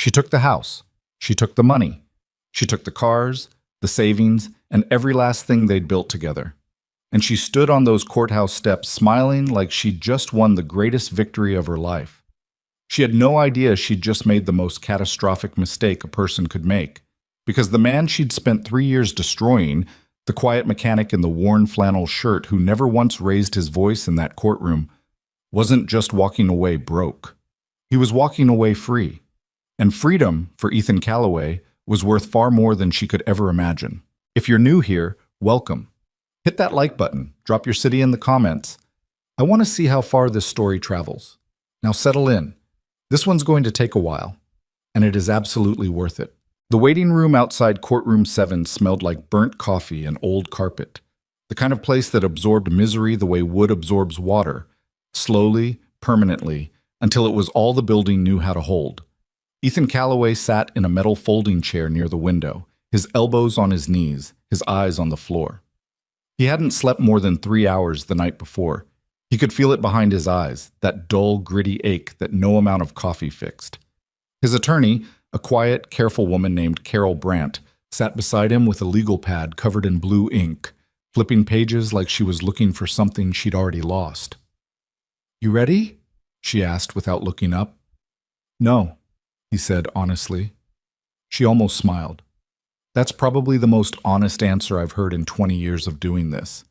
She took the house. She took the money. She took the cars, the savings, and every last thing they'd built together. And she stood on those courthouse steps smiling like she'd just won the greatest victory of her life. She had no idea she'd just made the most catastrophic mistake a person could make, because the man she'd spent 3 years destroying, the quiet mechanic in the worn flannel shirt who never once raised his voice in that courtroom, wasn't just walking away broke. He was walking away free. And freedom, for Ethan Callaway, was worth far more than she could ever imagine. If you're new here, welcome. Hit that like button, drop your city in the comments. I want to see how far this story travels. Now settle in. This one's going to take a while, and it is absolutely worth it. The waiting room outside courtroom 7 smelled like burnt coffee and old carpet, the kind of place that absorbed misery the way wood absorbs water, slowly, permanently, until it was all the building knew how to hold. Ethan Callaway sat in a metal folding chair near the window, his elbows on his knees, his eyes on the floor. He hadn't slept more than 3 hours the night before. He could feel it behind his eyes, that dull, gritty ache that no amount of coffee fixed. His attorney, a quiet, careful woman named Carol Brandt, sat beside him with a legal pad covered in blue ink, flipping pages like she was looking for something she'd already lost. "You ready?" she asked without looking up. "No," he said honestly. She almost smiled. That's probably the most honest answer I've heard in 20 years of doing this.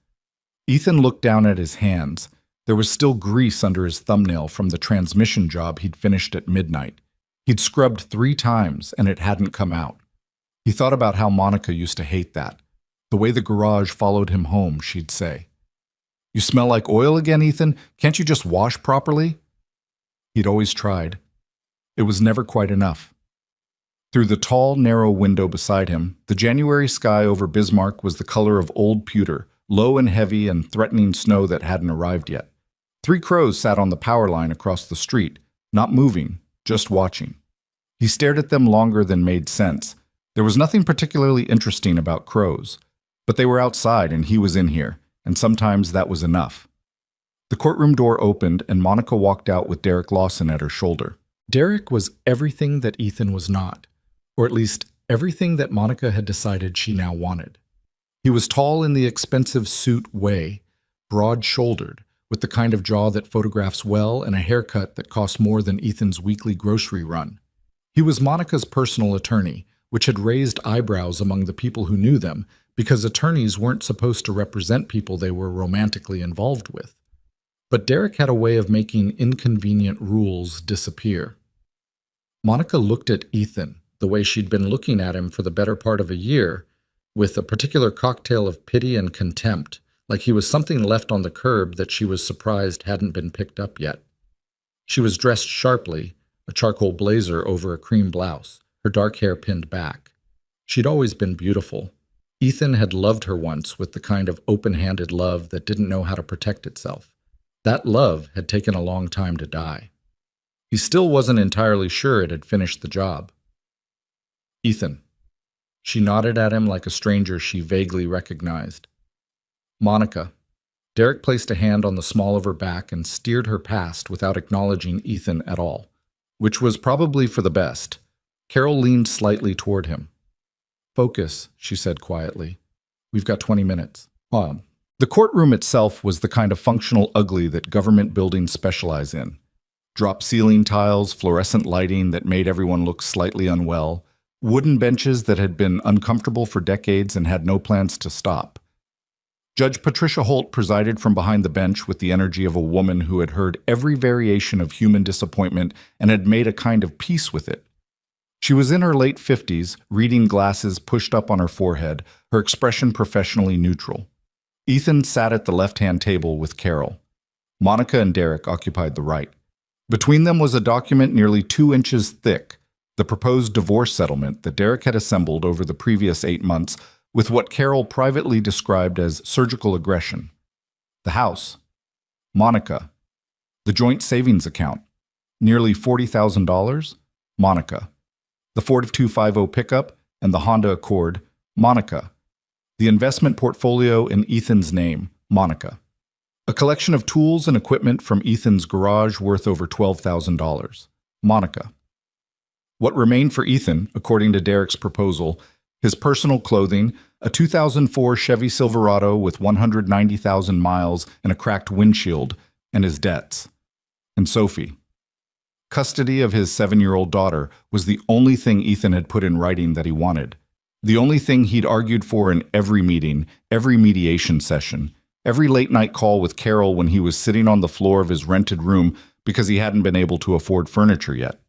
Ethan looked down at his hands. There was still grease under his thumbnail from the transmission job he'd finished at midnight. He'd scrubbed 3 times and it hadn't come out. He thought about how Monica used to hate that. The way the garage followed him home, she'd say. "You smell like oil again, Ethan? Can't you just wash properly?" He'd always tried. It was never quite enough. Through the tall, narrow window beside him, the January sky over Bismarck was the color of old pewter, low and heavy and threatening snow that hadn't arrived yet. 3 crows sat on the power line across the street, not moving, just watching. He stared at them longer than made sense. There was nothing particularly interesting about crows, but they were outside and he was in here, and sometimes that was enough. The courtroom door opened and Monica walked out with Derek Lawson at her shoulder. Derek was everything that Ethan was not, or at least everything that Monica had decided she now wanted. He was tall in the expensive suit way, broad-shouldered, with the kind of jaw that photographs well and a haircut that cost more than Ethan's weekly grocery run. He was Monica's personal attorney, which had raised eyebrows among the people who knew them, because attorneys weren't supposed to represent people they were romantically involved with. But Derek had a way of making inconvenient rules disappear. Monica looked at Ethan, the way she'd been looking at him for the better part of a year, with a particular cocktail of pity and contempt, like he was something left on the curb that she was surprised hadn't been picked up yet. She was dressed sharply, a charcoal blazer over a cream blouse, her dark hair pinned back. She'd always been beautiful. Ethan had loved her once with the kind of open-handed love that didn't know how to protect itself. That love had taken a long time to die. He still wasn't entirely sure it had finished the job. "Ethan." She nodded at him like a stranger she vaguely recognized. "Monica." Derek placed a hand on the small of her back and steered her past without acknowledging Ethan at all, which was probably for the best. Carol leaned slightly toward him. "Focus," she said quietly. "We've got 20 minutes. The courtroom itself was the kind of functional ugly that government buildings specialize in. Drop ceiling tiles, fluorescent lighting that made everyone look slightly unwell, wooden benches that had been uncomfortable for decades and had no plans to stop. Judge Patricia Holt presided from behind the bench with the energy of a woman who had heard every variation of human disappointment and had made a kind of peace with it. She was in her late 50s, reading glasses pushed up on her forehead, her expression professionally neutral. Ethan sat at the left-hand table with Carol. Monica and Derek occupied the right. Between them was a document nearly 2 inches thick, the proposed divorce settlement that Derek had assembled over the previous 8 months with what Carol privately described as surgical aggression. The house. Monica. The joint savings account. Nearly $40,000. Monica. The Ford 250 pickup and the Honda Accord. Monica. The investment portfolio in Ethan's name. Monica. A collection of tools and equipment from Ethan's garage worth over $12,000. Monica. What remained for Ethan, according to Derek's proposal, his personal clothing, a 2004 Chevy Silverado with 190,000 miles and a cracked windshield, and his debts. And Sophie. Custody of his 7-year-old daughter was the only thing Ethan had put in writing that he wanted. The only thing he'd argued for in every meeting, every mediation session, every late-night call with Carol when he was sitting on the floor of his rented room because he hadn't been able to afford furniture yet.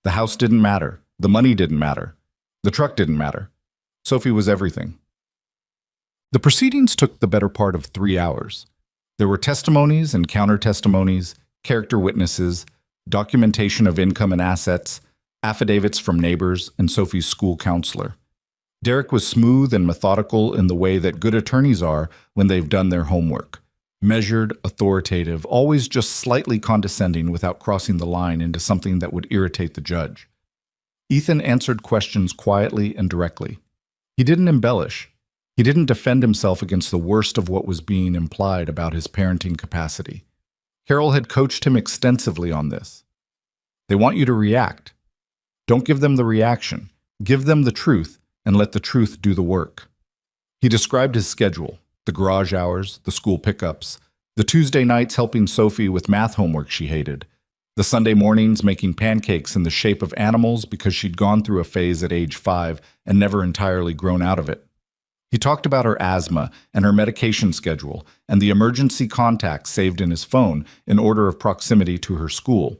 The house didn't matter. The money didn't matter. The truck didn't matter. Sophie was everything. The proceedings took the better part of 3 hours. There were testimonies and counter-testimonies, character witnesses, documentation of income and assets, affidavits from neighbors, and Sophie's school counselor. Derek was smooth and methodical in the way that good attorneys are when they've done their homework. Measured, authoritative, always just slightly condescending without crossing the line into something that would irritate the judge. Ethan answered questions quietly and directly. He didn't embellish. He didn't defend himself against the worst of what was being implied about his parenting capacity. Carol had coached him extensively on this. They want you to react. Don't give them the reaction. Give them the truth and let the truth do the work. He described his schedule, the garage hours, the school pickups, the Tuesday nights helping Sophie with math homework she hated, the Sunday mornings making pancakes in the shape of animals because she'd gone through a phase at age 5 and never entirely grown out of it. He talked about her asthma and her medication schedule and the emergency contacts saved in his phone in order of proximity to her school.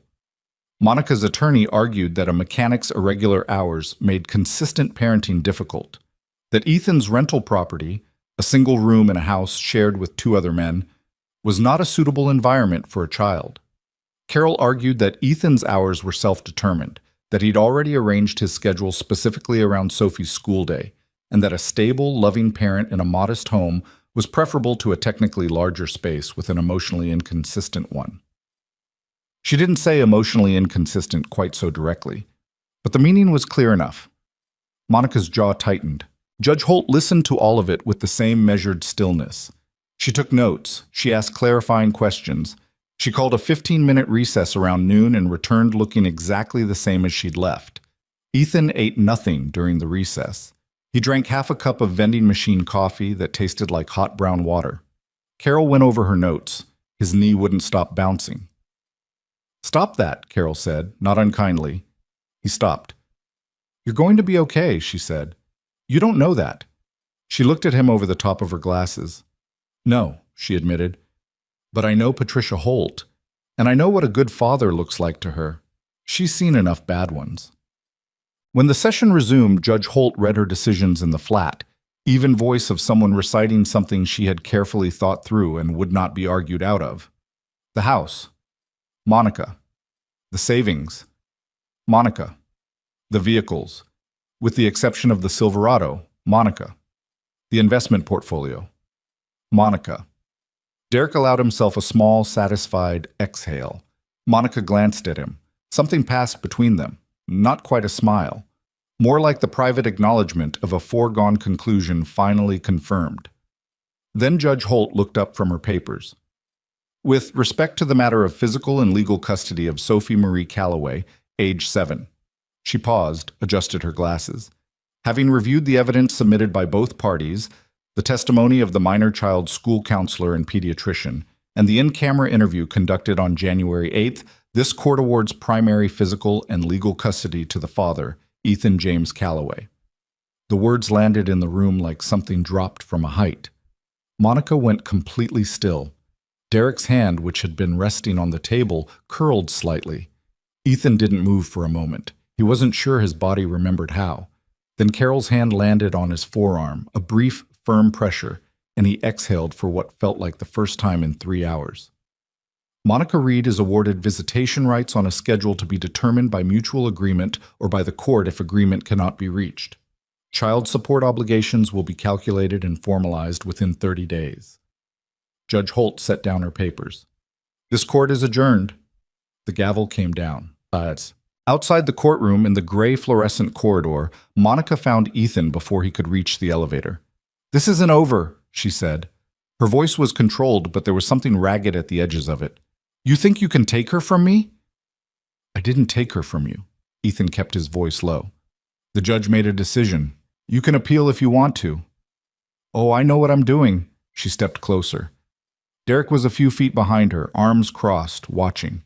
Monica's attorney argued that a mechanic's irregular hours made consistent parenting difficult, that Ethan's rental property, a single room in a house shared with 2 other men, was not a suitable environment for a child. Carol argued that Ethan's hours were self-determined, that he'd already arranged his schedule specifically around Sophie's school day, and that a stable, loving parent in a modest home was preferable to a technically larger space with an emotionally inconsistent one. She didn't say emotionally inconsistent quite so directly, but the meaning was clear enough. Monica's jaw tightened. Judge Holt listened to all of it with the same measured stillness. She took notes. She asked clarifying questions. She called a 15-minute recess around noon and returned looking exactly the same as she'd left. Ethan ate nothing during the recess. He drank half a cup of vending machine coffee that tasted like hot brown water. Carol went over her notes. His knee wouldn't stop bouncing. "Stop that," Carol said, not unkindly. He stopped. "You're going to be okay," she said. "You don't know that." She looked at him over the top of her glasses. "No," she admitted. "But I know Patricia Holt, and I know what a good father looks like to her. She's seen enough bad ones." When the session resumed, Judge Holt read her decisions in the flat, even voice of someone reciting something she had carefully thought through and would not be argued out of. The house. Monica. The savings. Monica. The vehicles. With the exception of the Silverado, Monica. The investment portfolio. Monica. Derek allowed himself a small, satisfied exhale. Monica glanced at him. Something passed between them. Not quite a smile. More like the private acknowledgement of a foregone conclusion finally confirmed. Then Judge Holt looked up from her papers. "With respect to the matter of physical and legal custody of Sophie Marie Calloway, age 7. She paused, adjusted her glasses. Having reviewed the evidence submitted by both parties, the testimony of the minor child's school counselor and pediatrician, and the in-camera interview conducted on January 8th, this court awards primary physical and legal custody to the father, Ethan James Calloway. The words landed in the room like something dropped from a height. Monica went completely still. Derek's hand, which had been resting on the table, curled slightly. Ethan didn't move for a moment. He wasn't sure his body remembered how. Then Carol's hand landed on his forearm, a brief, firm pressure, and he exhaled for what felt like the first time in 3 hours. Monica Reed is awarded visitation rights on a schedule to be determined by mutual agreement or by the court if agreement cannot be reached. Child support obligations will be calculated and formalized within 30 days. Judge Holt set down her papers. "This court is adjourned." The gavel came down. Outside the courtroom in the gray fluorescent corridor, Monica found Ethan before he could reach the elevator. "This isn't over," she said. Her voice was controlled, but there was something ragged at the edges of it. "You think you can take her from me?" "I didn't take her from you. Ethan kept his voice low. The judge made a decision. You can appeal if you want to. Oh, I know what I'm doing. She stepped closer. Derek was a few feet behind her, arms crossed, watching.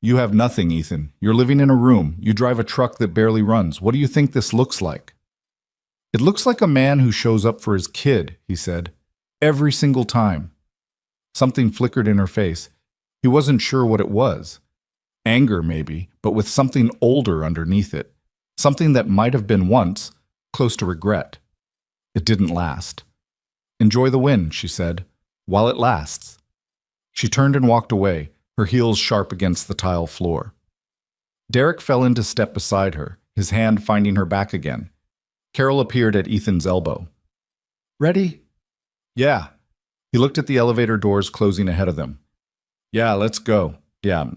You have nothing, Ethan. You're living in a room. You drive a truck that barely runs. What do you think this looks like? It looks like a man who shows up for his kid, he said. Every single time. Something flickered in her face. He wasn't sure what it was. Anger, maybe, but with something older underneath it. Something that might have been once, close to regret. It didn't last. Enjoy the win, she said, while it lasts. She turned and walked away, her heels sharp against the tile floor. Derek fell into step beside her, his hand finding her back again. Carol appeared at Ethan's elbow. Ready? Yeah. He looked at the elevator doors closing ahead of them. Yeah, let's go. Yeah.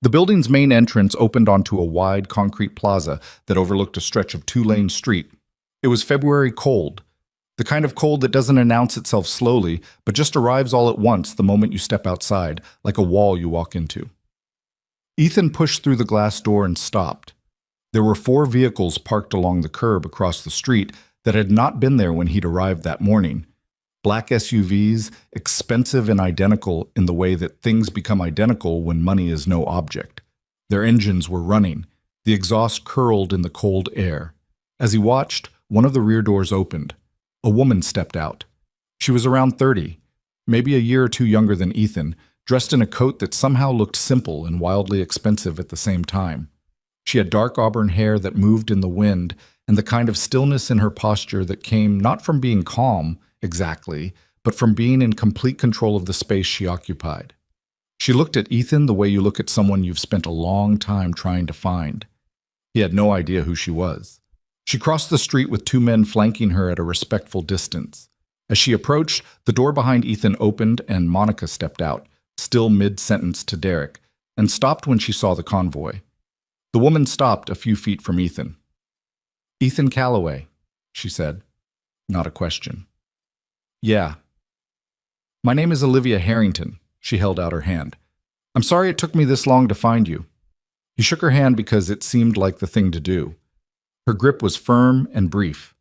The building's main entrance opened onto a wide concrete plaza that overlooked a stretch of two-lane street. It was February cold, the kind of cold that doesn't announce itself slowly, but just arrives all at once the moment you step outside, like a wall you walk into. Ethan pushed through the glass door and stopped. There were 4 vehicles parked along the curb across the street that had not been there when he'd arrived that morning. Black SUVs, expensive and identical in the way that things become identical when money is no object. Their engines were running, the exhaust curled in the cold air. As he watched, one of the rear doors opened. A woman stepped out. She was around 30, maybe a year or two younger than Ethan, dressed in a coat that somehow looked simple and wildly expensive at the same time. She had dark auburn hair that moved in the wind, and the kind of stillness in her posture that came not from being calm, exactly, but from being in complete control of the space she occupied. She looked at Ethan the way you look at someone you've spent a long time trying to find. He had no idea who she was. She crossed the street with 2 men flanking her at a respectful distance. As she approached, the door behind Ethan opened and Monica stepped out, still mid-sentence to Derek, and stopped when she saw the convoy. The woman stopped a few feet from Ethan. Ethan Calloway, she said. Not a question. Yeah. My name is Olivia Harrington. She held out her hand. I'm sorry it took me this long to find you. He shook her hand because it seemed like the thing to do. Her grip was firm and brief.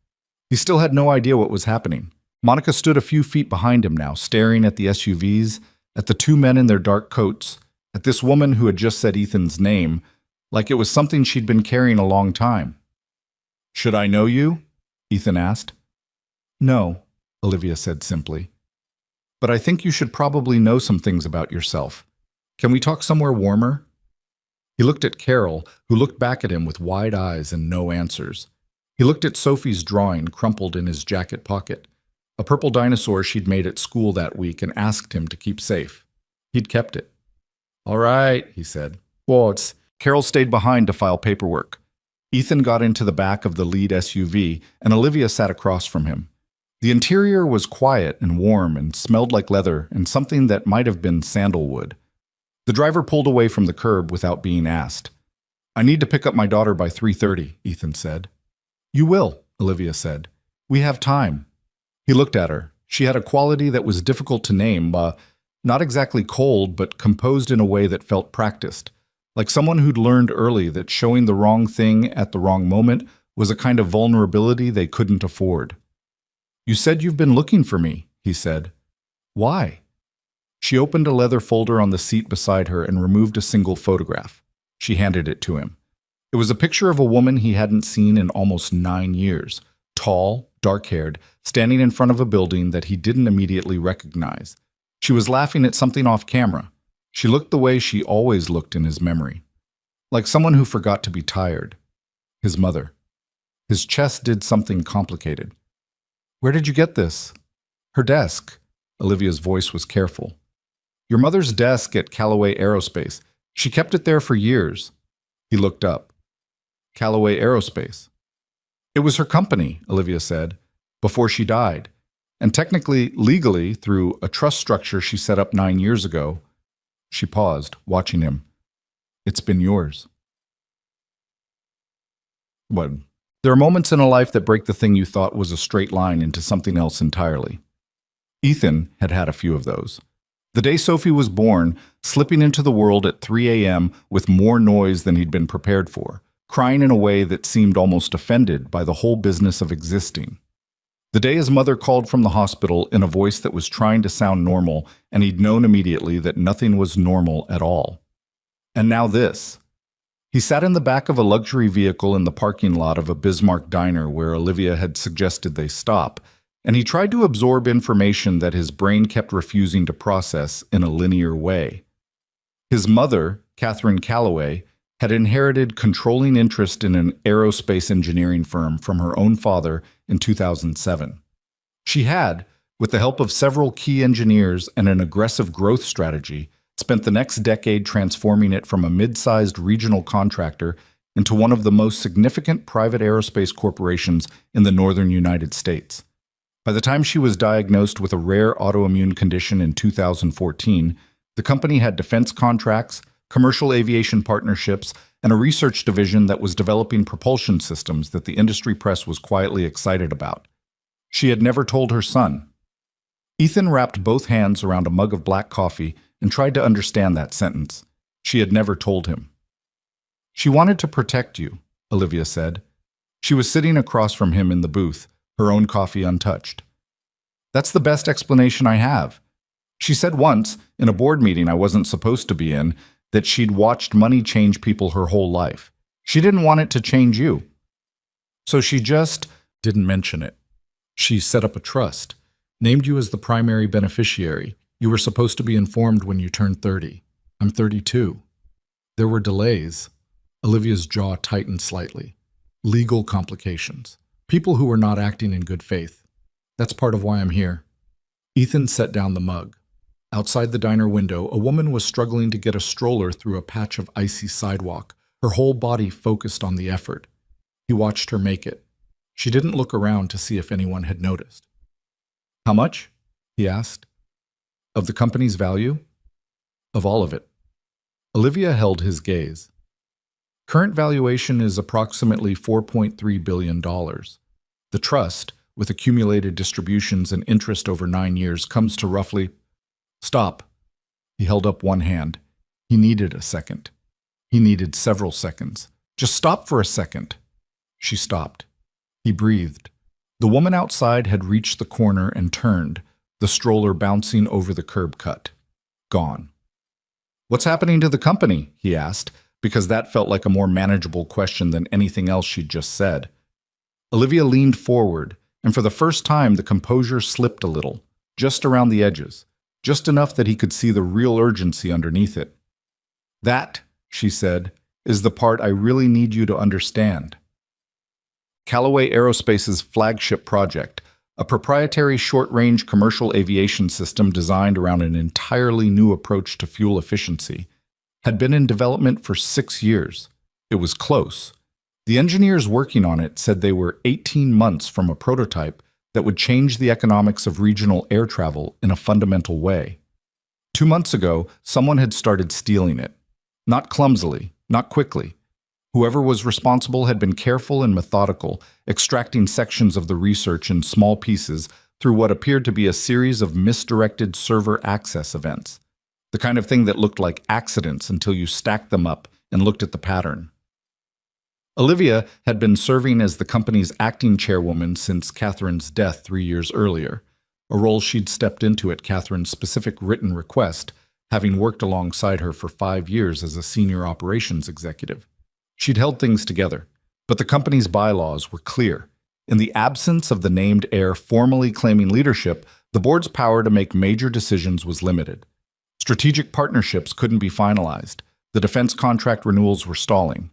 He still had no idea what was happening. Monica stood a few feet behind him now, staring at the SUVs, at the 2 men in their dark coats, at this woman who had just said Ethan's name, like it was something she'd been carrying a long time. Should I know you? Ethan asked. No, Olivia said simply. But I think you should probably know some things about yourself. Can we talk somewhere warmer? He looked at Carol, who looked back at him with wide eyes and no answers. He looked at Sophie's drawing crumpled in his jacket pocket, a purple dinosaur she'd made at school that week, and asked him to keep safe. He'd kept it. All right, he said. What? Carol stayed behind to file paperwork. Ethan got into the back of the lead SUV, and Olivia sat across from him. The interior was quiet and warm and smelled like leather and something that might have been sandalwood. The driver pulled away from the curb without being asked. I need to pick up my daughter by 3:30, Ethan said. You will, Olivia said. We have time. He looked at her. She had a quality that was difficult to name, not exactly cold, but composed in a way that felt practiced, like someone who'd learned early that showing the wrong thing at the wrong moment was a kind of vulnerability they couldn't afford. You said you've been looking for me, he said. Why? She opened a leather folder on the seat beside her and removed a single photograph. She handed it to him. It was a picture of a woman he hadn't seen in almost 9 years, tall, dark-haired, standing in front of a building that he didn't immediately recognize. She was laughing at something off camera. She looked the way she always looked in his memory, like someone who forgot to be tired. His mother. His chest did something complicated. Where did you get this? Her desk. Olivia's voice was careful. Your mother's desk at Callaway Aerospace. She kept it there for years. He looked up. Callaway Aerospace. It was her company, Olivia said, before she died. And technically, legally, through a trust structure she set up 9 years ago. She paused, watching him. It's been yours. What? There are moments in a life that break the thing you thought was a straight line into something else entirely. Ethan had had a few of those. The day Sophie was born, slipping into the world at 3 a.m. with more noise than he'd been prepared for, crying in a way that seemed almost offended by the whole business of existing. The day his mother called from the hospital in a voice that was trying to sound normal, and he'd known immediately that nothing was normal at all. And now this. He sat in the back of a luxury vehicle in the parking lot of a Bismarck diner where Olivia had suggested they stop, and he tried to absorb information that his brain kept refusing to process in a linear way. His mother, Catherine Calloway, had inherited controlling interest in an aerospace engineering firm from her own father in 2007. She had, with the help of several key engineers and an aggressive growth strategy, spent the next decade transforming it from a mid-sized regional contractor into one of the most significant private aerospace corporations in the northern United States. By the time she was diagnosed with a rare autoimmune condition in 2014, the company had defense contracts, commercial aviation partnerships, and a research division that was developing propulsion systems that the industry press was quietly excited about. She had never told her son. Ethan wrapped both hands around a mug of black coffee and tried to understand that sentence. She had never told him. She wanted to protect you, Olivia said. She was sitting across from him in the booth, her own coffee untouched. That's the best explanation I have. She said once, in a board meeting I wasn't supposed to be in, that she'd watched money change people her whole life. She didn't want it to change you. So she just didn't mention it. She set up a trust, named you as the primary beneficiary. You were supposed to be informed when you turned 30. I'm 32. There were delays. Olivia's jaw tightened slightly. Legal complications. People who were not acting in good faith. That's part of why I'm here. Ethan set down the mug. Outside the diner window, a woman was struggling to get a stroller through a patch of icy sidewalk, her whole body focused on the effort. He watched her make it. She didn't look around to see if anyone had noticed. How much? He asked. Of the company's value? Of all of it. Olivia held his gaze. Current valuation is approximately $4.3 billion. The trust, with accumulated distributions and interest over 9 years, comes to roughly... Stop. He held up one hand. He needed a second. He needed several seconds. Just stop for a second. She stopped. He breathed. The woman outside had reached the corner and turned, the stroller bouncing over the curb cut. Gone. What's happening to the company? He asked, because that felt like a more manageable question than anything else she'd just said. Olivia leaned forward, and for the first time the composure slipped a little, just around the edges, just enough that he could see the real urgency underneath it. That, she said, is the part I really need you to understand. Callaway Aerospace's flagship project, a proprietary short-range commercial aviation system designed around an entirely new approach to fuel efficiency, had been in development for 6 years. It was close. The engineers working on it said they were 18 months from a prototype that would change the economics of regional air travel in a fundamental way. 2 months ago, someone had started stealing it. Not clumsily, not quickly. Whoever was responsible had been careful and methodical, extracting sections of the research in small pieces through what appeared to be a series of misdirected server access events. The kind of thing that looked like accidents until you stacked them up and looked at the pattern. Olivia had been serving as the company's acting chairwoman since Catherine's death 3 years earlier, a role she'd stepped into at Catherine's specific written request, having worked alongside her for 5 years as a senior operations executive. She'd held things together, but the company's bylaws were clear. In the absence of the named heir formally claiming leadership, the board's power to make major decisions was limited. Strategic partnerships couldn't be finalized. The defense contract renewals were stalling.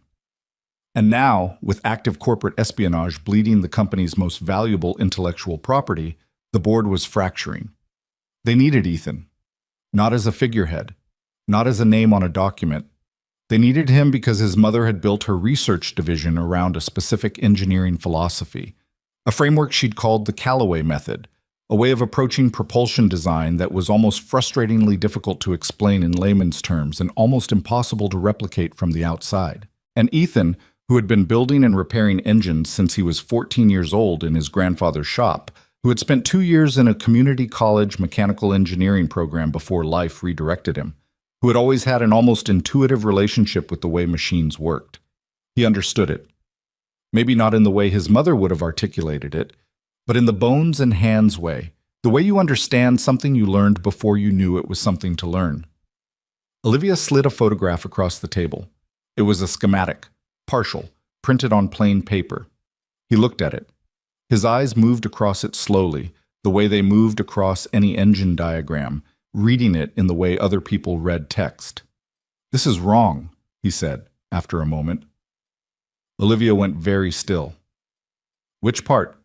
And now, with active corporate espionage bleeding the company's most valuable intellectual property, the board was fracturing. They needed Ethan, not as a figurehead, not as a name on a document. They needed him because his mother had built her research division around a specific engineering philosophy, a framework she'd called the Callaway method, a way of approaching propulsion design that was almost frustratingly difficult to explain in layman's terms and almost impossible to replicate from the outside. And Ethan, who had been building and repairing engines since he was 14 years old in his grandfather's shop, who had spent 2 years in a community college mechanical engineering program before life redirected him, who had always had an almost intuitive relationship with the way machines worked. He understood it. Maybe not in the way his mother would have articulated it, but in the bones and hands way, the way you understand something you learned before you knew it was something to learn. Olivia slid a photograph across the table. It was a schematic, partial, printed on plain paper. He looked at it. His eyes moved across it slowly, the way they moved across any engine diagram, reading it in the way other people read text. "This is wrong," he said, after a moment. Olivia went very still. "Which part?"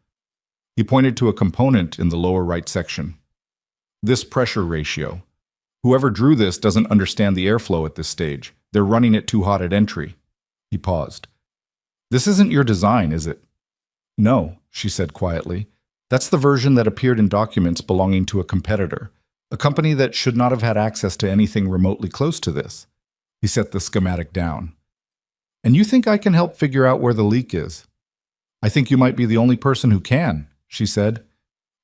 He pointed to a component in the lower right section. "This pressure ratio. Whoever drew this doesn't understand the airflow at this stage. They're running it too hot at entry." He paused. "This isn't your design, is it?" "No," she said quietly. "That's the version that appeared in documents belonging to a competitor, a company that should not have had access to anything remotely close to this." He set the schematic down. "And you think I can help figure out where the leak is?" "I think you might be the only person who can," she said,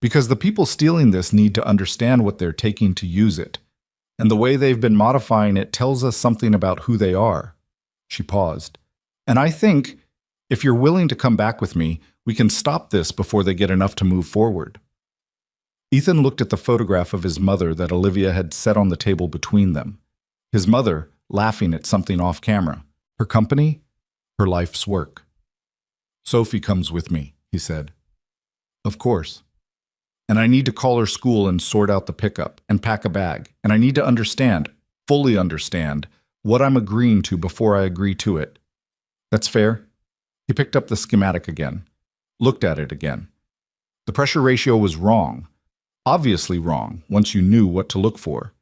"because the people stealing this need to understand what they're taking to use it. And the way they've been modifying it tells us something about who they are." She paused. "And I think, if you're willing to come back with me, we can stop this before they get enough to move forward." Ethan looked at the photograph of his mother that Olivia had set on the table between them. His mother, laughing at something off camera. Her company, her life's work. "Sophie comes with me," he said. "Of course. And I need to call her school and sort out the pickup and pack a bag. And I need to understand, fully understand, what I'm agreeing to before I agree to it. That's fair?" He picked up the schematic again, looked at it again. The pressure ratio was wrong, obviously wrong, once you knew what to look for.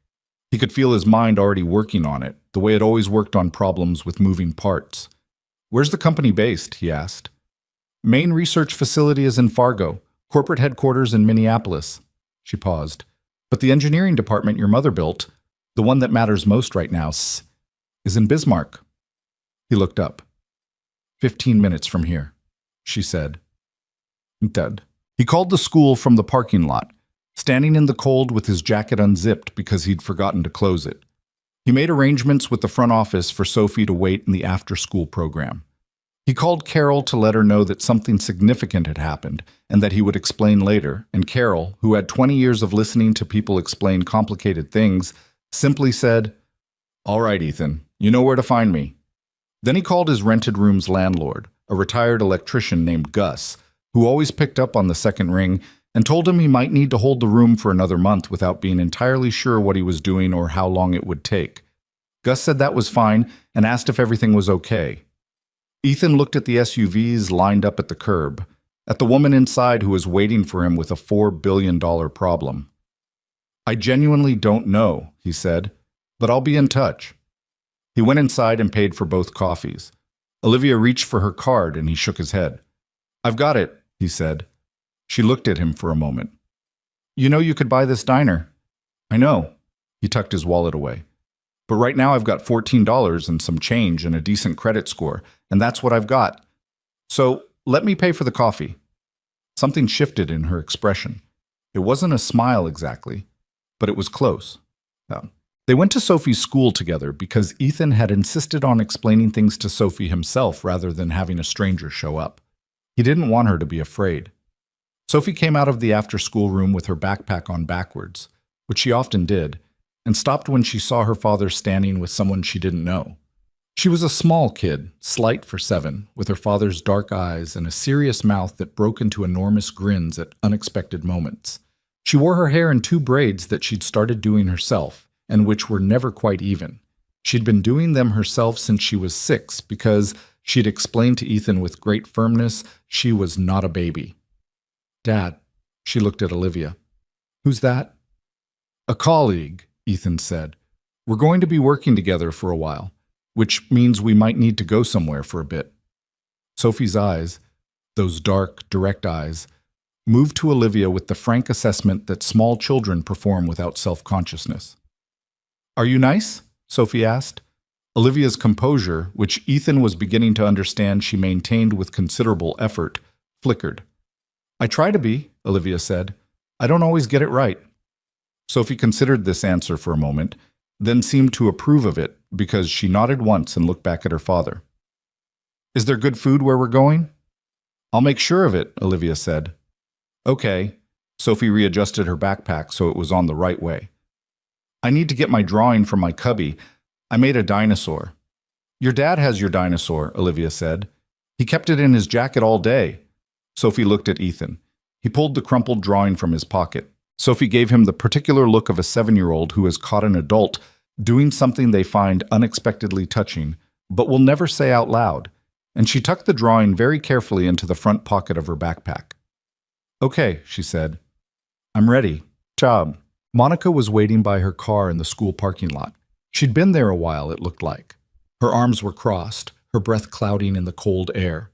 He could feel his mind already working on it, the way it always worked on problems with moving parts. "Where's the company based?" he asked. "Main research facility is in Fargo, corporate headquarters in Minneapolis." She paused. "But the engineering department your mother built, the one that matters most right now, is in Bismarck." He looked up. 15 minutes from here," she said. Dead. He called the school from the parking lot, standing in the cold with his jacket unzipped because he'd forgotten to close it. He made arrangements with the front office for Sophie to wait in the after-school program. He called Carol to let her know that something significant had happened and that he would explain later, and Carol, who had 20 years of listening to people explain complicated things, simply said, "All right, Ethan, you know where to find me." Then he called his rented room's landlord, a retired electrician named Gus, who always picked up on the second ring, and told him he might need to hold the room for another month without being entirely sure what he was doing or how long it would take. Gus said that was fine and asked if everything was okay. Ethan looked at the SUVs lined up at the curb, at the woman inside who was waiting for him with a $4 billion problem. "I genuinely don't know," he said, "but I'll be in touch." He went inside and paid for both coffees. Olivia reached for her card and he shook his head. "I've got it," he said. She looked at him for a moment. "You know you could buy this diner." "I know." He tucked his wallet away. "But right now I've got $14 and some change and a decent credit score, and that's what I've got. So let me pay for the coffee." Something shifted in her expression. It wasn't a smile exactly, but it was close. They went to Sophie's school together because Ethan had insisted on explaining things to Sophie himself rather than having a stranger show up. He didn't want her to be afraid. Sophie came out of the after-school room with her backpack on backwards, which she often did, and stopped when she saw her father standing with someone she didn't know. She was a small kid, slight for 7, with her father's dark eyes and a serious mouth that broke into enormous grins at unexpected moments. She wore her hair in 2 braids that she'd started doing herself, and which were never quite even. She'd been doing them herself since she was 6 because, she'd explained to Ethan with great firmness, she was not a baby. "Dad," she looked at Olivia. "Who's that?" "A colleague," Ethan said. "We're going to be working together for a while, which means we might need to go somewhere for a bit." Sophie's eyes, those dark, direct eyes, moved to Olivia with the frank assessment that small children perform without self-consciousness. "Are you nice?" Sophie asked. Olivia's composure, which Ethan was beginning to understand she maintained with considerable effort, flickered. "I try to be," Olivia said. "I don't always get it right." Sophie considered this answer for a moment, then seemed to approve of it because she nodded once and looked back at her father. Is there good food where we're going? I'll make sure of it, Olivia said. Okay. Sophie readjusted her backpack so it was on the right way. I need to get my drawing from my cubby. I made a dinosaur. Your dad has your dinosaur, Olivia said. He kept it in his jacket all day. Sophie looked at Ethan. He pulled the crumpled drawing from his pocket. Sophie gave him the particular look of a 7-year-old who has caught an adult doing something they find unexpectedly touching, but will never say out loud, and she tucked the drawing very carefully into the front pocket of her backpack. Okay, she said. I'm ready. Job. Monica was waiting by her car in the school parking lot. She'd been there a while, it looked like. Her arms were crossed, her breath clouding in the cold air.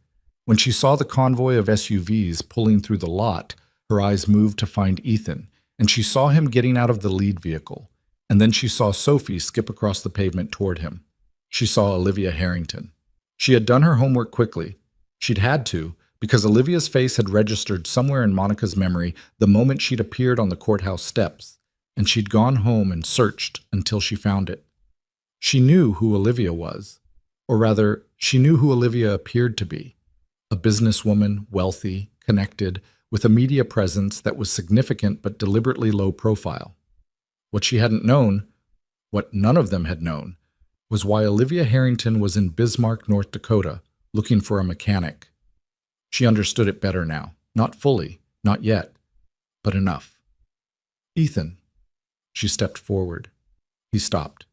When she saw the convoy of SUVs pulling through the lot, her eyes moved to find Ethan, and she saw him getting out of the lead vehicle. And then she saw Sophie skip across the pavement toward him. She saw Olivia Harrington. She had done her homework quickly. She'd had to, because Olivia's face had registered somewhere in Monica's memory the moment she'd appeared on the courthouse steps, and she'd gone home and searched until she found it. She knew who Olivia was, or rather, she knew who Olivia appeared to be. A businesswoman, wealthy, connected, with a media presence that was significant but deliberately low profile. What she hadn't known, what none of them had known, was why Olivia Harrington was in Bismarck, North Dakota, looking for a mechanic. She understood it better now. Not fully, not yet, but enough. Ethan. She stepped forward. He stopped.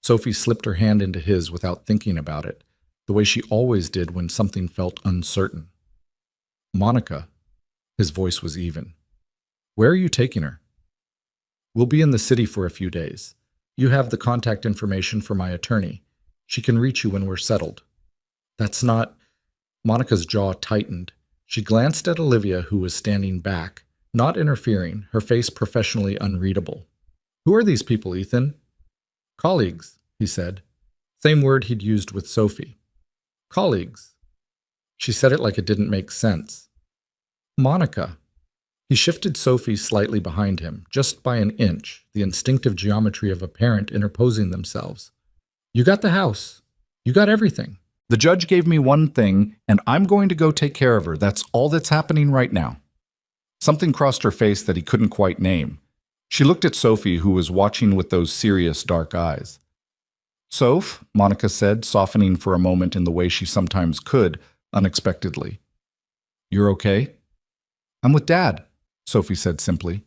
Sophie slipped her hand into his without thinking about it, the way she always did when something felt uncertain. Monica. His voice was even. Where are you taking her? We'll be in the city for a few days. You have the contact information for my attorney. She can reach you when we're settled. That's not... Monica's jaw tightened. She glanced at Olivia, who was standing back, not interfering, her face professionally unreadable. Who are these people, Ethan? Colleagues, he said. Same word he'd used with Sophie. Colleagues. She said it like it didn't make sense. Monica. He shifted Sophie slightly behind him, just by an inch, the instinctive geometry of a parent interposing themselves. You got the house. You got everything. The judge gave me one thing, and I'm going to go take care of her. That's all that's happening right now. Something crossed her face that he couldn't quite name. She looked at Sophie, who was watching with those serious dark eyes. Soph, Monica said, softening for a moment in the way she sometimes could, unexpectedly. You're okay? I'm with Dad, Sophie said simply.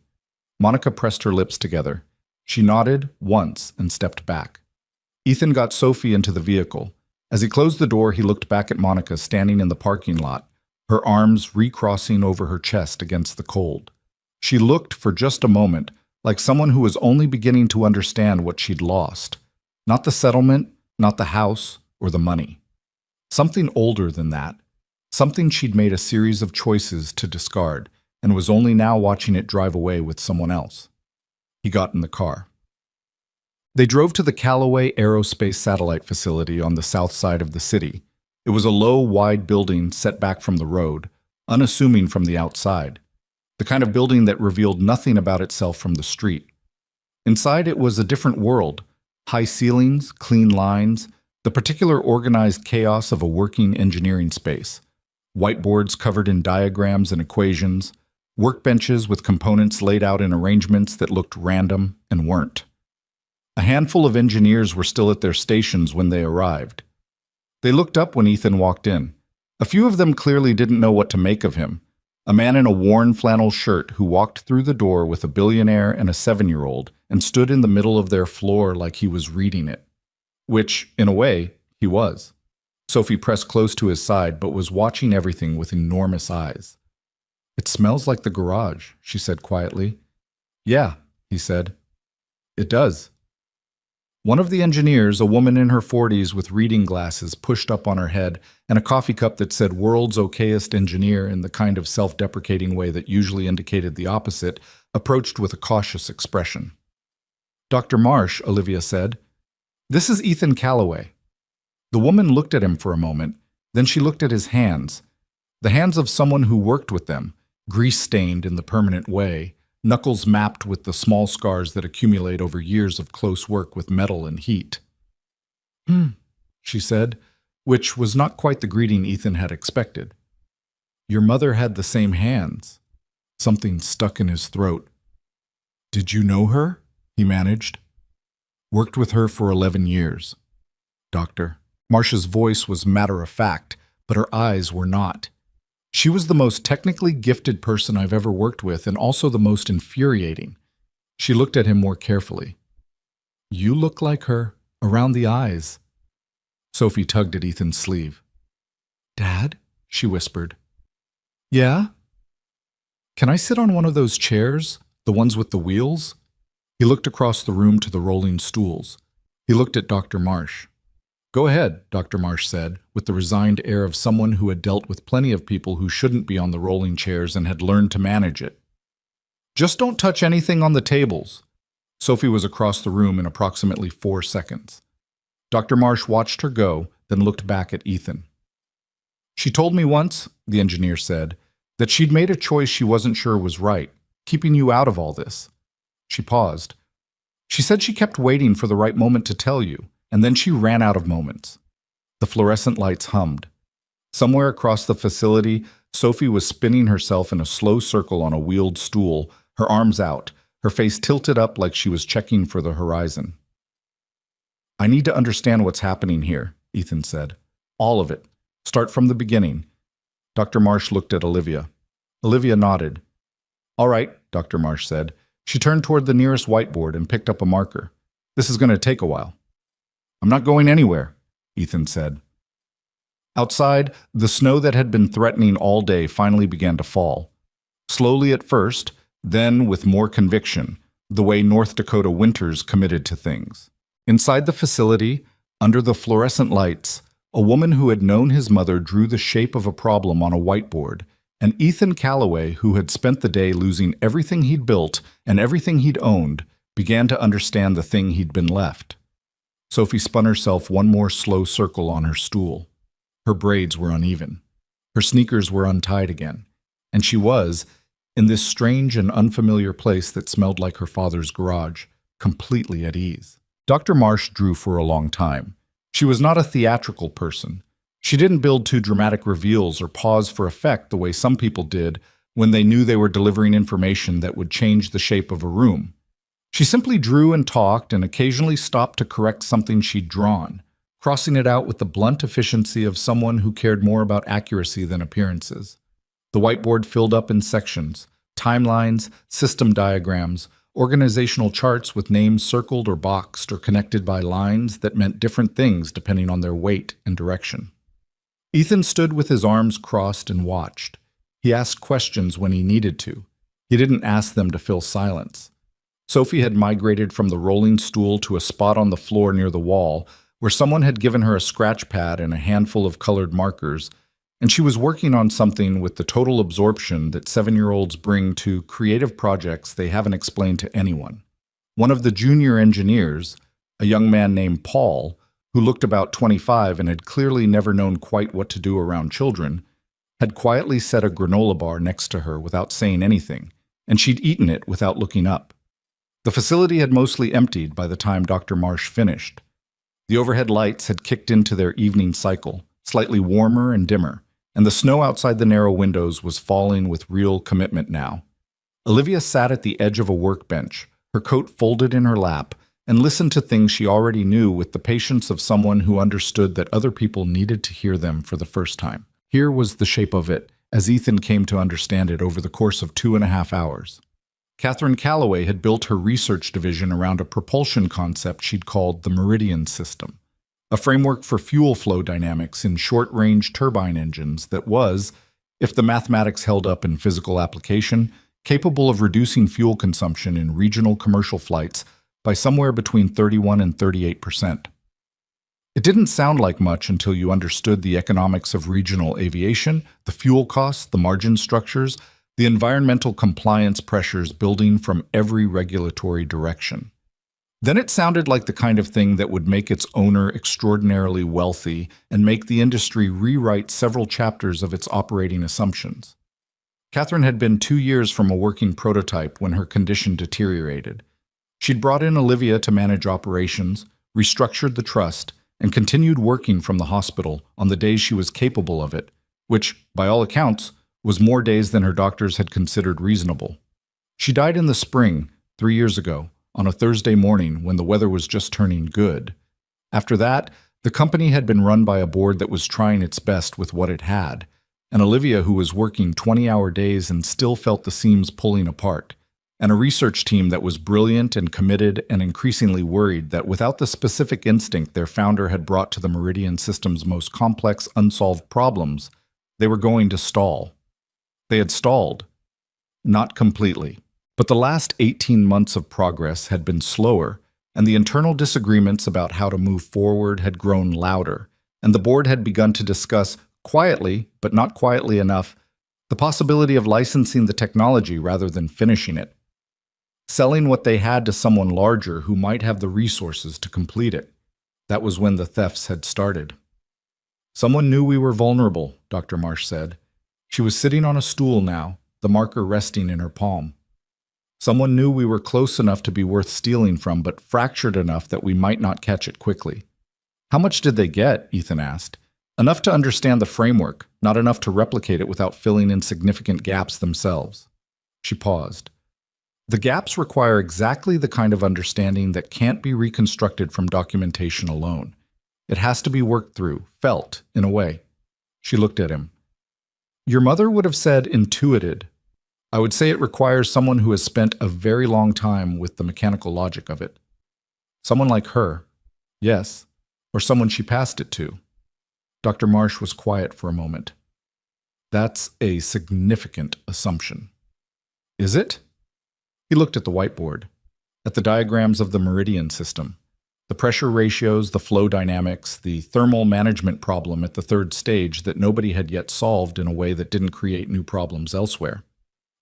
Monica pressed her lips together. She nodded once and stepped back. Ethan got Sophie into the vehicle. As he closed the door, he looked back at Monica standing in the parking lot, her arms recrossing over her chest against the cold. She looked for just a moment like someone who was only beginning to understand what she'd lost. Not the settlement, not the house, or the money. Something older than that. Something she'd made a series of choices to discard, and was only now watching it drive away with someone else. He got in the car. They drove to the Callaway Aerospace Satellite Facility on the south side of the city. It was a low, wide building set back from the road, unassuming from the outside. The kind of building that revealed nothing about itself from the street. Inside it was a different world. High ceilings, clean lines, the particular organized chaos of a working engineering space. Whiteboards covered in diagrams and equations, workbenches with components laid out in arrangements that looked random and weren't. A handful of engineers were still at their stations when they arrived. They looked up when Ethan walked in. A few of them clearly didn't know what to make of him. A man in a worn flannel shirt who walked through the door with a billionaire and a 7-year-old and stood in the middle of their floor like he was reading it. Which, in a way, he was. Sophie pressed close to his side but was watching everything with enormous eyes. It smells like the garage, she said quietly. Yeah, he said. It does. One of the engineers, a woman in her 40s with reading glasses pushed up on her head and a coffee cup that said world's okayest engineer in the kind of self-deprecating way that usually indicated the opposite, approached with a cautious expression. Dr. Marsh, Olivia said, this is Ethan Callaway. The woman looked at him for a moment, then she looked at his hands, the hands of someone who worked with them, grease-stained in the permanent way, knuckles mapped with the small scars that accumulate over years of close work with metal and heat. She said, which was not quite the greeting Ethan had expected. Your mother had the same hands. Something stuck in his throat. Did you know her? He managed. Worked with her for 11 years. Doctor. Marcia's voice was matter-of-fact, but her eyes were not. She was the most technically gifted person I've ever worked with and also the most infuriating. She looked at him more carefully. You look like her, around the eyes. Sophie tugged at Ethan's sleeve. Dad? She whispered. Yeah? Can I sit on one of those chairs, the ones with the wheels? He looked across the room to the rolling stools. He looked at Dr. Marsh. Go ahead, Dr. Marsh said, with the resigned air of someone who had dealt with plenty of people who shouldn't be on the rolling chairs and had learned to manage it. Just don't touch anything on the tables. Sophie was across the room in approximately 4 seconds. Dr. Marsh watched her go, then looked back at Ethan. She told me once, the engineer said, that she'd made a choice she wasn't sure was right, keeping you out of all this. She paused. She said she kept waiting for the right moment to tell you, and then she ran out of moments. The fluorescent lights hummed. Somewhere across the facility, Sophie was spinning herself in a slow circle on a wheeled stool, her arms out, her face tilted up like she was checking for the horizon. I need to understand what's happening here, Ethan said. All of it. Start from the beginning. Dr. Marsh looked at Olivia. Olivia nodded. All right, Dr. Marsh said. She turned toward the nearest whiteboard and picked up a marker. This is going to take a while. I'm not going anywhere, Ethan said. Outside, the snow that had been threatening all day finally began to fall. Slowly at first, then with more conviction, the way North Dakota winters committed to things. Inside the facility, under the fluorescent lights, a woman who had known his mother drew the shape of a problem on a whiteboard, and Ethan Calloway, who had spent the day losing everything he'd built and everything he'd owned, began to understand the thing he'd been left. Sophie spun herself one more slow circle on her stool. Her braids were uneven. Her sneakers were untied again. And she was, in this strange and unfamiliar place that smelled like her father's garage, completely at ease. Dr. Marsh drew for a long time. She was not a theatrical person. She didn't build too dramatic reveals or pause for effect the way some people did when they knew they were delivering information that would change the shape of a room. She simply drew and talked and occasionally stopped to correct something she'd drawn, crossing it out with the blunt efficiency of someone who cared more about accuracy than appearances. The whiteboard filled up in sections, timelines, system diagrams, organizational charts with names circled or boxed or connected by lines that meant different things depending on their weight and direction. Ethan stood with his arms crossed and watched. He asked questions when he needed to. He didn't ask them to fill silence. Sophie had migrated from the rolling stool to a spot on the floor near the wall where someone had given her a scratch pad and a handful of colored markers, and she was working on something with the total absorption that 7-year-olds bring to creative projects they haven't explained to anyone. One of the junior engineers, a young man named Paul, who looked about 25 and had clearly never known quite what to do around children, had quietly set a granola bar next to her without saying anything, and she'd eaten it without looking up. The facility had mostly emptied by the time Dr. Marsh finished. The overhead lights had kicked into their evening cycle, slightly warmer and dimmer, and the snow outside the narrow windows was falling with real commitment now. Olivia sat at the edge of a workbench, her coat folded in her lap, and listened to things she already knew with the patience of someone who understood that other people needed to hear them for the first time. Here was the shape of it, as Ethan came to understand it over the course of 2.5 hours. Catherine Calloway had built her research division around a propulsion concept she'd called the Meridian System, a framework for fuel flow dynamics in short-range turbine engines that was, if the mathematics held up in physical application, capable of reducing fuel consumption in regional commercial flights by somewhere between 31 and 38%. It didn't sound like much until you understood the economics of regional aviation, the fuel costs, the margin structures, the environmental compliance pressures building from every regulatory direction. Then it sounded like the kind of thing that would make its owner extraordinarily wealthy and make the industry rewrite several chapters of its operating assumptions. Catherine had been 2 years from a working prototype when her condition deteriorated. She'd brought in Olivia to manage operations, restructured the trust, and continued working from the hospital on the days she was capable of it, which, by all accounts, was more days than her doctors had considered reasonable. She died in the spring, 3 years ago, on a Thursday morning when the weather was just turning good. After that, the company had been run by a board that was trying its best with what it had, and Olivia, who was working 20-hour days and still felt the seams pulling apart, and a research team that was brilliant and committed and increasingly worried that without the specific instinct their founder had brought to the Meridian system's most complex unsolved problems, they were going to stall. They had stalled. Not completely. But the last 18 months of progress had been slower, and the internal disagreements about how to move forward had grown louder, and the board had begun to discuss, quietly, but not quietly enough, the possibility of licensing the technology rather than finishing it. Selling what they had to someone larger who might have the resources to complete it. That was when the thefts had started. Someone knew we were vulnerable, Dr. Marsh said. She was sitting on a stool now, the marker resting in her palm. Someone knew we were close enough to be worth stealing from, but fractured enough that we might not catch it quickly. How much did they get? Ethan asked. Enough to understand the framework, not enough to replicate it without filling in significant gaps themselves. She paused. The gaps require exactly the kind of understanding that can't be reconstructed from documentation alone. It has to be worked through, felt, in a way. She looked at him. Your mother would have said intuited. I would say it requires someone who has spent a very long time with the mechanical logic of it. Someone like her, yes, or someone she passed it to. Dr. Marsh was quiet for a moment. That's a significant assumption. Is it? He looked at the whiteboard, at the diagrams of the Meridian system, the pressure ratios, the flow dynamics, the thermal management problem at the third stage that nobody had yet solved in a way that didn't create new problems elsewhere.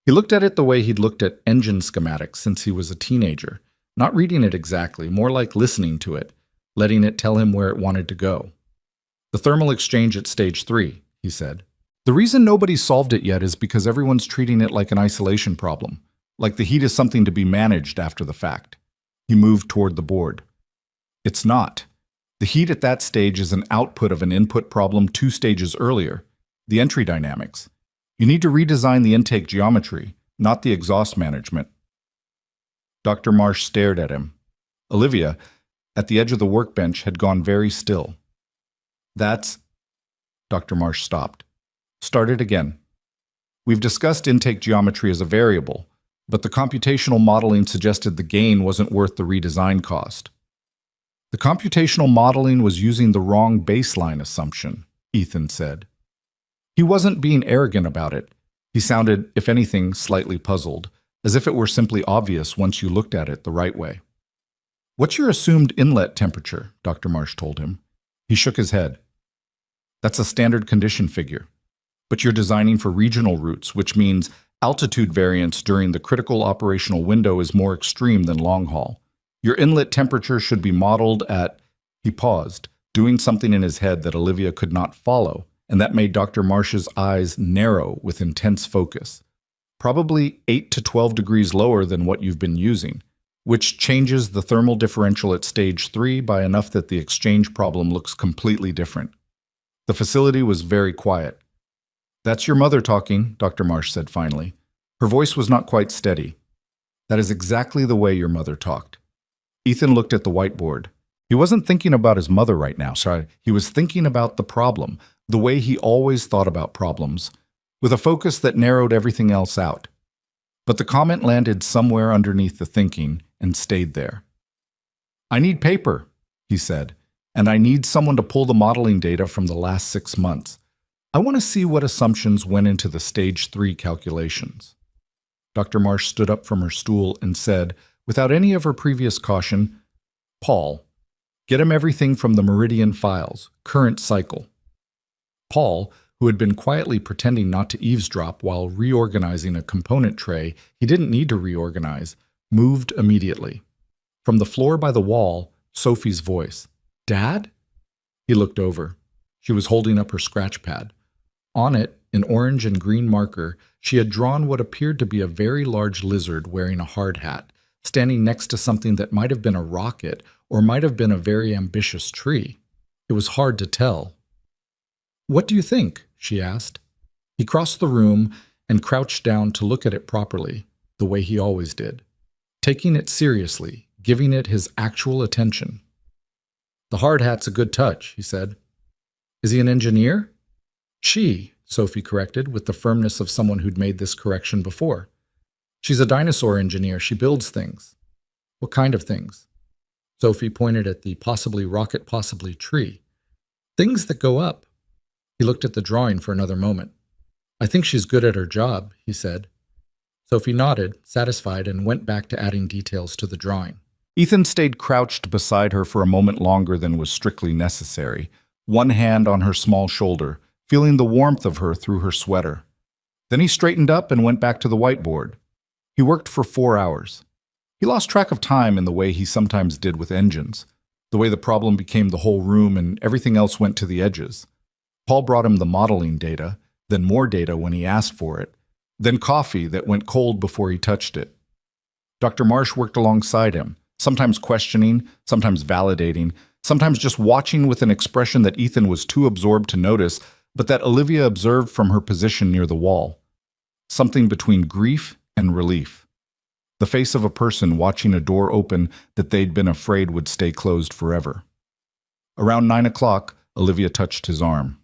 He looked at it the way he'd looked at engine schematics since he was a teenager, not reading it exactly, more like listening to it, letting it tell him where it wanted to go. The thermal exchange at stage 3, he said. The reason nobody's solved it yet is because everyone's treating it like an isolation problem, like the heat is something to be managed after the fact. He moved toward the board. It's not. The heat at that stage is an output of an input problem 2 stages earlier, the entry dynamics. You need to redesign the intake geometry, not the exhaust management. Dr. Marsh stared at him. Olivia, at the edge of the workbench, had gone very still. That's... Dr. Marsh stopped. Started again. We've discussed intake geometry as a variable, but the computational modeling suggested the gain wasn't worth the redesign cost. The computational modeling was using the wrong baseline assumption, Ethan said. He wasn't being arrogant about it. He sounded, if anything, slightly puzzled, as if it were simply obvious once you looked at it the right way. What's your assumed inlet temperature? Dr. Marsh told him. He shook his head. That's a standard condition figure. But you're designing for regional routes, which means altitude variance during the critical operational window is more extreme than long haul. Your inlet temperature should be modeled at... He paused, doing something in his head that Olivia could not follow, and that made Dr. Marsh's eyes narrow with intense focus. Probably 8 to 12 degrees lower than what you've been using, which changes the thermal differential at stage 3 by enough that the exchange problem looks completely different. The facility was very quiet. That's your mother talking, Dr. Marsh said finally. Her voice was not quite steady. That is exactly the way your mother talked. Ethan looked at the whiteboard. He wasn't thinking about his mother right now, he was thinking about the problem, the way he always thought about problems, with a focus that narrowed everything else out. But the comment landed somewhere underneath the thinking and stayed there. I need paper, he said, and I need someone to pull the modeling data from the last 6 months. I want to see what assumptions went into the stage 3 calculations. Dr. Marsh stood up from her stool and said, without any of her previous caution, Paul, get him everything from the Meridian files, current cycle. Paul, who had been quietly pretending not to eavesdrop while reorganizing a component tray he didn't need to reorganize, moved immediately. From the floor by the wall, Sophie's voice. Dad? He looked over. She was holding up her scratch pad. On it, in orange and green marker, she had drawn what appeared to be a very large lizard wearing a hard hat, standing next to something that might have been a rocket or might have been a very ambitious tree. It was hard to tell. "What do you think?" she asked. He crossed the room and crouched down to look at it properly, the way he always did, taking it seriously, giving it his actual attention. "The hard hat's a good touch," he said. "Is he an engineer?" "She," Sophie corrected, with the firmness of someone who'd made this correction before. "She's a dinosaur engineer. She builds things." "What kind of things?" Sophie pointed at the possibly rocket, possibly tree. "Things that go up." He looked at the drawing for another moment. "I think she's good at her job," he said. Sophie nodded, satisfied, and went back to adding details to the drawing. Ethan stayed crouched beside her for a moment longer than was strictly necessary, one hand on her small shoulder, feeling the warmth of her through her sweater. Then he straightened up and went back to the whiteboard. He worked for 4 hours. He lost track of time in the way he sometimes did with engines, the way the problem became the whole room and everything else went to the edges. Paul brought him the modeling data, then more data when he asked for it, then coffee that went cold before he touched it. Dr. Marsh worked alongside him, sometimes questioning, sometimes validating, sometimes just watching with an expression that Ethan was too absorbed to notice, but that Olivia observed from her position near the wall. Something between grief and relief. The face of a person watching a door open that they'd been afraid would stay closed forever. Around 9 o'clock, Olivia touched his arm.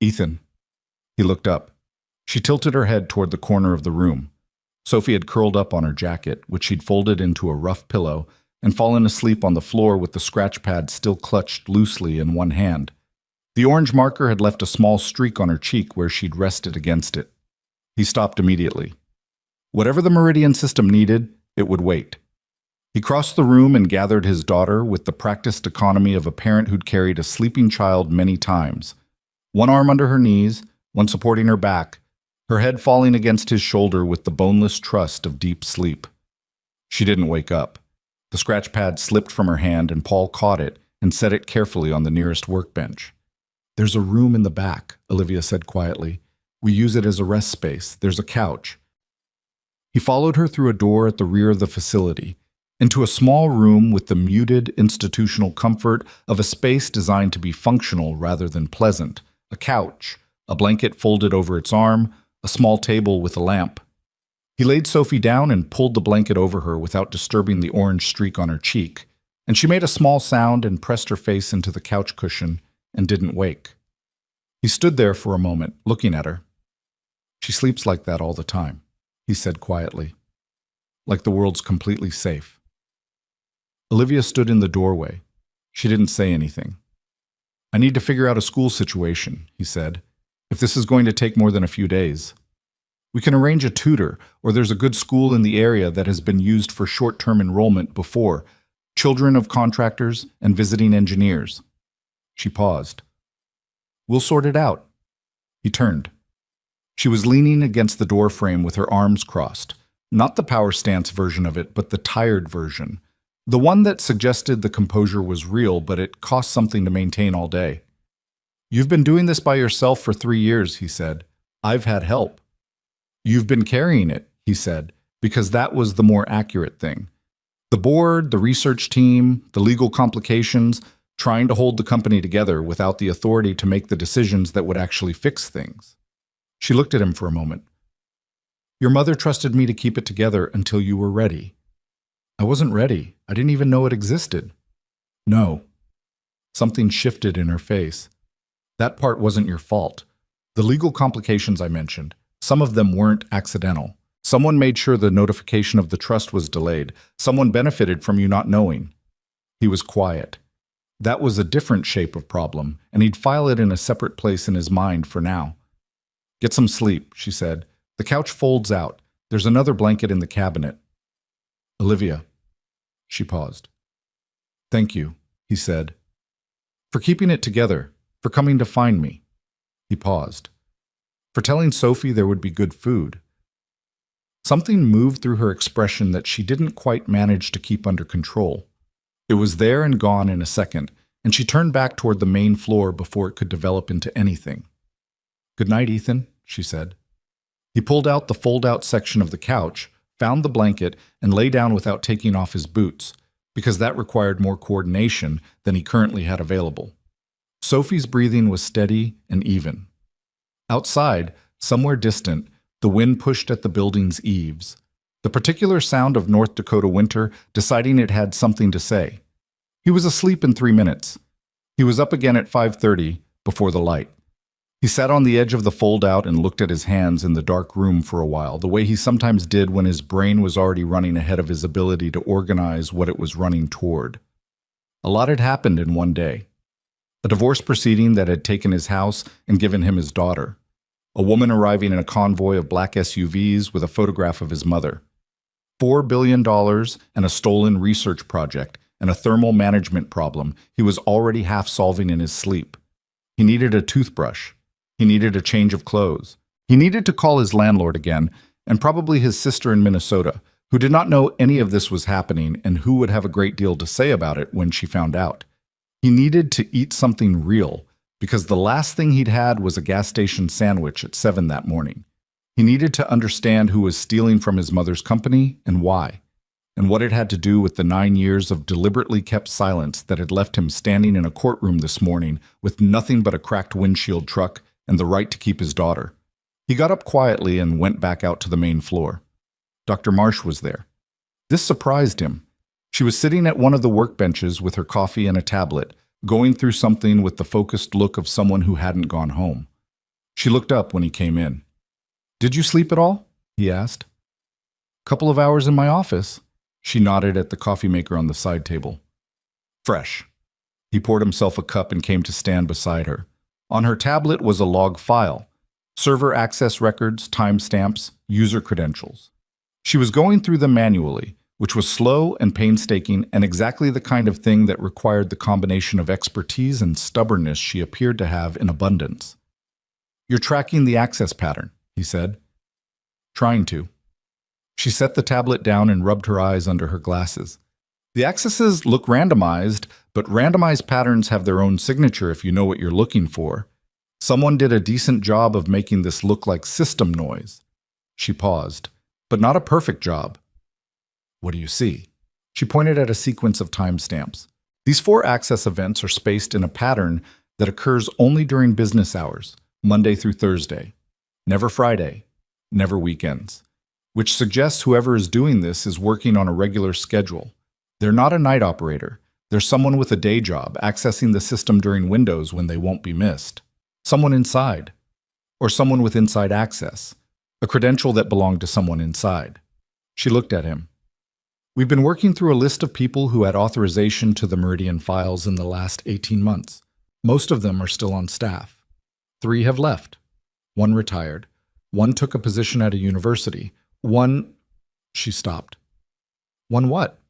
"Ethan." He looked up. She tilted her head toward the corner of the room. Sophie had curled up on her jacket, which she'd folded into a rough pillow, and fallen asleep on the floor with the scratch pad still clutched loosely in one hand. The orange marker had left a small streak on her cheek where she'd rested against it. He stopped immediately. Whatever the meridian system needed, it would wait. He crossed the room and gathered his daughter with the practiced economy of a parent who'd carried a sleeping child many times. One arm under her knees, one supporting her back, her head falling against his shoulder with the boneless trust of deep sleep. She didn't wake up. The scratch pad slipped from her hand and Paul caught it and set it carefully on the nearest workbench. "There's a room in the back," Olivia said quietly. "We use it as a rest space. There's a couch." He followed her through a door at the rear of the facility, into a small room with the muted institutional comfort of a space designed to be functional rather than pleasant. A couch, a blanket folded over its arm, a small table with a lamp. He laid Sophie down and pulled the blanket over her without disturbing the orange streak on her cheek, and she made a small sound and pressed her face into the couch cushion and didn't wake. He stood there for a moment, looking at her. "She sleeps like that all the time," he said quietly, "like the world's completely safe." Olivia stood in the doorway. She didn't say anything. "I need to figure out a school situation," he said, "if this is going to take more than a few days. We can arrange a tutor, or there's a good school in the area that has been used for short-term enrollment before, children of contractors and visiting engineers." She paused. "We'll sort it out." He turned. She was leaning against the door frame with her arms crossed, not the power stance version of it, but the tired version, the one that suggested the composure was real, but it cost something to maintain all day. "You've been doing this by yourself for 3 years," he said. "I've had help." "You've been carrying it," he said, because that was the more accurate thing. The board, the research team, the legal complications, trying to hold the company together without the authority to make the decisions that would actually fix things. She looked at him for a moment. "Your mother trusted me to keep it together until you were ready." "I wasn't ready. I didn't even know it existed." "No." Something shifted in her face. "That part wasn't your fault. The legal complications I mentioned, some of them weren't accidental. Someone made sure the notification of the trust was delayed. Someone benefited from you not knowing." He was quiet. That was a different shape of problem, and he'd file it in a separate place in his mind for now. "Get some sleep," she said. "The couch folds out. There's another blanket in the cabinet." "Olivia." She paused. "Thank you," he said, "for keeping it together, for coming to find me." He paused. "For telling Sophie there would be good food." Something moved through her expression that she didn't quite manage to keep under control. It was there and gone in a second, and she turned back toward the main floor before it could develop into anything. "Good night, Ethan," she said. He pulled out the fold-out section of the couch, found the blanket, and lay down without taking off his boots, because that required more coordination than he currently had available. Sophie's breathing was steady and even. Outside, somewhere distant, the wind pushed at the building's eaves, the particular sound of North Dakota winter deciding it had something to say. He was asleep in 3 minutes. He was up again at 5:30 before the light. He sat on the edge of the fold-out and looked at his hands in the dark room for a while, the way he sometimes did when his brain was already running ahead of his ability to organize what it was running toward. A lot had happened in one day. A divorce proceeding that had taken his house and given him his daughter. A woman arriving in a convoy of black SUVs with a photograph of his mother. $4 billion and a stolen research project and a thermal management problem he was already half solving in his sleep. He needed a toothbrush. He needed a change of clothes. He needed to call his landlord again, and probably his sister in Minnesota, who did not know any of this was happening and who would have a great deal to say about it when she found out. He needed to eat something real, because the last thing he'd had was a gas station sandwich at 7 that morning. He needed to understand who was stealing from his mother's company and why, and what it had to do with the 9 years of deliberately kept silence that had left him standing in a courtroom this morning with nothing but a cracked windshield truck and the right to keep his daughter. He got up quietly and went back out to the main floor. Dr. Marsh was there. This surprised him. She was sitting at one of the workbenches with her coffee and a tablet, going through something with the focused look of someone who hadn't gone home. She looked up when he came in. "Did you sleep at all?" he asked. "Couple of hours in my office." She nodded at the coffee maker on the side table. "Fresh." He poured himself a cup and came to stand beside her. On her tablet was a log file, server access records, timestamps, user credentials. She was going through them manually, which was slow and painstaking and exactly the kind of thing that required the combination of expertise and stubbornness she appeared to have in abundance. "You're tracking the access pattern," he said. "Trying to." She set the tablet down and rubbed her eyes under her glasses. "The accesses look randomized, but randomized patterns have their own signature if you know what you're looking for. Someone did a decent job of making this look like system noise." She paused, "but not a perfect job." "What do you see?" She pointed at a sequence of timestamps. These 4 access events are spaced in a pattern that occurs only during business hours, Monday through Thursday. Never Friday, never weekends. Which suggests whoever is doing this is working on a regular schedule. They're not a night operator. They're someone with a day job, accessing the system during windows when they won't be missed. Someone inside. Or someone with inside access. A credential that belonged to someone inside. She looked at him. "We've been working through a list of people who had authorization to the Meridian files in the last 18 months. Most of them are still on staff. 3 have left. 1 retired. 1 took a position at a university. 1... She stopped. "One what?"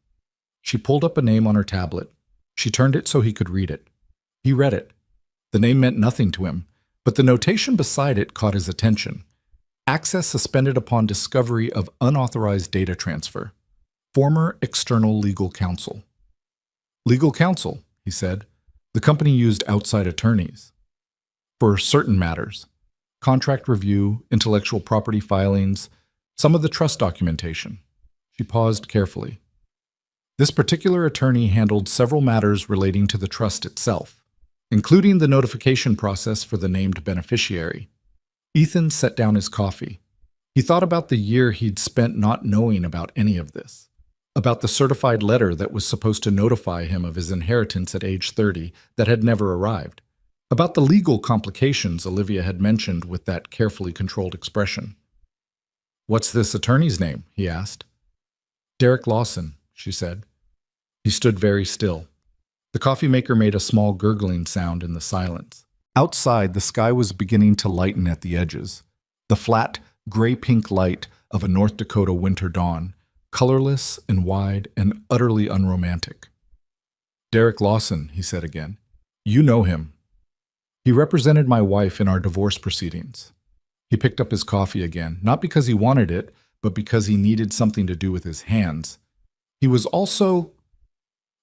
She pulled up a name on her tablet. She turned it so he could read it. He read it. The name meant nothing to him, but the notation beside it caught his attention. "Access suspended upon discovery of unauthorized data transfer. Former external legal counsel." "Legal counsel," he said. "The company used outside attorneys. For certain matters. Contract review, intellectual property filings, some of the trust documentation." She paused carefully. This particular attorney handled several matters relating to the trust itself, including the notification process for the named beneficiary. Ethan set down his coffee. He thought about the year he'd spent not knowing about any of this, about the certified letter that was supposed to notify him of his inheritance at age 30 that had never arrived, about the legal complications Olivia had mentioned with that carefully controlled expression. "What's this attorney's name?" he asked. "Derek Lawson," she said. He stood very still. The coffee maker made a small gurgling sound in the silence. Outside, the sky was beginning to lighten at the edges. The flat, gray-pink light of a North Dakota winter dawn, colorless and wide and utterly unromantic. "Derek Lawson," he said again. "You know him. He represented my wife in our divorce proceedings." He picked up his coffee again, not because he wanted it, but because he needed something to do with his hands. He was also...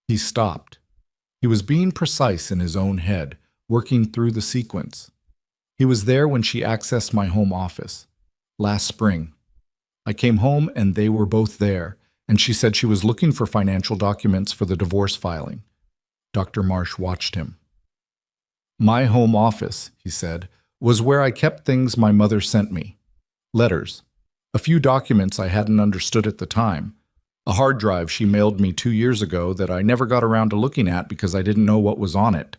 He stopped. He was being precise in his own head, working through the sequence. He was there when she accessed my home office. Last spring. I came home and they were both there, and she said she was looking for financial documents for the divorce filing. Dr. Marsh watched him. My home office, he said, was where I kept things my mother sent me. Letters. A few documents I hadn't understood at the time. A hard drive she mailed me 2 years ago that I never got around to looking at because I didn't know what was on it.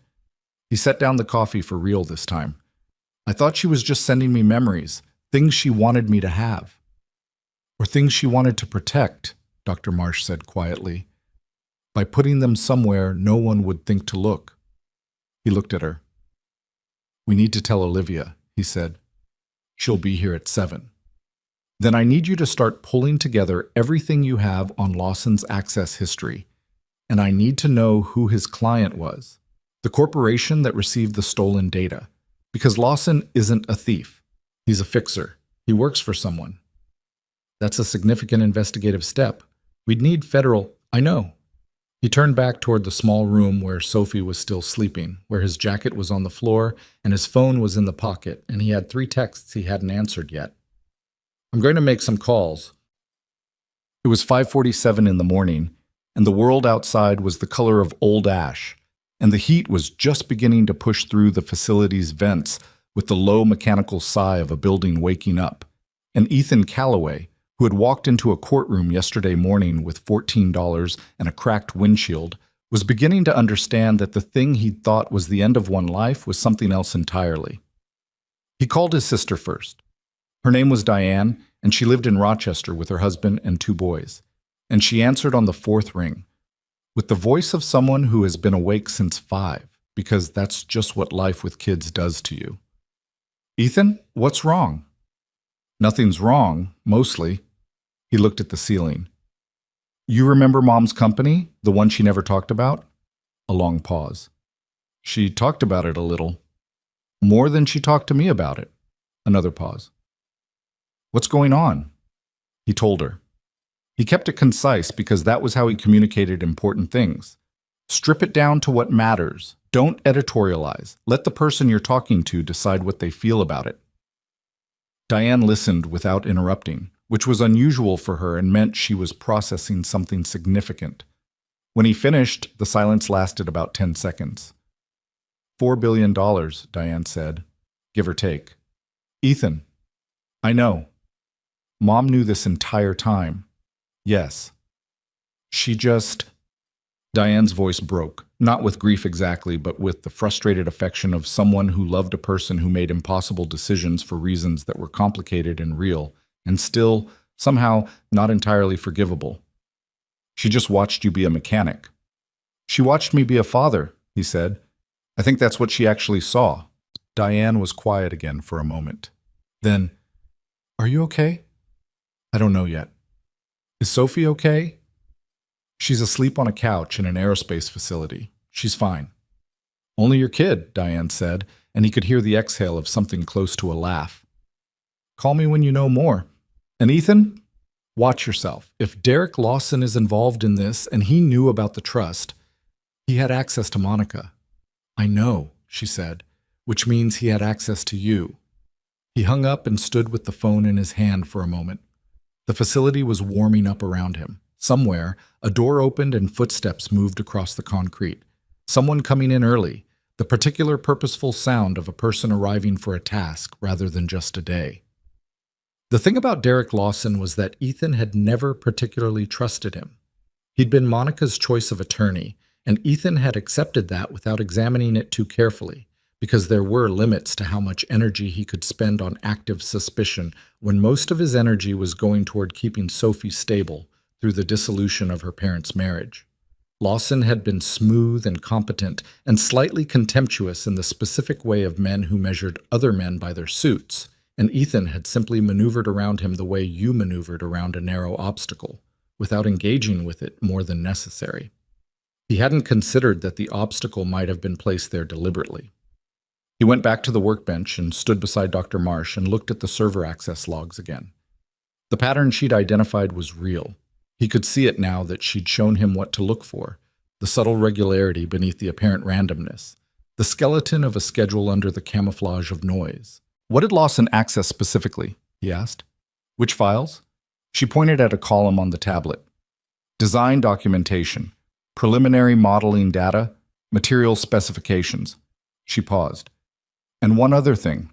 He set down the coffee for real this time. I thought she was just sending me memories, things she wanted me to have. Or things she wanted to protect, Dr. Marsh said quietly. By putting them somewhere no one would think to look. He looked at her. We need to tell Olivia, he said. She'll be here at 7. Then I need you to start pulling together everything you have on Lawson's access history. And I need to know who his client was. The corporation that received the stolen data. Because Lawson isn't a thief. He's a fixer. He works for someone. That's a significant investigative step. We'd need federal... I know. He turned back toward the small room where Sophie was still sleeping, where his jacket was on the floor and his phone was in the pocket, and he had 3 texts he hadn't answered yet. I'm going to make some calls. It was 5:47 in the morning, and the world outside was the color of old ash, and the heat was just beginning to push through the facility's vents with the low mechanical sigh of a building waking up. And Ethan Calloway, who had walked into a courtroom yesterday morning with $14 and a cracked windshield, was beginning to understand that the thing he'd thought was the end of one life was something else entirely. He called his sister first. Her name was Diane, and she lived in Rochester with her husband and 2 boys. And she answered on the 4th ring, with the voice of someone who has been awake since 5, because that's just what life with kids does to you. Ethan, what's wrong? Nothing's wrong, mostly. He looked at the ceiling. You remember Mom's company, the one she never talked about? A long pause. She talked about it a little. More than she talked to me about it. Another pause. What's going on? He told her. He kept it concise because that was how he communicated important things. Strip it down to what matters. Don't editorialize. Let the person you're talking to decide what they feel about it. Diane listened without interrupting, which was unusual for her and meant she was processing something significant. When he finished, the silence lasted about 10 seconds. $4 billion, Diane said, give or take. Ethan, I know. Mom knew this entire time. Yes. She just... Diane's voice broke, not with grief exactly, but with the frustrated affection of someone who loved a person who made impossible decisions for reasons that were complicated and real, and still, somehow, not entirely forgivable. She just watched you be a mechanic. She watched me be a father, he said. I think that's what she actually saw. Diane was quiet again for a moment. Then, are you okay? I don't know yet. Is Sophie okay? She's asleep on a couch in an aerospace facility. She's fine. Only your kid, Diane said, and he could hear the exhale of something close to a laugh. Call me when you know more. And Ethan, watch yourself. If Derek Lawson is involved in this and he knew about the trust, he had access to Monica. I know, she said, which means he had access to you. He hung up and stood with the phone in his hand for a moment. The facility was warming up around him. Somewhere, a door opened and footsteps moved across the concrete. Someone coming in early, the particular purposeful sound of a person arriving for a task rather than just a day. The thing about Derek Lawson was that Ethan had never particularly trusted him. He'd been Monica's choice of attorney, and Ethan had accepted that without examining it too carefully, because there were limits to how much energy he could spend on active suspicion when most of his energy was going toward keeping Sophie stable through the dissolution of her parents' marriage. Lawson had been smooth and competent and slightly contemptuous in the specific way of men who measured other men by their suits, and Ethan had simply maneuvered around him the way you maneuvered around a narrow obstacle, without engaging with it more than necessary. He hadn't considered that the obstacle might have been placed there deliberately. He went back to the workbench and stood beside Dr. Marsh and looked at the server access logs again. The pattern she'd identified was real. He could see it now that she'd shown him what to look for, the subtle regularity beneath the apparent randomness, the skeleton of a schedule under the camouflage of noise. What did Lawson access specifically? He asked. Which files? She pointed at a column on the tablet. Design documentation, preliminary modeling data, material specifications. She paused. And one other thing.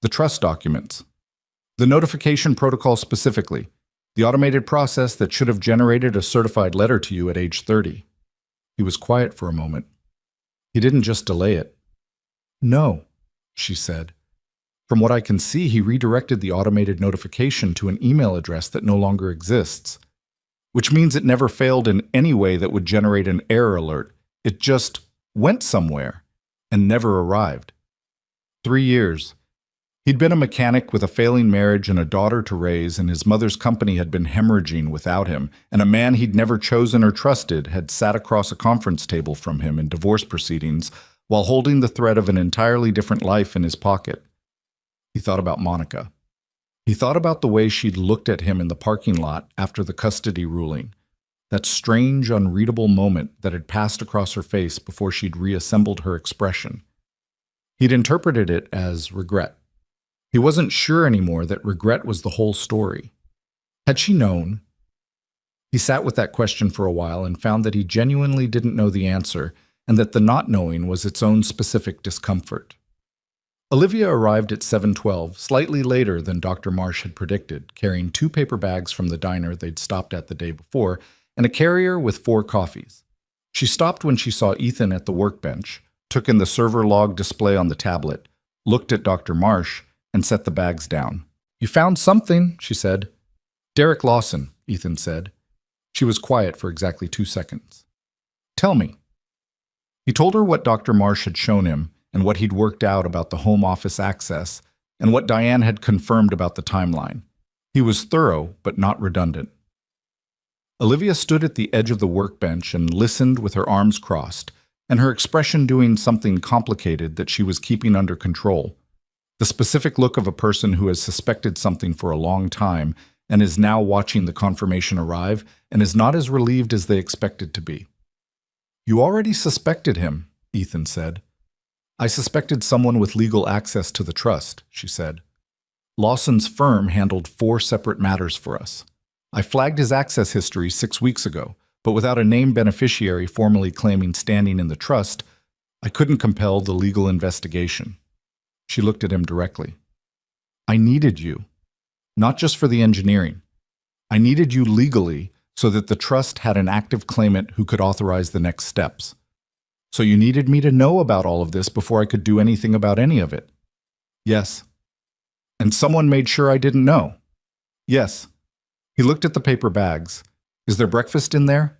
The trust documents. The notification protocol specifically. The automated process that should have generated a certified letter to you at age 30. He was quiet for a moment. He didn't just delay it. No, she said. From what I can see, he redirected the automated notification to an email address that no longer exists, which means it never failed in any way that would generate an error alert. It just went somewhere and never arrived. 3 years. He'd been a mechanic with a failing marriage and a daughter to raise, and his mother's company had been hemorrhaging without him, and a man he'd never chosen or trusted had sat across a conference table from him in divorce proceedings while holding the thread of an entirely different life in his pocket. He thought about Monica. He thought about the way she'd looked at him in the parking lot after the custody ruling, that strange, unreadable moment that had passed across her face before she'd reassembled her expression. He'd interpreted it as regret. He wasn't sure anymore that regret was the whole story. Had she known? He sat with that question for a while and found that he genuinely didn't know the answer, and that the not knowing was its own specific discomfort. Olivia arrived at 7:12, slightly later than Dr. Marsh had predicted, carrying 2 paper bags from the diner they'd stopped at the day before and a carrier with 4 coffees. She stopped when she saw Ethan at the workbench, took in the server log display on the tablet, looked at Dr. Marsh, and set the bags down. "You found something," she said. "Derek Lawson," Ethan said. She was quiet for exactly 2 seconds. "Tell me." He told her what Dr. Marsh had shown him and what he'd worked out about the home office access and what Diane had confirmed about the timeline. He was thorough, but not redundant. Olivia stood at the edge of the workbench and listened with her arms crossed, and her expression doing something complicated that she was keeping under control. The specific look of a person who has suspected something for a long time and is now watching the confirmation arrive and is not as relieved as they expected to be. "You already suspected him," Ethan said. "I suspected someone with legal access to the trust," she said. "Lawson's firm handled 4 separate matters for us. I flagged his access history 6 weeks ago, but without a named beneficiary formally claiming standing in the trust, I couldn't compel the legal investigation." She looked at him directly. "I needed you, not just for the engineering. I needed you legally so that the trust had an active claimant who could authorize the next steps. So you needed me to know about all of this before I could do anything about any of it?" "Yes." "And someone made sure I didn't know?" "Yes." He looked at the paper bags. "Is there breakfast in there?"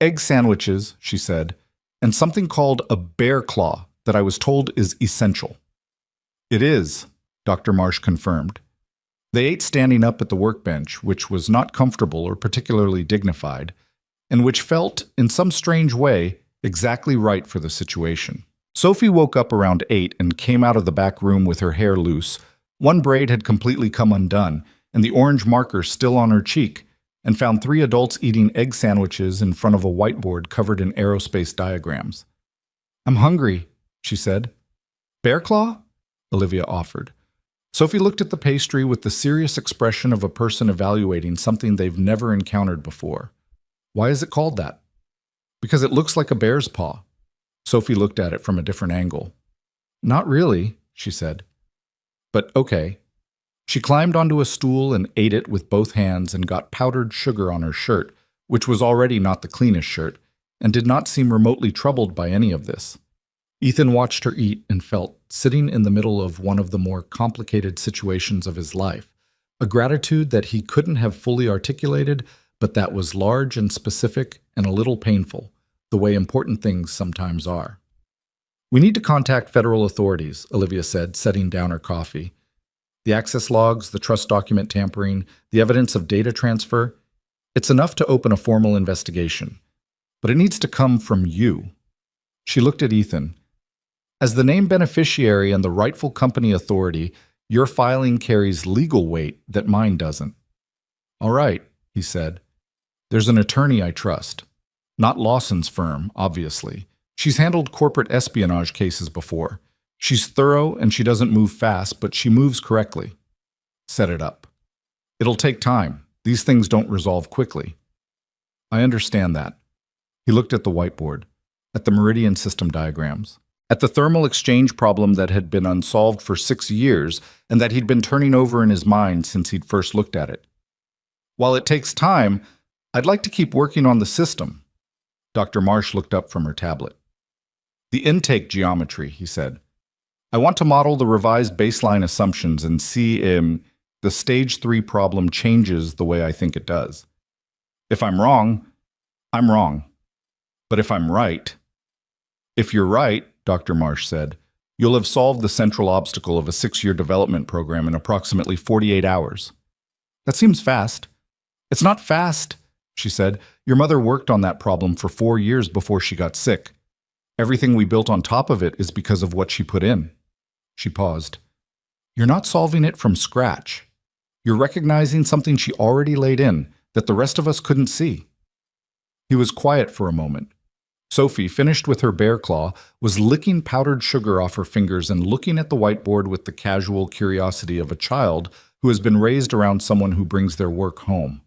"Egg sandwiches," she said, "and something called a bear claw that I was told is essential." "It is," Dr. Marsh confirmed. They ate standing up at the workbench, which was not comfortable or particularly dignified, and which felt, in some strange way, exactly right for the situation. Sophie woke up around 8 and came out of the back room with her hair loose. One braid had completely come undone, and the orange marker still on her cheek, and found 3 adults eating egg sandwiches in front of a whiteboard covered in aerospace diagrams. "I'm hungry," she said. "Bear claw?" Olivia offered. Sophie looked at the pastry with the serious expression of a person evaluating something they've never encountered before. "Why is it called that?" "Because it looks like a bear's paw." Sophie looked at it from a different angle. "Not really," she said. "But okay." She climbed onto a stool and ate it with both hands and got powdered sugar on her shirt, which was already not the cleanest shirt, and did not seem remotely troubled by any of this. Ethan watched her eat and felt, sitting in the middle of one of the more complicated situations of his life, a gratitude that he couldn't have fully articulated, but that was large and specific and a little painful, the way important things sometimes are. "We need to contact federal authorities," Olivia said, setting down her coffee. "The access logs, the trust document tampering, the evidence of data transfer. It's enough to open a formal investigation. But it needs to come from you." She looked at Ethan. "As the named beneficiary and the rightful company authority, your filing carries legal weight that mine doesn't." "All right," he said. "There's an attorney I trust. Not Lawson's firm, obviously. She's handled corporate espionage cases before. She's thorough and she doesn't move fast, but she moves correctly. Set it up. It'll take time. These things don't resolve quickly." "I understand that." He looked at the whiteboard, at the meridian system diagrams. at the thermal exchange problem that had been unsolved for 6 years and that he'd been turning over in his mind since he'd first looked at it. While it takes time, I'd like to keep working on the system. Dr. Marsh looked up from her tablet. The intake geometry, he said. I want to model the revised baseline assumptions and see if the stage 3 problem changes the way I think it does. If I'm wrong, I'm wrong. But if I'm right, if you're right, Dr. Marsh said, you'll have solved the central obstacle of a 6-year development program in approximately 48 hours. That seems fast. It's not fast, she said. Your mother worked on that problem for 4 years before she got sick. Everything we built on top of it is because of what she put in. She paused. You're not solving it from scratch. You're recognizing something she already laid in that the rest of us couldn't see. He was quiet for a moment. Sophie, finished with her bear claw, was licking powdered sugar off her fingers and looking at the whiteboard with the casual curiosity of a child who has been raised around someone who brings their work home.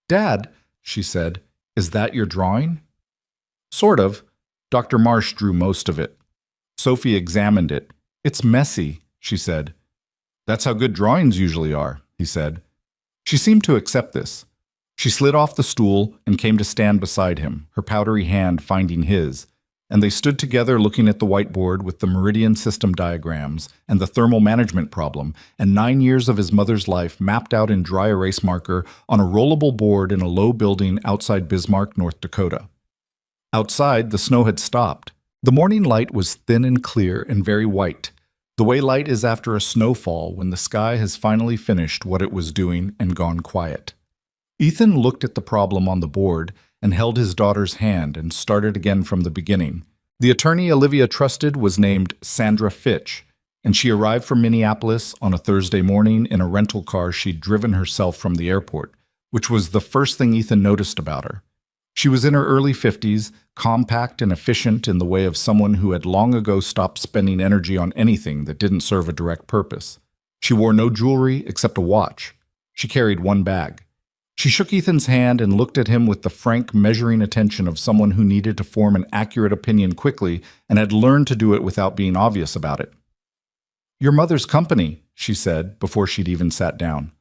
Dad, she said, is that your drawing? Sort of. Dr. Marsh drew most of it. Sophie examined it. It's messy, she said. That's how good drawings usually are, he said. She seemed to accept this. She slid off the stool and came to stand beside him, her powdery hand finding his, and they stood together looking at the whiteboard with the meridian system diagrams and the thermal management problem and 9 years of his mother's life mapped out in dry erase marker on a rollable board in a low building outside Bismarck, North Dakota. Outside, the snow had stopped. The morning light was thin and clear and very white, the way light is after a snowfall when the sky has finally finished what it was doing and gone quiet. Ethan looked at the problem on the board and held his daughter's hand and started again from the beginning. The attorney Olivia trusted was named Sandra Fitch, and she arrived from Minneapolis on a Thursday morning in a rental car she'd driven herself from the airport, which was the first thing Ethan noticed about her. She was in her early 50s, compact and efficient in the way of someone who had long ago stopped spending energy on anything that didn't serve a direct purpose. She wore no jewelry except a watch. She carried one bag. She shook Ethan's hand and looked at him with the frank, measuring attention of someone who needed to form an accurate opinion quickly and had learned to do it without being obvious about it. Your mother's company, she said, before she'd even sat down.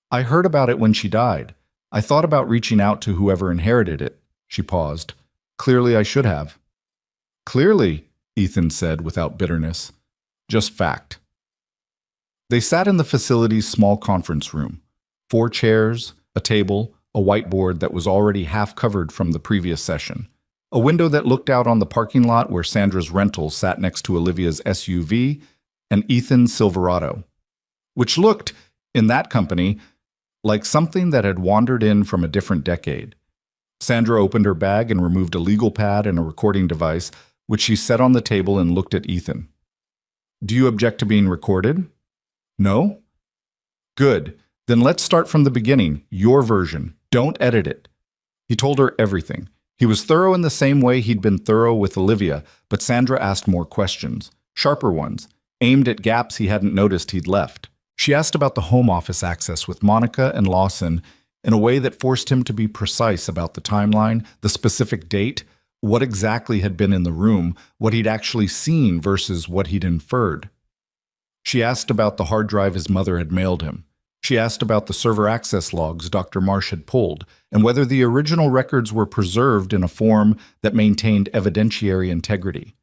I heard about it when she died. I thought about reaching out to whoever inherited it. She paused. Clearly, I should have. Clearly, Ethan said without bitterness. Just fact. They sat in the facility's small conference room. 4 chairs, a table, a whiteboard that was already half covered from the previous session, a window that looked out on the parking lot where Sandra's rental sat next to Olivia's SUV and Ethan's Silverado, which looked, in that company, like something that had wandered in from a different decade. Sandra opened her bag and removed a legal pad and a recording device, which she set on the table and looked at Ethan. Do you object to being recorded? No? Good. Then let's start from the beginning, your version. Don't edit it. He told her everything. He was thorough in the same way he'd been thorough with Olivia, but Sandra asked more questions, sharper ones, aimed at gaps he hadn't noticed he'd left. She asked about the home office access with Monica and Lawson in a way that forced him to be precise about the timeline, the specific date, what exactly had been in the room, what he'd actually seen versus what he'd inferred. She asked about the hard drive his mother had mailed him. She asked about the server access logs Dr. Marsh had pulled, and whether the original records were preserved in a form that maintained evidentiary integrity.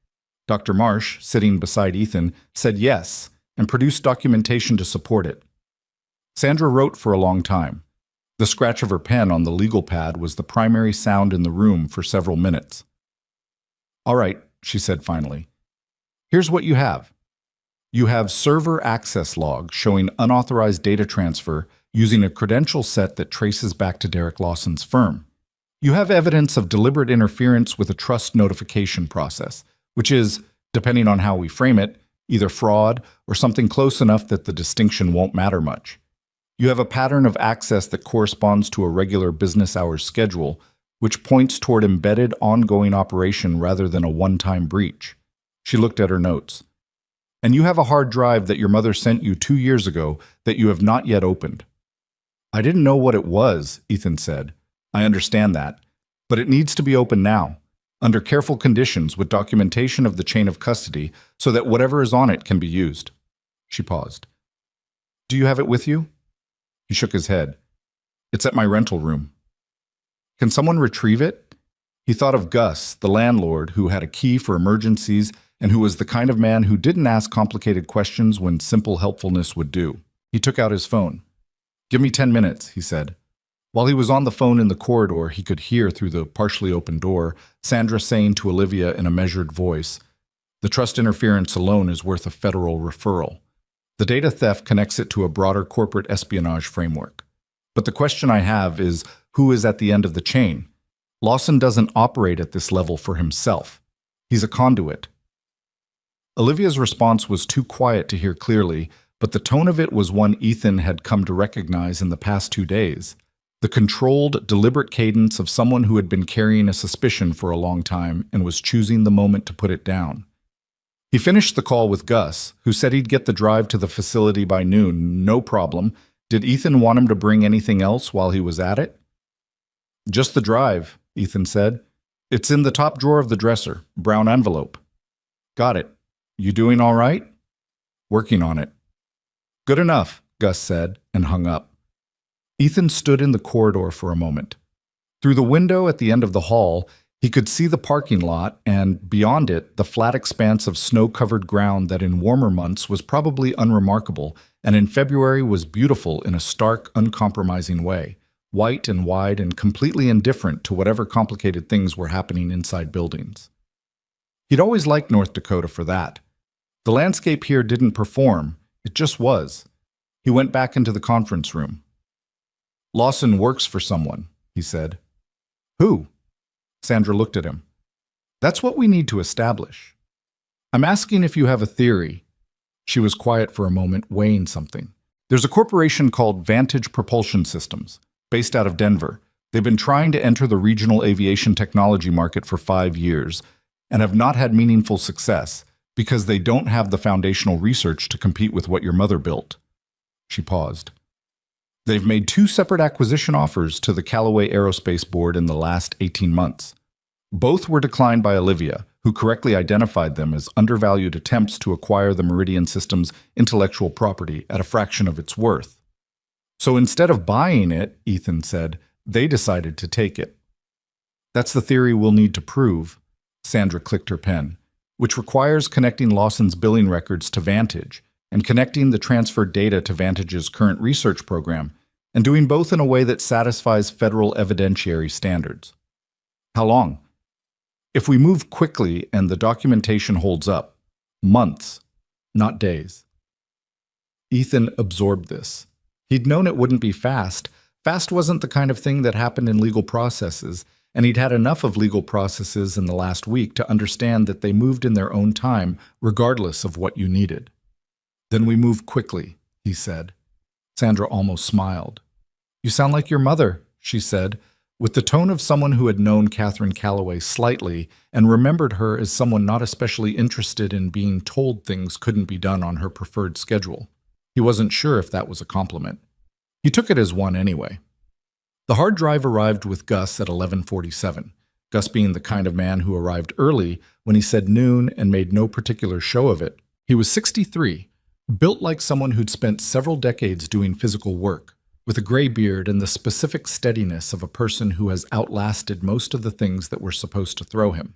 Dr. Marsh, sitting beside Ethan, said yes, and produced documentation to support it. Sandra wrote for a long time. The scratch of her pen on the legal pad was the primary sound in the room for several minutes. All right, she said finally. Here's what you have. You have server access logs showing unauthorized data transfer using a credential set that traces back to Derek Lawson's firm. You have evidence of deliberate interference with a trust notification process, which is, depending on how we frame it, either fraud or something close enough that the distinction won't matter much. You have a pattern of access that corresponds to a regular business hours schedule, which points toward embedded ongoing operation rather than a one-time breach. She looked at her notes. And you have a hard drive that your mother sent you 2 years ago that you have not yet opened. I didn't know what it was, Ethan said. I understand that, but it needs to be opened now. under careful conditions with documentation of the chain of custody so that whatever is on it can be used. She paused. Do you have it with you? He shook his head. It's at my rental room. Can someone retrieve it? He thought of Gus, the landlord, who had a key for emergencies and who was the kind of man who didn't ask complicated questions when simple helpfulness would do. He took out his phone. Give me 10 minutes, he said. While he was on the phone in the corridor, he could hear through the partially open door Sandra saying to Olivia in a measured voice, "The trust interference alone is worth a federal referral. The data theft connects it to a broader corporate espionage framework. But the question I have is, who is at the end of the chain? Lawson doesn't operate at this level for himself. He's a conduit." Olivia's response was too quiet to hear clearly, but the tone of it was one Ethan had come to recognize in the past 2 days. The controlled, deliberate cadence of someone who had been carrying a suspicion for a long time and was choosing the moment to put it down. He finished the call with Gus, who said he'd get the drive to the facility by noon, no problem. Did Ethan want him to bring anything else while he was at it? Just the drive, Ethan said. It's in the top drawer of the dresser, brown envelope. Got it. You doing all right? Working on it. Good enough, Gus said, and hung up. Ethan stood in the corridor for a moment. Through the window at the end of the hall, he could see the parking lot and, beyond it, the flat expanse of snow-covered ground that in warmer months was probably unremarkable and in February was beautiful in a stark, uncompromising way, white and wide and completely indifferent to whatever complicated things were happening inside buildings. He'd always liked North Dakota for that. The landscape here didn't perform, it just was. He went back into the conference room. Lawson works for someone, he said. Who? Sandra looked at him. That's what we need to establish. I'm asking if you have a theory. She was quiet for a moment, weighing something. There's a corporation called Vantage Propulsion Systems, based out of Denver. They've been trying to enter the regional aviation technology market for 5 years and have not had meaningful success because they don't have the foundational research to compete with what your mother built. She paused. They've made 2 separate acquisition offers to the Callaway Aerospace Board in the last 18 months. Both were declined by Olivia, who correctly identified them as undervalued attempts to acquire the Meridian System's intellectual property at a fraction of its worth. So instead of buying it, Ethan said, they decided to take it. That's the theory we'll need to prove, Sandra clicked her pen, which requires connecting Lawson's billing records to Vantage and connecting the transferred data to Vantage's current research program, and doing both in a way that satisfies federal evidentiary standards. How long? If we move quickly and the documentation holds up, months, not days. Ethan absorbed this. He'd known it wouldn't be fast. Fast wasn't the kind of thing that happened in legal processes, and he'd had enough of legal processes in the last week to understand that they moved in their own time, regardless of what you needed. Then we move quickly, he said. Sandra almost smiled. You sound like your mother, she said, with the tone of someone who had known Catherine Callaway slightly and remembered her as someone not especially interested in being told things couldn't be done on her preferred schedule. He wasn't sure if that was a compliment. He took it as one anyway. The hard drive arrived with Gus at 11:47, Gus being the kind of man who arrived early when he said noon and made no particular show of it. He was 63, built like someone who'd spent several decades doing physical work, with a gray beard and the specific steadiness of a person who has outlasted most of the things that were supposed to throw him.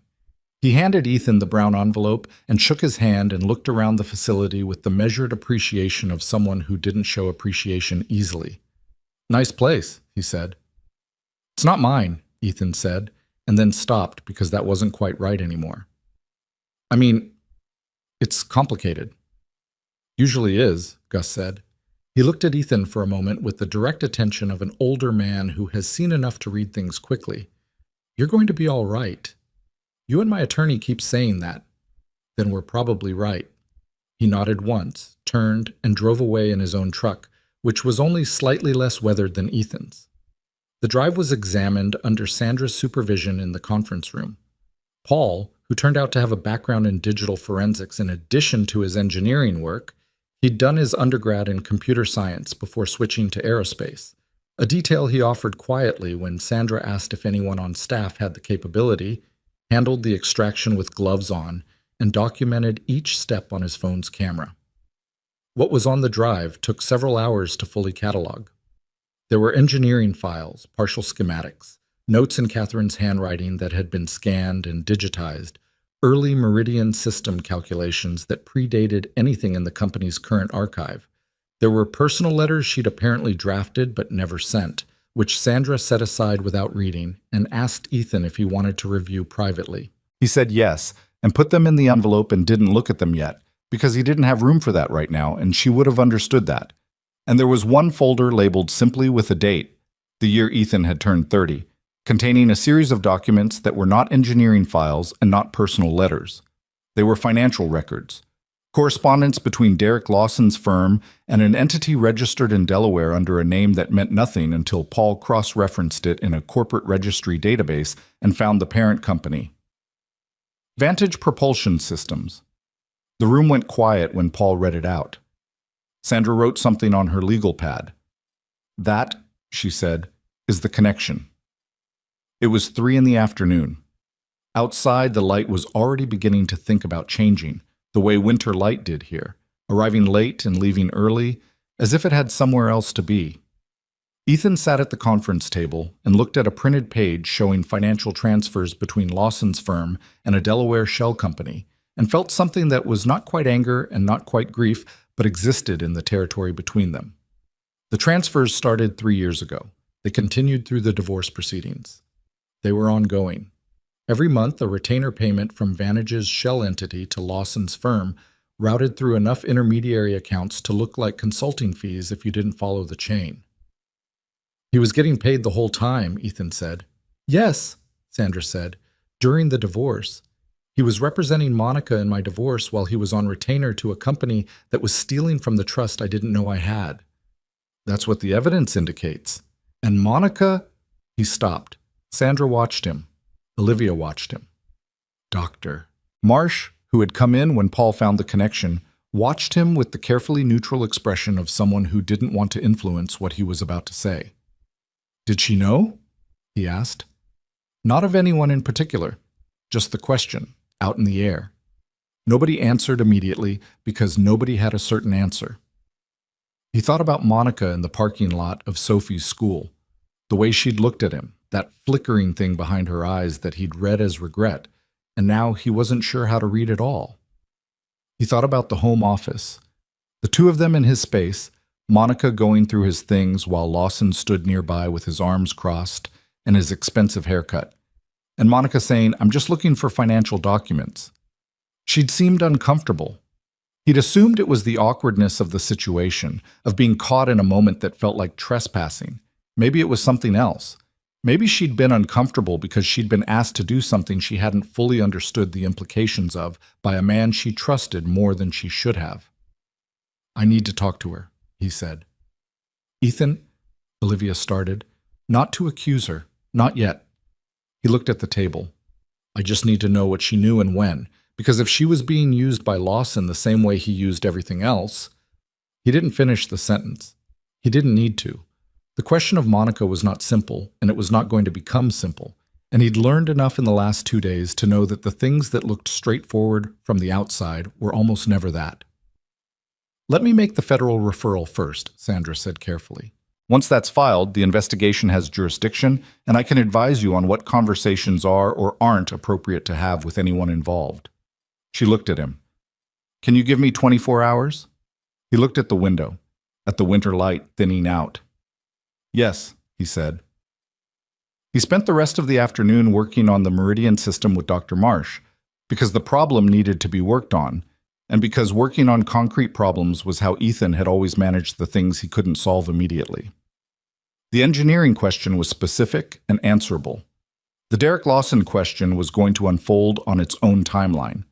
He handed Ethan the brown envelope and shook his hand and looked around the facility with the measured appreciation of someone who didn't show appreciation easily. Nice place, he said. It's not mine, Ethan said, and then stopped because that wasn't quite right anymore. I mean, it's complicated. Usually is, Gus said. He looked at Ethan for a moment with the direct attention of an older man who has seen enough to read things quickly. You're going to be all right. You and my attorney keep saying that. Then we're probably right. He nodded once, turned, and drove away in his own truck, which was only slightly less weathered than Ethan's. The drive was examined under Sandra's supervision in the conference room. Paul, who turned out to have a background in digital forensics in addition to his engineering work, he'd done his undergrad in computer science before switching to aerospace, a detail he offered quietly when Sandra asked if anyone on staff had the capability. handled the extraction with gloves on, and documented each step on his phone's camera. What was on the drive took several hours to fully catalog. There were engineering files, partial schematics, notes in Catherine's handwriting that had been scanned and digitized, early Meridian system calculations that predated anything in the company's current archive. There were personal letters she'd apparently drafted but never sent, which Sandra set aside without reading and asked Ethan if he wanted to review privately. He said yes, and put them in the envelope and didn't look at them yet, because he didn't have room for that right now, and she would have understood that. And there was one folder labeled simply with a date, the year Ethan had turned 30, containing a series of documents that were not engineering files and not personal letters. They were financial records, correspondence between Derek Lawson's firm and an entity registered in Delaware under a name that meant nothing until Paul cross-referenced it in a corporate registry database and found the parent company. Vantage Propulsion Systems. The room went quiet when Paul read it out. Sandra wrote something on her legal pad. That, she said, is the connection. It was 3 p.m. Outside, the light was already beginning to think about changing, the way winter light did here, arriving late and leaving early, as if it had somewhere else to be. Ethan sat at the conference table and looked at a printed page showing financial transfers between Lawson's firm and a Delaware shell company, and felt something that was not quite anger and not quite grief, but existed in the territory between them. The transfers started 3 years ago. They continued through the divorce proceedings. They were ongoing. Every month, a retainer payment from Vantage's shell entity to Lawson's firm routed through enough intermediary accounts to look like consulting fees if you didn't follow the chain. He was getting paid the whole time, Ethan said. Yes, Sandra said, during the divorce. He was representing Monica in my divorce while he was on retainer to a company that was stealing from the trust I didn't know I had. That's what the evidence indicates. And Monica... He stopped. Sandra watched him. Olivia watched him. Doctor. Marsh, who had come in when Paul found the connection, watched him with the carefully neutral expression of someone who didn't want to influence what he was about to say. Did she know? He asked. Not of anyone in particular, just the question, out in the air. Nobody answered immediately because nobody had a certain answer. He thought about Monica in the parking lot of Sophie's school, the way she'd looked at him, that flickering thing behind her eyes that he'd read as regret, and now he wasn't sure how to read it all. He thought about the home office, the two of them in his space, Monica going through his things while Lawson stood nearby with his arms crossed and his expensive haircut, and Monica saying, I'm just looking for financial documents. She'd seemed uncomfortable. He'd assumed it was the awkwardness of the situation, of being caught in a moment that felt like trespassing. Maybe it was something else. Maybe she'd been uncomfortable because she'd been asked to do something she hadn't fully understood the implications of by a man she trusted more than she should have. I need to talk to her, he said. Ethan, Olivia started, not to accuse her, not yet. He looked at the table. I just need to know what she knew and when, because if she was being used by Lawson the same way he used everything else... He didn't finish the sentence. He didn't need to. The question of Monica was not simple, and it was not going to become simple, and he'd learned enough in the last 2 days to know that the things that looked straightforward from the outside were almost never that. Let me make the federal referral first, Sandra said carefully. Once that's filed, the investigation has jurisdiction, and I can advise you on what conversations are or aren't appropriate to have with anyone involved. She looked at him. Can you give me 24 hours? He looked at the window, at the winter light thinning out. Yes, he said. He spent the rest of the afternoon working on the Meridian system with Dr. Marsh, because the problem needed to be worked on, and because working on concrete problems was how Ethan had always managed the things he couldn't solve immediately. The engineering question was specific and answerable. The Derek Lawson question was going to unfold on its own timeline.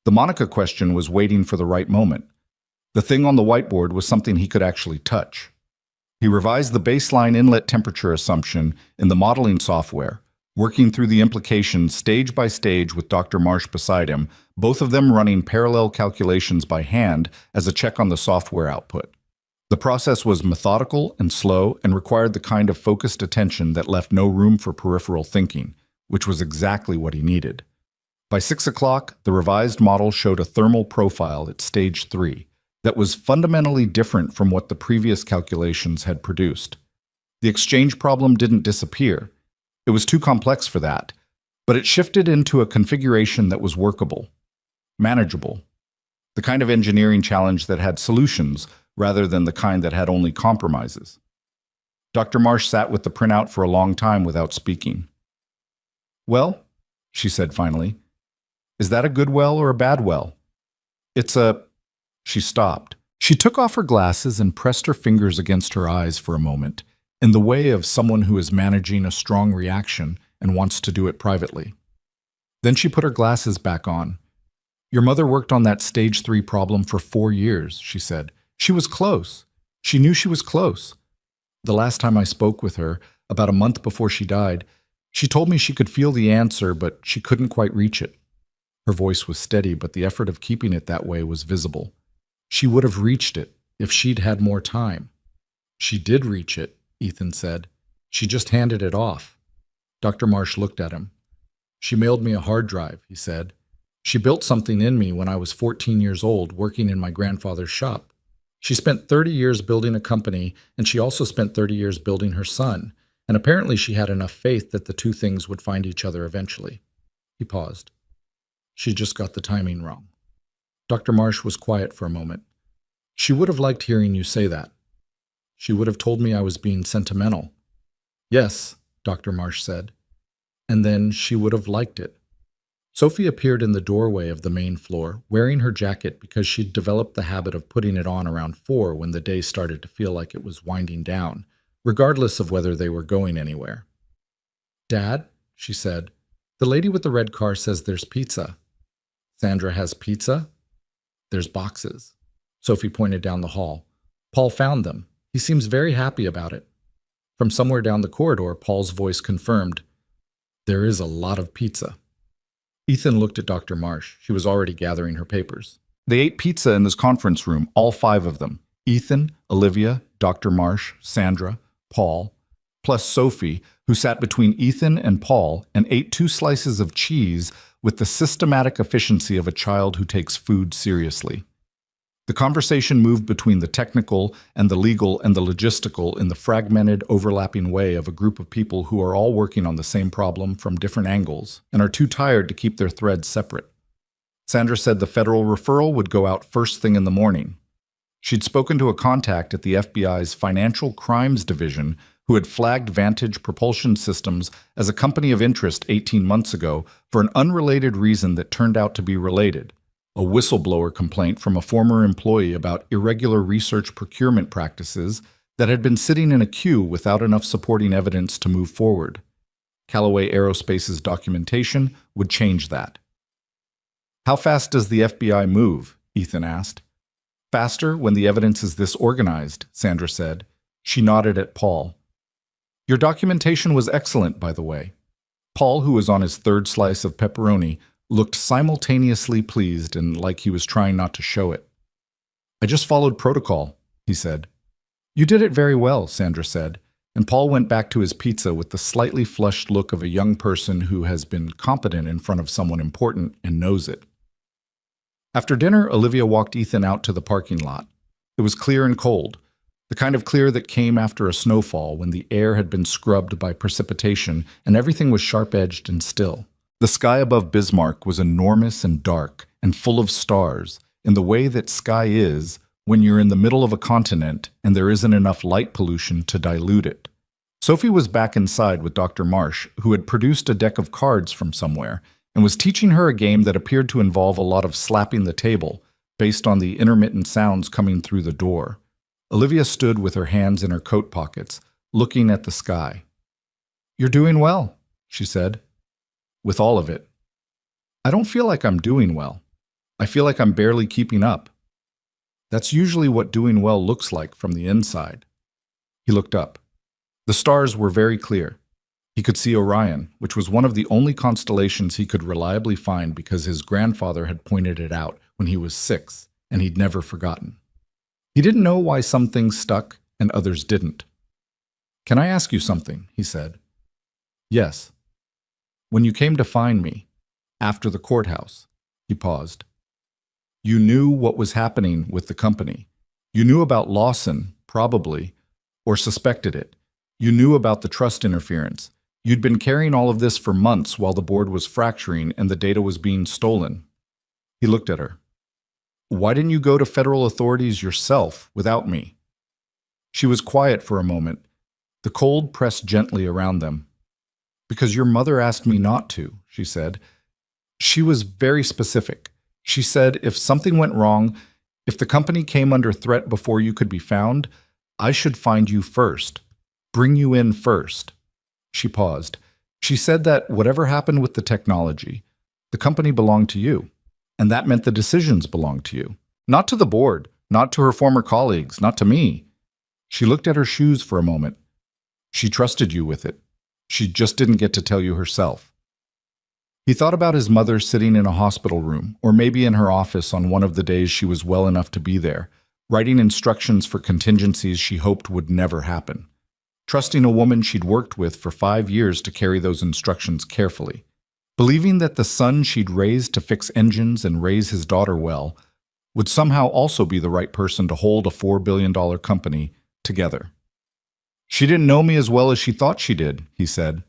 The Monica question was waiting for the right moment. The thing on the whiteboard was something he could actually touch. He revised the baseline inlet temperature assumption in the modeling software, working through the implications stage by stage with Dr. Marsh beside him, both of them running parallel calculations by hand as a check on the software output. The process was methodical and slow and required the kind of focused attention that left no room for peripheral thinking, which was exactly what he needed. By 6 o'clock, the revised model showed a thermal profile at stage 3 that was fundamentally different from what the previous calculations had produced. The exchange problem didn't disappear. It was too complex for that, but it shifted into a configuration that was workable, manageable, the kind of engineering challenge that had solutions rather than the kind that had only compromises. Dr. Marsh sat with the printout for a long time without speaking. "Well," she said finally, "is that a good well or a bad well?" "It's a—" She stopped. She took off her glasses and pressed her fingers against her eyes for a moment, in the way of someone who is managing a strong reaction and wants to do it privately. Then she put her glasses back on. "Your mother worked on that stage 3 problem for 4 years," she said. "She was close. She knew she was close. The last time I spoke with her, about a month before she died, she told me she could feel the answer, but she couldn't quite reach it." Her voice was steady, but the effort of keeping it that way was visible. "She would have reached it if she'd had more time." "She did reach it," Ethan said. "She just handed it off." Dr. Marsh looked at him. "She mailed me a hard drive," he said. "She built something in me when I was 14 years old, working in my grandfather's shop. She spent 30 years building a company, and she also spent 30 years building her son, and apparently she had enough faith that the two things would find each other eventually." He paused. "She just got the timing wrong." Dr. Marsh was quiet for a moment. "She would have liked hearing you say that. She would have told me I was being sentimental." "Yes," Dr. Marsh said. "And then she would have liked it." Sophie appeared in the doorway of the main floor, wearing her jacket because she'd developed the habit of putting it on around 4 when the day started to feel like it was winding down, regardless of whether they were going anywhere. "Dad," she said, "the lady with the red car says there's pizza." "Sandra has pizza?" "There's boxes." Sophie pointed down the hall. "Paul found them. He seems very happy about it." From somewhere down the corridor, Paul's voice confirmed, "There is a lot of pizza." Ethan looked at Dr. Marsh. She was already gathering her papers. They ate pizza in this conference room, all 5 of them. Ethan, Olivia, Dr. Marsh, Sandra, Paul, plus Sophie, who sat between Ethan and Paul and ate 2 slices of cheese with the systematic efficiency of a child who takes food seriously. The conversation moved between the technical and the legal and the logistical in the fragmented, overlapping way of a group of people who are all working on the same problem from different angles and are too tired to keep their threads separate. Sandra said the federal referral would go out first thing in the morning. She'd spoken to a contact at the FBI's Financial Crimes Division who had flagged Vantage Propulsion Systems as a company of interest 18 months ago for an unrelated reason that turned out to be related. A whistleblower complaint from a former employee about irregular research procurement practices that had been sitting in a queue without enough supporting evidence to move forward. Callaway Aerospace's documentation would change that. "How fast does the FBI move?" Ethan asked. "Faster when the evidence is this organized," Sandra said. She nodded at Paul. "Your documentation was excellent, by the way." Paul, who was on his 3rd slice of pepperoni, looked simultaneously pleased and like he was trying not to show it. "I just followed protocol," he said. "You did it very well," Sandra said, and Paul went back to his pizza with the slightly flushed look of a young person who has been competent in front of someone important and knows it. After dinner, Olivia walked Ethan out to the parking lot. It was clear and cold, the kind of clear that came after a snowfall when the air had been scrubbed by precipitation and everything was sharp-edged and still. The sky above Bismarck was enormous and dark and full of stars, in the way that sky is when you're in the middle of a continent and there isn't enough light pollution to dilute it. Sophie was back inside with Dr. Marsh, who had produced a deck of cards from somewhere and was teaching her a game that appeared to involve a lot of slapping the table, based on the intermittent sounds coming through the door. Olivia stood with her hands in her coat pockets, looking at the sky. "You're doing well," she said. "With all of it." "I don't feel like I'm doing well. I feel like I'm barely keeping up." "That's usually what doing well looks like from the inside." He looked up. The stars were very clear. He could see Orion, which was one of the only constellations he could reliably find because his grandfather had pointed it out when he was 6, and he'd never forgotten. He didn't know why some things stuck and others didn't. "Can I ask you something?" he said. "Yes." "When you came to find me, After the courthouse. He paused. You knew what was happening with the company. You knew about Lawson, probably, or suspected it. You knew about the trust interference. You'd been carrying all of this for months while the board was fracturing and the data was being stolen. He looked at her. Why didn't you go to federal authorities yourself without me? She was quiet for a moment. The cold pressed gently around them. Because your mother asked me not to, she said. She was very specific. She said if something went wrong, if the company came under threat before you could be found, I should find you first. Bring you in first. She paused. She said that whatever happened with the technology, the company belonged to you. And that meant the decisions belonged to you. Not to the board, not to her former colleagues, not to me. She looked at her shoes for a moment. She trusted you with it. She just didn't get to tell you herself. He thought about his mother sitting in a hospital room, or maybe in her office on one of the days she was well enough to be there, writing instructions for contingencies she hoped would never happen. Trusting a woman she'd worked with for 5 years to carry those instructions carefully. Believing that the son she'd raised to fix engines and raise his daughter well would somehow also be the right person to hold a $4 billion company together. She didn't know me as well as she thought she did, he said.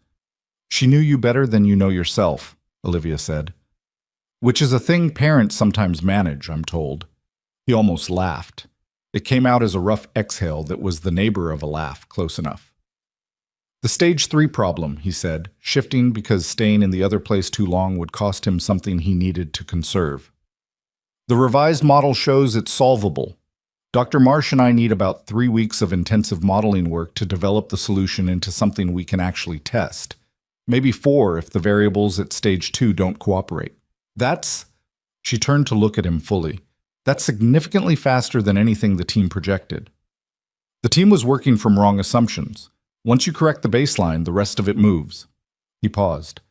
She knew you better than you know yourself, Olivia said. Which is a thing parents sometimes manage, I'm told. He almost laughed. It came out as a rough exhale that was the neighbor of a laugh, close enough. The stage 3 problem, he said, shifting because staying in the other place too long would cost him something he needed to conserve. The revised model shows it's solvable. Dr. Marsh and I need about 3 weeks of intensive modeling work to develop the solution into something we can actually test. Maybe 4 if the variables at stage 2 don't cooperate. She turned to look at him fully. That's significantly faster than anything the team projected. The team was working from wrong assumptions. Once you correct the baseline, the rest of it moves. He paused.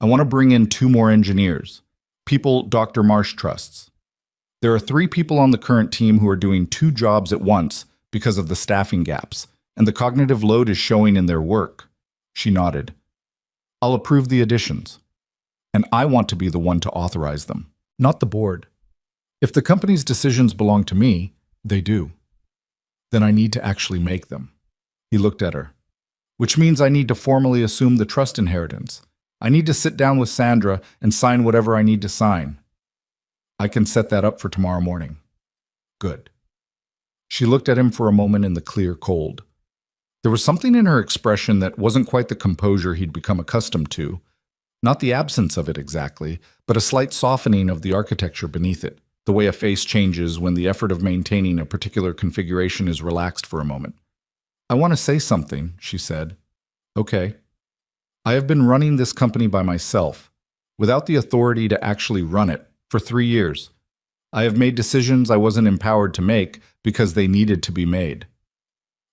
I want to bring in 2 more engineers. People Dr. Marsh trusts. There are 3 people on the current team who are doing 2 jobs at once because of the staffing gaps, and the cognitive load is showing in their work. She nodded. I'll approve the additions. And I want to be the one to authorize them, not the board. If the company's decisions belong to me, they do. Then I need to actually make them. He looked at her. Which means I need to formally assume the trust inheritance. I need to sit down with Sandra and sign whatever I need to sign. I can set that up for tomorrow morning. Good. She looked at him for a moment in the clear cold. There was something in her expression that wasn't quite the composure he'd become accustomed to. Not the absence of it exactly, but a slight softening of the architecture beneath it, the way a face changes when the effort of maintaining a particular configuration is relaxed for a moment. I want to say something, she said. Okay. I have been running this company by myself, without the authority to actually run it, for 3 years. I have made decisions I wasn't empowered to make because they needed to be made.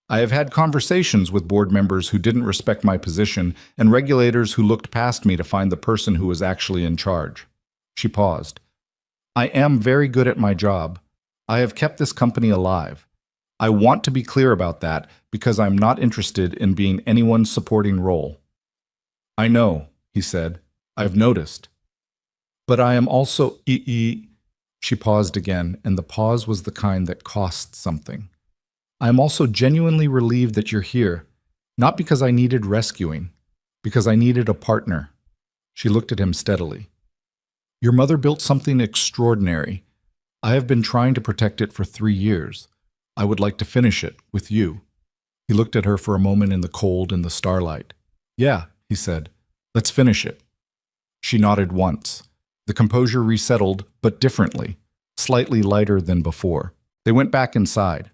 I have had conversations with board members who didn't respect my position and regulators who looked past me to find the person who was actually in charge. She paused. I am very good at my job. I have kept this company alive. I want to be clear about that because I'm not interested in being anyone's supporting role. I know, he said. I've noticed. But I am also She paused again, and the pause was the kind that cost something. I am also genuinely relieved that you're here, not because I needed rescuing, because I needed a partner. She looked at him steadily. Your mother built something extraordinary. I have been trying to protect it for 3 years. I would like to finish it with you. He looked at her for a moment in the cold and the starlight. Yeah, he said. Let's finish it. She nodded once. The composure resettled, but differently, slightly lighter than before. They went back inside.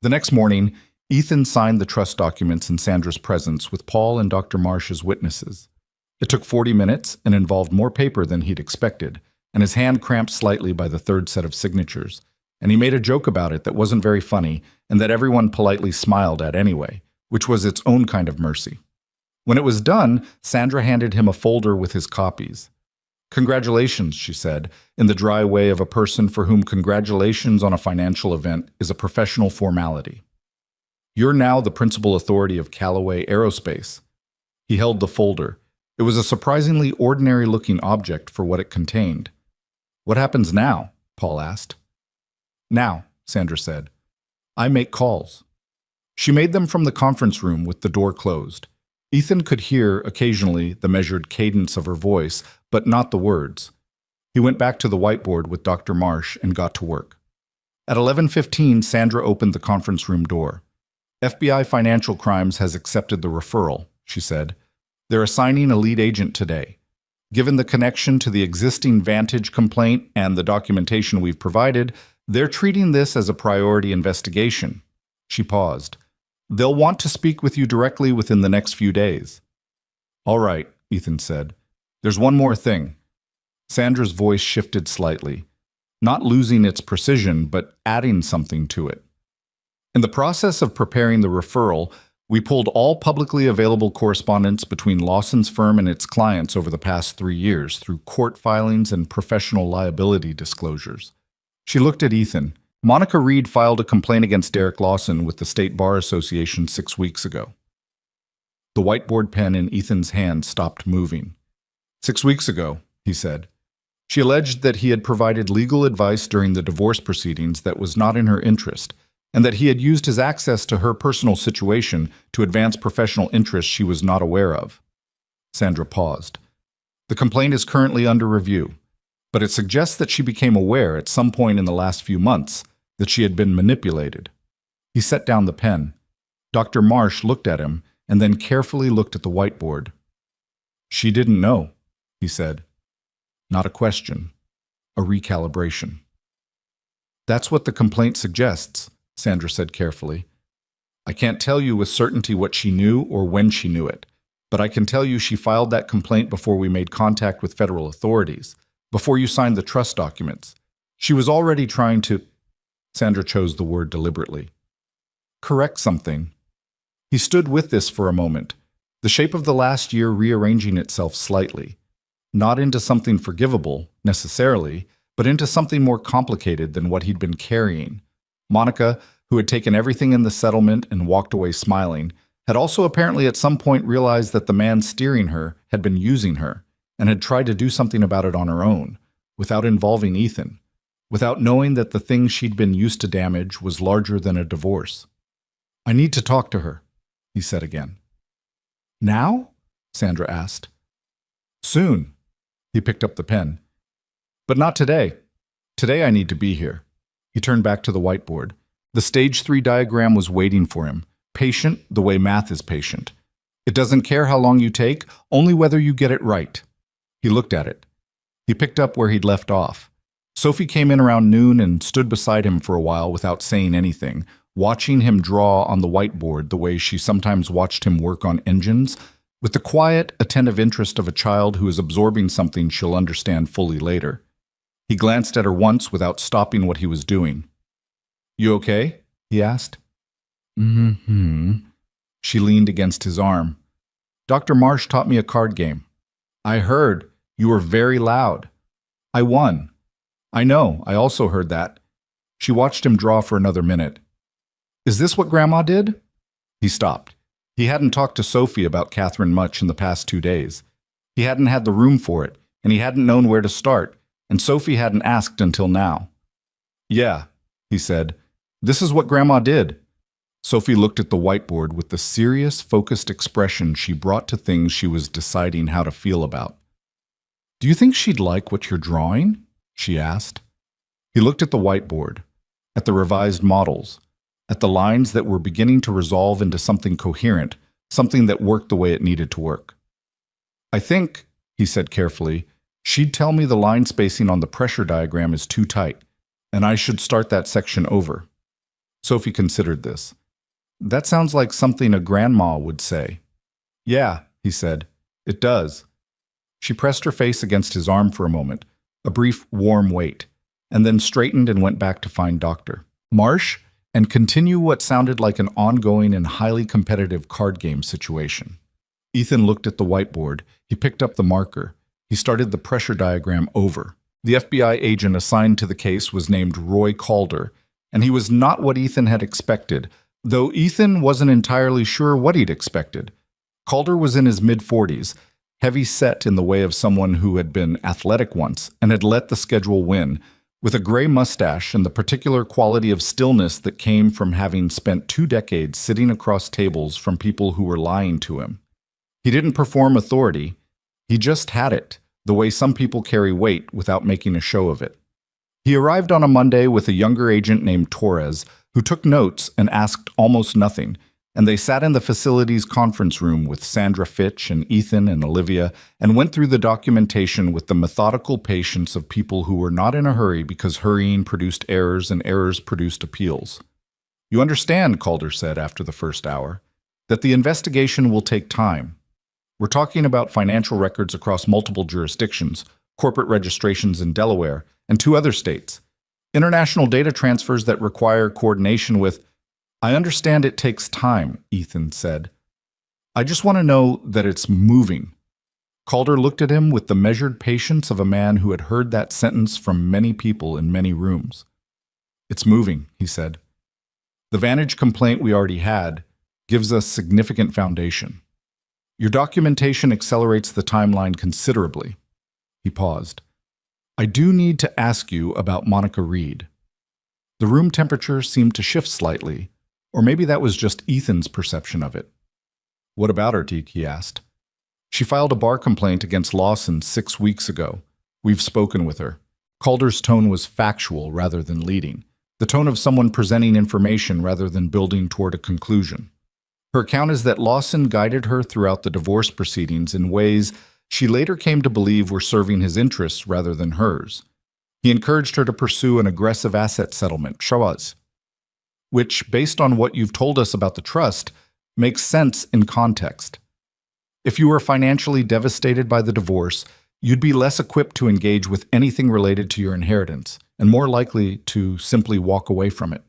The next morning, Ethan signed the trust documents in Sandra's presence with Paul and Dr. Marsh as witnesses. It took 40 minutes and involved more paper than he'd expected, and his hand cramped slightly by the 3rd set of signatures. And he made a joke about it that wasn't very funny and that everyone politely smiled at anyway, which was its own kind of mercy. When it was done, Sandra handed him a folder with his copies. Congratulations, she said, in the dry way of a person for whom congratulations on a financial event is a professional formality. You're now the principal authority of Callaway Aerospace. He held the folder. It was a surprisingly ordinary-looking object for what it contained. "What happens now?" Paul asked. "Now," Sandra said, "I make calls." She made them from the conference room with the door closed. Ethan could hear, occasionally, the measured cadence of her voice, but not the words. He went back to the whiteboard with Dr. Marsh and got to work. At 11:15, Sandra opened the conference room door. "FBI Financial Crimes has accepted the referral," she said. "They're assigning a lead agent today. Given the connection to the existing Vantage complaint and the documentation we've provided, they're treating this as a priority investigation." She paused. "They'll want to speak with you directly within the next few days." "All right," Ethan said. "There's one more thing." Sandra's voice shifted slightly, not losing its precision, but adding something to it. "In the process of preparing the referral, we pulled all publicly available correspondence between Lawson's firm and its clients over the past 3 years through court filings and professional liability disclosures." She looked at Ethan. "Monica Reed filed a complaint against Derek Lawson with the State Bar Association 6 weeks ago." The whiteboard pen in Ethan's hand stopped moving. "6 weeks ago," he said. "She alleged that he had provided legal advice during the divorce proceedings that was not in her interest, and that he had used his access to her personal situation to advance professional interests she was not aware of." Sandra paused. "The complaint is currently under review, but it suggests that she became aware at some point in the last few months that she had been manipulated." He set down the pen. Dr. Marsh looked at him and then carefully looked at the whiteboard. "She didn't know," he said. Not a question, a recalibration. "That's what the complaint suggests," Sandra said carefully. "I can't tell you with certainty what she knew or when she knew it, but I can tell you she filed that complaint before we made contact with federal authorities, before you signed the trust documents. She was already trying to—" Sandra chose the word deliberately. "Correct something." He stood with this for a moment, the shape of the last year rearranging itself slightly, not into something forgivable, necessarily, but into something more complicated than what he'd been carrying. Monica, who had taken everything in the settlement and walked away smiling, had also apparently at some point realized that the man steering her had been using her, and had tried to do something about it on her own, without involving Ethan, without knowing that the thing she'd been used to damage was larger than a divorce. "I need to talk to her," he said again. "Now?" Sandra asked. "Soon." He picked up the pen. "But not today. Today I need to be here." He turned back to the whiteboard. The stage 3 diagram was waiting for him, patient the way math is patient. It doesn't care how long you take, only whether you get it right. He looked at it. He picked up where he'd left off. Sophie came in around noon and stood beside him for a while without saying anything, watching him draw on the whiteboard the way she sometimes watched him work on engines, with the quiet, attentive interest of a child who is absorbing something she'll understand fully later. He glanced at her once without stopping what he was doing. "You okay?" he asked. "Mm-hmm." She leaned against his arm. "Dr. Marsh taught me a card game. I heard. You were very loud. I won." "I know, I also heard that." She watched him draw for another minute. "Is this what Grandma did?" He stopped. He hadn't talked to Sophie about Catherine much in the past 2 days. He hadn't had the room for it, and he hadn't known where to start, and Sophie hadn't asked until now. "Yeah," he said. "This is what Grandma did." Sophie looked at the whiteboard with the serious, focused expression she brought to things she was deciding how to feel about. "Do you think she'd like what you're drawing?" she asked. He looked at the whiteboard, at the revised models, at the lines that were beginning to resolve into something coherent, something that worked the way it needed to work. "I think," he said carefully, "she'd tell me the line spacing on the pressure diagram is too tight, and I should start that section over." Sophie considered this. "That sounds like something a grandma would say." "Yeah," he said, "it does." She pressed her face against his arm for a moment, a brief, warm wait, and then straightened and went back to find Dr. Marsh and continue what sounded like an ongoing and highly competitive card game situation. Ethan looked at the whiteboard. He picked up the marker. He started the pressure diagram over. The FBI agent assigned to the case was named Roy Calder, and he was not what Ethan had expected, though Ethan wasn't entirely sure what he'd expected. Calder was in his mid-40s, heavy set in the way of someone who had been athletic once and had let the schedule win, with a gray mustache and the particular quality of stillness that came from having spent 2 decades sitting across tables from people who were lying to him. He didn't perform authority, he just had it, the way some people carry weight without making a show of it. He arrived on a Monday with a younger agent named Torres, who took notes and asked almost nothing, and they sat in the facility's conference room with Sandra Fitch and Ethan and Olivia and went through the documentation with the methodical patience of people who were not in a hurry because hurrying produced errors and errors produced appeals. "You understand," Calder said after the first hour, "that the investigation will take time. We're talking about financial records across multiple jurisdictions, corporate registrations in Delaware, and 2 other states. International data transfers that require coordination with—" "I understand it takes time," Ethan said. "I just want to know that it's moving." Calder looked at him with the measured patience of a man who had heard that sentence from many people in many rooms. "It's moving," he said. "The Vantage complaint we already had gives us significant foundation. Your documentation accelerates the timeline considerably." He paused. "I do need to ask you about Monica Reed." The room temperature seemed to shift slightly, or maybe that was just Ethan's perception of it. "What about her, Teak?" he asked. "She filed a bar complaint against Lawson 6 weeks ago. We've spoken with her." Calder's tone was factual rather than leading, the tone of someone presenting information rather than building toward a conclusion. Her account is that Lawson guided her throughout the divorce proceedings in ways she later came to believe were serving his interests rather than hers. He encouraged her to pursue an aggressive asset settlement, shawaz, which, based on what you've told us about the trust, makes sense in context. If you were financially devastated by the divorce, you'd be less equipped to engage with anything related to your inheritance, and more likely to simply walk away from it.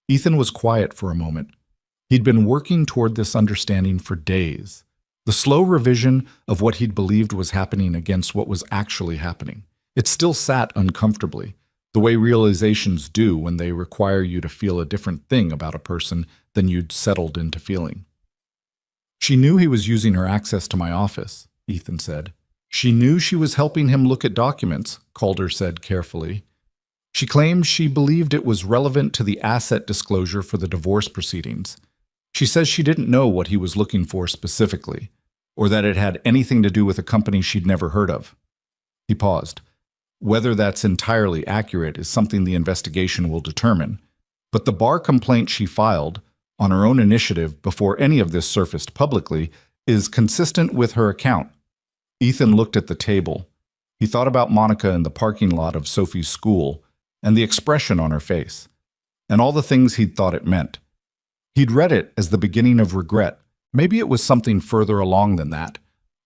Ethan was quiet for a moment. He'd been working toward this understanding for days, the slow revision of what he'd believed was happening against what was actually happening. It still sat uncomfortably, the way realizations do when they require you to feel a different thing about a person than you'd settled into feeling. "She knew he was using her access to my office," Ethan said. "She knew she was helping him look at documents," Calder said carefully. "She claimed she believed it was relevant to the asset disclosure for the divorce proceedings. She says she didn't know what he was looking for specifically, or that it had anything to do with a company she'd never heard of." He paused. "Whether that's entirely accurate is something the investigation will determine, but the bar complaint she filed, on her own initiative before any of this surfaced publicly, is consistent with her account." Ethan looked at the table. He thought about Monica in the parking lot of Sophie's school, and the expression on her face, and all the things he'd thought it meant. He'd read it as the beginning of regret. Maybe it was something further along than that.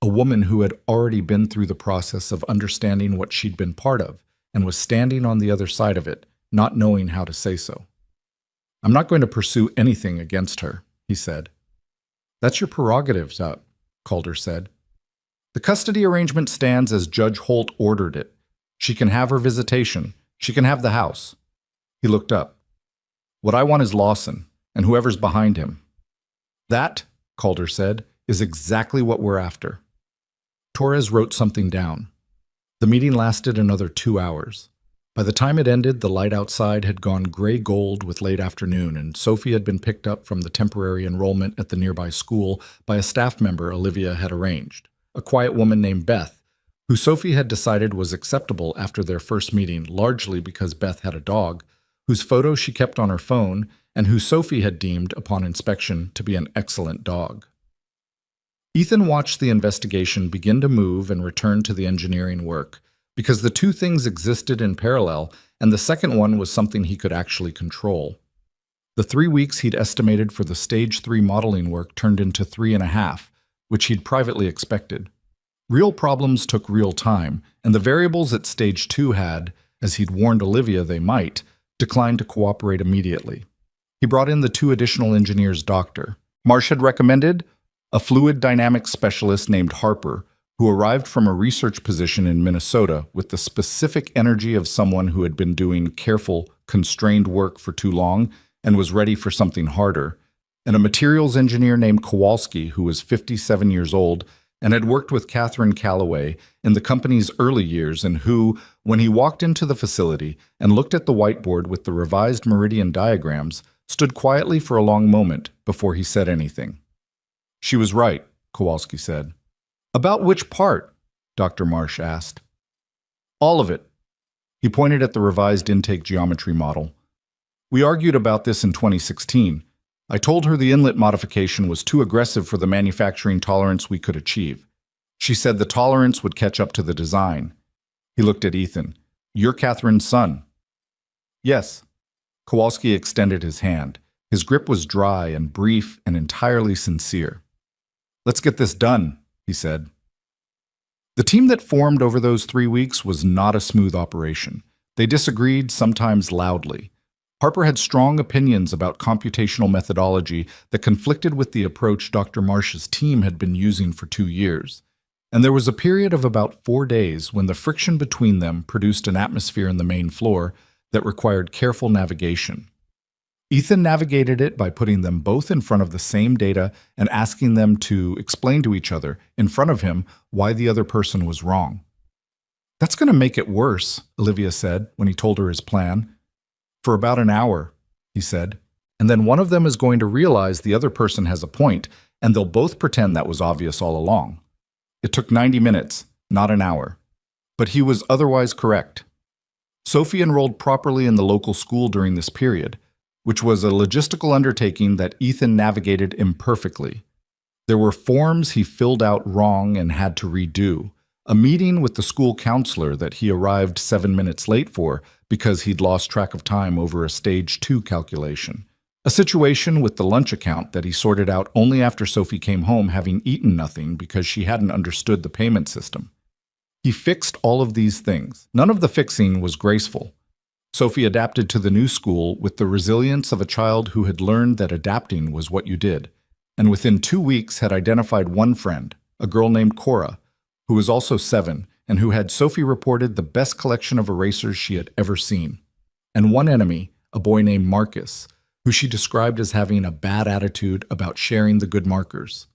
A woman who had already been through the process of understanding what she'd been part of and was standing on the other side of it, not knowing how to say so. "I'm not going to pursue anything against her," he said. "That's your prerogatives, Calder said. "The custody arrangement stands as Judge Holt ordered it. She can have her visitation. She can have the house." He looked up. "What I want is Lawson, and whoever's behind him." "That," Calder said, "is exactly what we're after." Torres wrote something down. The meeting lasted another 2 hours. By the time it ended, the light outside had gone gray-gold with late afternoon, and Sophie had been picked up from the temporary enrollment at the nearby school by a staff member Olivia had arranged, a quiet woman named Beth, who Sophie had decided was acceptable after their first meeting, largely because Beth had a dog, whose photo she kept on her phone, and who Sophie had deemed, upon inspection, to be an excellent dog. Ethan watched the investigation begin to move and return to the engineering work, because the 2 things existed in parallel, and the second one was something he could actually control. The 3 weeks he'd estimated for the Stage 3 modeling work turned into 3.5, which he'd privately expected. Real problems took real time, and the variables at Stage 2 had, as he'd warned Olivia they might, declined to cooperate immediately. He brought in the 2 additional engineers' doctor. Marsh had recommended a fluid dynamics specialist named Harper, who arrived from a research position in Minnesota with the specific energy of someone who had been doing careful, constrained work for too long and was ready for something harder, and a materials engineer named Kowalski, who was 57 years old and had worked with Catherine Calloway in the company's early years, and who, when he walked into the facility and looked at the whiteboard with the revised meridian diagrams, stood quietly for a long moment before he said anything. "She was right," Kowalski said. "About which part?" Dr. Marsh asked. "All of it." He pointed at the revised intake geometry model. "We argued about this in 2016. I told her the inlet modification was too aggressive for the manufacturing tolerance we could achieve. She said the tolerance would catch up to the design." He looked at Ethan. "You're Catherine's son." "Yes." Kowalski extended his hand. His grip was dry and brief and entirely sincere. "Let's get this done," he said. The team that formed over those 3 weeks was not a smooth operation. They disagreed, sometimes loudly. Harper had strong opinions about computational methodology that conflicted with the approach Dr. Marsh's team had been using for 2 years. And there was a period of about 4 days when the friction between them produced an atmosphere in the main floor that required careful navigation. Ethan navigated it by putting them both in front of the same data and asking them to explain to each other, in front of him, why the other person was wrong. "That's going to make it worse," Olivia said when he told her his plan. "For about an hour," he said, "and then one of them is going to realize the other person has a point, and they'll both pretend that was obvious all along." It took 90 minutes, not an hour. But he was otherwise correct. Sophie enrolled properly in the local school during this period, which was a logistical undertaking that Ethan navigated imperfectly. There were forms he filled out wrong and had to redo, a meeting with the school counselor that he arrived 7 minutes late for because he'd lost track of time over a stage 2 calculation, a situation with the lunch account that he sorted out only after Sophie came home having eaten nothing because she hadn't understood the payment system. He fixed all of these things. None of the fixing was graceful. Sophie adapted to the new school with the resilience of a child who had learned that adapting was what you did, and within 2 weeks had identified one friend, a girl named Cora, who was also 7, and who had Sophie reported the best collection of erasers she had ever seen, and one enemy, a boy named Marcus, who she described as having a bad attitude about sharing the good markers.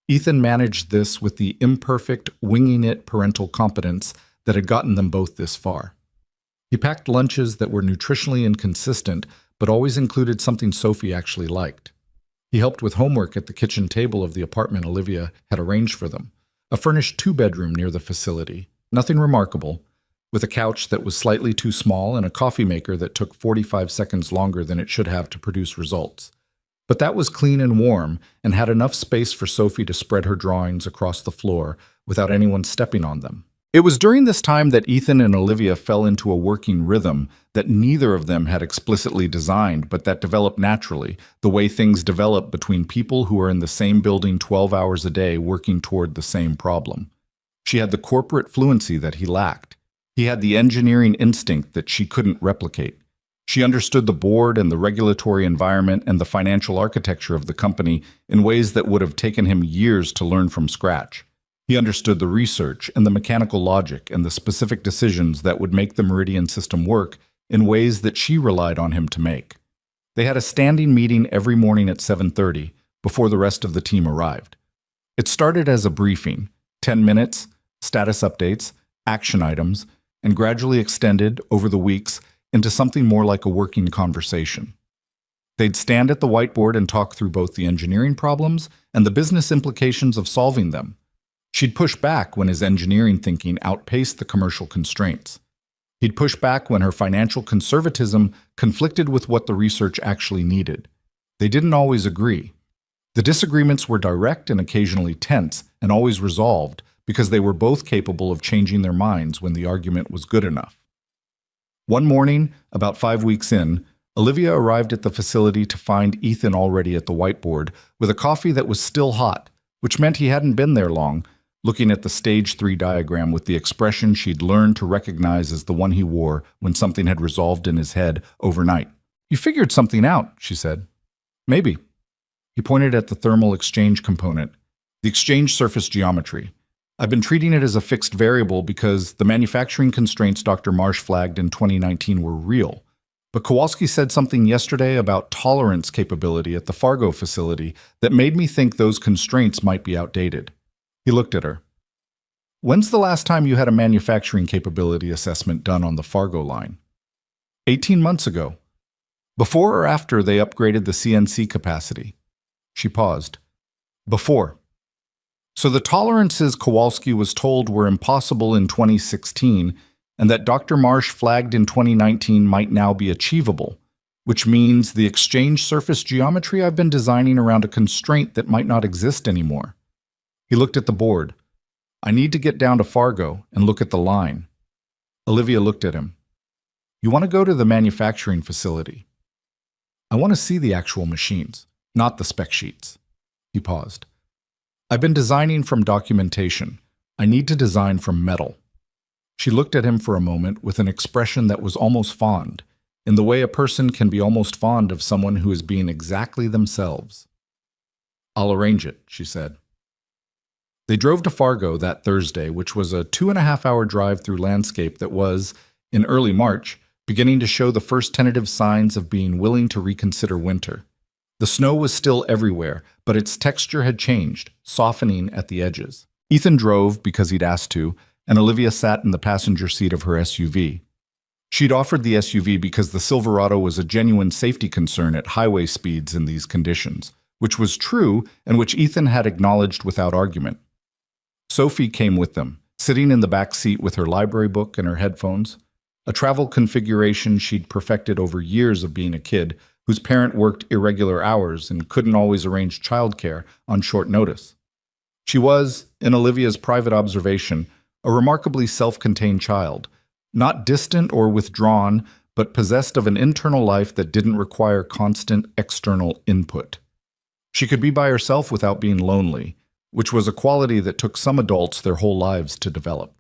Ethan managed this with the imperfect, winging-it parental competence that had gotten them both this far. He packed lunches that were nutritionally inconsistent, but always included something Sophie actually liked. He helped with homework at the kitchen table of the apartment Olivia had arranged for them, a furnished 2-bedroom near the facility, nothing remarkable, with a couch that was slightly too small and a coffee maker that took 45 seconds longer than it should have to produce results. But that was clean and warm and had enough space for Sophie to spread her drawings across the floor without anyone stepping on them. It was during this time that Ethan and Olivia fell into a working rhythm that neither of them had explicitly designed, but that developed naturally, the way things develop between people who are in the same building 12 hours a day working toward the same problem. She had the corporate fluency that he lacked. He had the engineering instinct that she couldn't replicate. She understood the board and the regulatory environment and the financial architecture of the company in ways that would have taken him years to learn from scratch. He understood the research and the mechanical logic and the specific decisions that would make the Meridian system work in ways that she relied on him to make. They had a standing meeting every morning at 7:30 before the rest of the team arrived. It started as a briefing, 10 minutes, status updates, action items, and gradually extended over the weeks into something more like a working conversation. They'd stand at the whiteboard and talk through both the engineering problems and the business implications of solving them. She'd push back when his engineering thinking outpaced the commercial constraints. He'd push back when her financial conservatism conflicted with what the research actually needed. They didn't always agree. The disagreements were direct and occasionally tense, and always resolved because they were both capable of changing their minds when the argument was good enough. One morning, about 5 weeks in, Olivia arrived at the facility to find Ethan already at the whiteboard with a coffee that was still hot, which meant he hadn't been there long, looking at the stage 3 diagram with the expression she'd learned to recognize as the one he wore when something had resolved in his head overnight. "You figured something out," she said. "Maybe." He pointed at the thermal exchange component, the exchange surface geometry. "I've been treating it as a fixed variable because the manufacturing constraints Dr. Marsh flagged in 2019 were real. But Kowalski said something yesterday about tolerance capability at the Fargo facility that made me think those constraints might be outdated. He looked at her. When's the last time you had a manufacturing capability assessment done on the Fargo line? 18 months ago. Before or after they upgraded the CNC capacity? She paused. Before. So the tolerances Kowalski was told were impossible in 2016 and that Dr. Marsh flagged in 2019 might now be achievable, which means the exchange surface geometry I've been designing around a constraint that might not exist anymore. He looked at the board. I need to get down to Fargo and look at the line. Olivia looked at him. You want to go to the manufacturing facility? I want to see the actual machines, not the spec sheets. He paused. I've been designing from documentation. I need to design from metal. She looked at him for a moment with an expression that was almost fond, in the way a person can be almost fond of someone who is being exactly themselves. I'll arrange it, she said. They drove to Fargo that Thursday, which was a 2.5-hour drive through landscape that was, in early March, beginning to show the first tentative signs of being willing to reconsider winter. The snow was still everywhere, but its texture had changed, softening at the edges. Ethan drove because he'd asked to, and Olivia sat in the passenger seat of her SUV. She'd offered the SUV because the Silverado was a genuine safety concern at highway speeds in these conditions, which was true and which Ethan had acknowledged without argument. Sophie came with them, sitting in the back seat with her library book and her headphones, a travel configuration she'd perfected over years of being a kid whose parent worked irregular hours and couldn't always arrange childcare on short notice. She was, in Olivia's private observation, a remarkably self-contained child, not distant or withdrawn, but possessed of an internal life that didn't require constant external input. She could be by herself without being lonely, which was a quality that took some adults their whole lives to develop.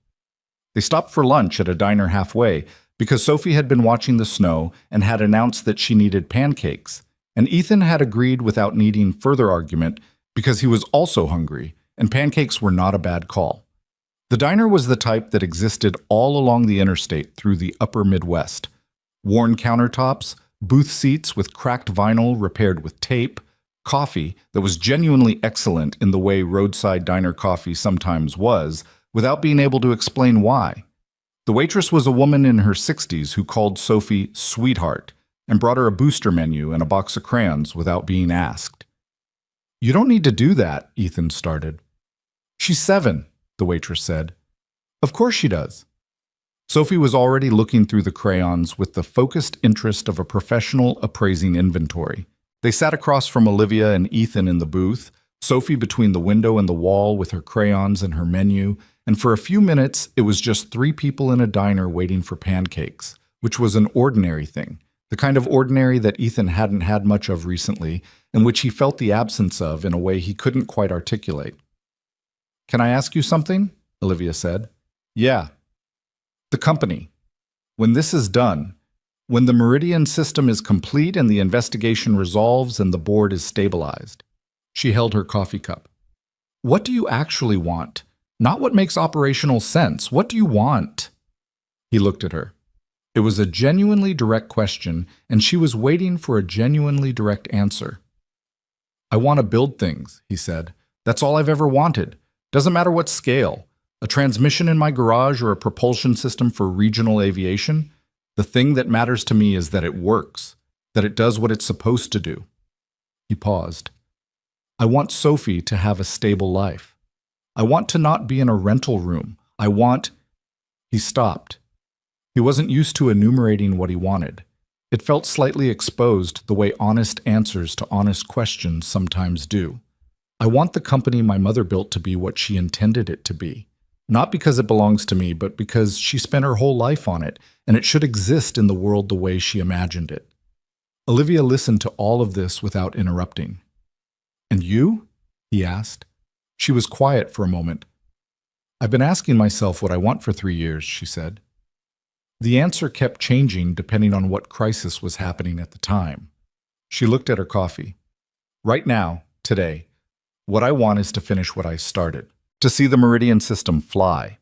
They stopped for lunch at a diner halfway because Sophie had been watching the snow and had announced that she needed pancakes, and Ethan had agreed without needing further argument because he was also hungry, and pancakes were not a bad call. The diner was the type that existed all along the interstate through the upper Midwest. Worn countertops, booth seats with cracked vinyl repaired with tape, coffee that was genuinely excellent in the way roadside diner coffee sometimes was, without being able to explain why. The waitress was a woman in her 60s who called Sophie sweetheart and brought her a booster menu and a box of crayons without being asked. You don't need to do that, Ethan started. She's 7, the waitress said. Of course she does. Sophie was already looking through the crayons with the focused interest of a professional appraising inventory. They sat across from Olivia and Ethan in the booth, Sophie between the window and the wall with her crayons and her menu, and for a few minutes it was just 3 people in a diner waiting for pancakes, which was an ordinary thing, the kind of ordinary that Ethan hadn't had much of recently, and which he felt the absence of in a way he couldn't quite articulate. Can I ask you something? Olivia said. Yeah. The company. When this is done, when the Meridian system is complete and the investigation resolves and the board is stabilized. She held her coffee cup. What do you actually want? Not what makes operational sense. What do you want? He looked at her. It was a genuinely direct question, and she was waiting for a genuinely direct answer. I want to build things, he said. That's all I've ever wanted. Doesn't matter what scale. A transmission in my garage or a propulsion system for regional aviation. The thing that matters to me is that it works, that it does what it's supposed to do. He paused. I want Sophie to have a stable life. I want to not be in a rental room. I want... He stopped. He wasn't used to enumerating what he wanted. It felt slightly exposed the way honest answers to honest questions sometimes do. I want the company my mother built to be what she intended it to be. Not because it belongs to me, but because she spent her whole life on it, and it should exist in the world the way she imagined it. Olivia listened to all of this without interrupting. And you? He asked. She was quiet for a moment. I've been asking myself what I want for 3 years, she said. The answer kept changing depending on what crisis was happening at the time. She looked at her coffee. Right now, today, what I want is to finish what I started. To see the Meridian system fly.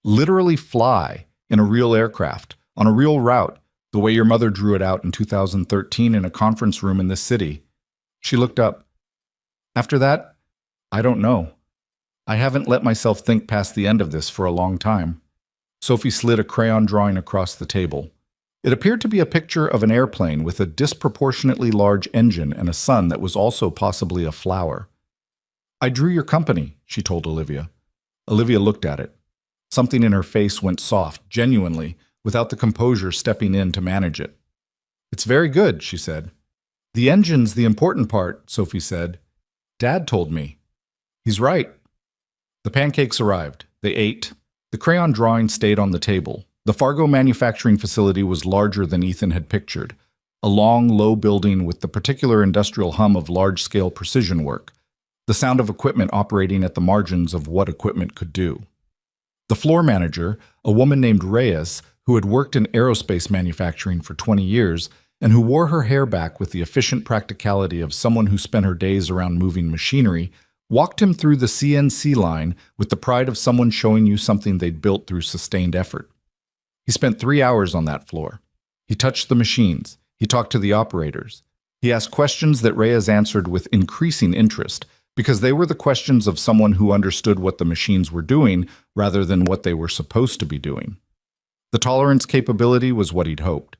Literally fly in a real aircraft, on a real route, the way your mother drew it out in 2013 in a conference room in this city. She looked up. After that, I don't know. I haven't let myself think past the end of this for a long time. Sophie slid a crayon drawing across the table. It appeared to be a picture of an airplane with a disproportionately large engine and a sun that was also possibly a flower. I drew your company, she told Olivia. Olivia looked at it. Something in her face went soft, genuinely, without the composure stepping in to manage it. It's very good, she said. The engine's the important part, Sophie said. Dad told me. He's right. The pancakes arrived. They ate. The crayon drawing stayed on the table. The Fargo manufacturing facility was larger than Ethan had pictured. A long, low building with the particular industrial hum of large-scale precision work. The sound of equipment operating at the margins of what equipment could do. The floor manager, a woman named Reyes, who had worked in aerospace manufacturing for 20 years, and who wore her hair back with the efficient practicality of someone who spent her days around moving machinery, walked him through the CNC line with the pride of someone showing you something they'd built through sustained effort. He spent 3 hours on that floor. He touched the machines. He talked to the operators. He asked questions that Reyes answered with increasing interest, because they were the questions of someone who understood what the machines were doing rather than what they were supposed to be doing. The tolerance capability was what he'd hoped.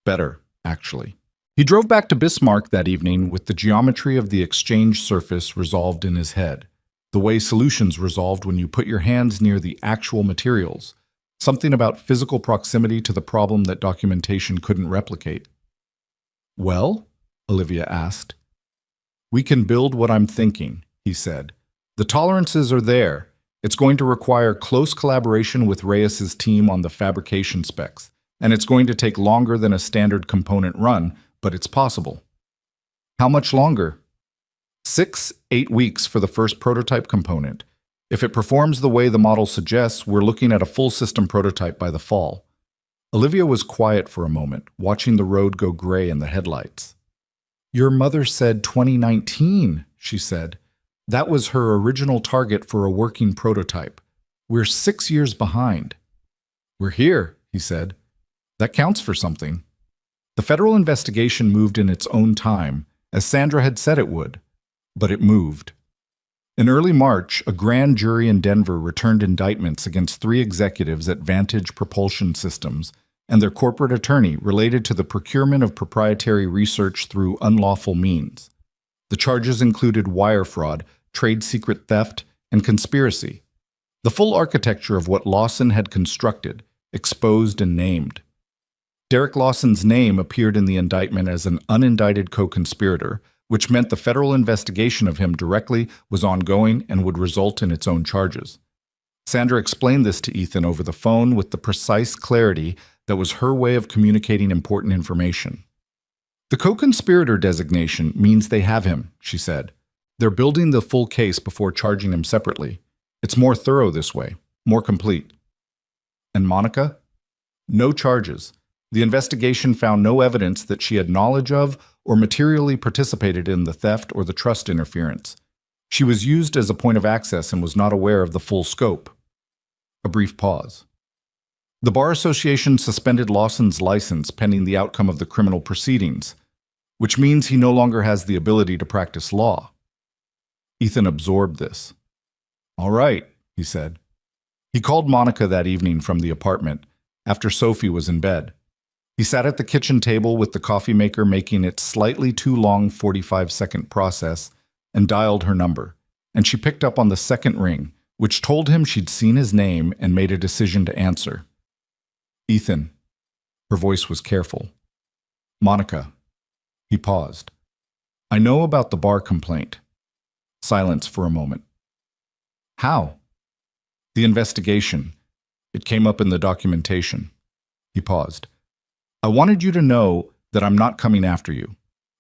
Better, actually. He drove back to Bismarck that evening with the geometry of the exchange surface resolved in his head, the way solutions resolved when you put your hands near the actual materials, something about physical proximity to the problem that documentation couldn't replicate. Well? Olivia asked. We can build what I'm thinking, he said. The tolerances are there. It's going to require close collaboration with Reyes's team on the fabrication specs, and it's going to take longer than a standard component run, but it's possible. How much longer? 6-8 weeks for the first prototype component. If it performs the way the model suggests, we're looking at a full system prototype by the fall. Olivia was quiet for a moment, watching the road go gray in the headlights. Your mother said 2019, she said. That was her original target for a working prototype. We're 6 years behind. We're here, he said. That counts for something. The federal investigation moved in its own time, as Sandra had said it would, but it moved. In early March, a grand jury in Denver returned indictments against 3 executives at Vantage Propulsion Systems and their corporate attorney related to the procurement of proprietary research through unlawful means. The charges included wire fraud, trade secret theft, and conspiracy. The full architecture of what Lawson had constructed, exposed and named. Derek Lawson's name appeared in the indictment as an unindicted co-conspirator, which meant the federal investigation of him directly was ongoing and would result in its own charges. Sandra explained this to Ethan over the phone with the precise clarity that was her way of communicating important information. The co-conspirator designation means they have him, she said. They're building the full case before charging him separately. It's more thorough this way, more complete. And Monica? No charges. The investigation found no evidence that she had knowledge of or materially participated in the theft or the trust interference. She was used as a point of access and was not aware of the full scope. A brief pause. The Bar Association suspended Lawson's license pending the outcome of the criminal proceedings, which means he no longer has the ability to practice law. Ethan absorbed this. All right, he said. He called Monica that evening from the apartment, after Sophie was in bed. He sat at the kitchen table with the coffee maker making its slightly too long 45-second process and dialed her number, and she picked up on the second ring, which told him she'd seen his name and made a decision to answer. Ethan. Her voice was careful. Monica. He paused. I know about the bar complaint. Silence for a moment. How? The investigation. It came up in the documentation. He paused. I wanted you to know that I'm not coming after you.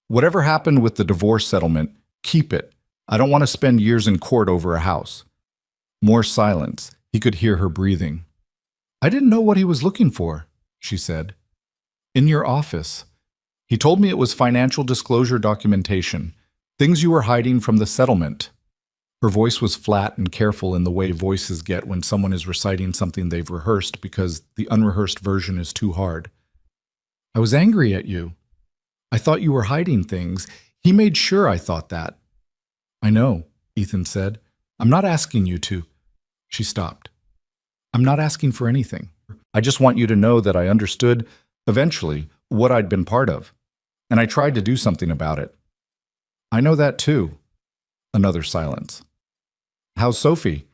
Whatever happened with the divorce settlement, keep it. I don't want to spend years in court over a house. More silence. He could hear her breathing. I didn't know what he was looking for, she said. In your office. He told me it was financial disclosure documentation, things you were hiding from the settlement. Her voice was flat and careful in the way voices get when someone is reciting something they've rehearsed because the unrehearsed version is too hard. I was angry at you. I thought you were hiding things. He made sure I thought that. I know, Ethan said. I'm not asking you to. She stopped. I'm not asking for anything. I just want you to know that I understood, eventually, what I'd been part of. And I tried to do something about it. I know that too. Another silence. How's Sophie?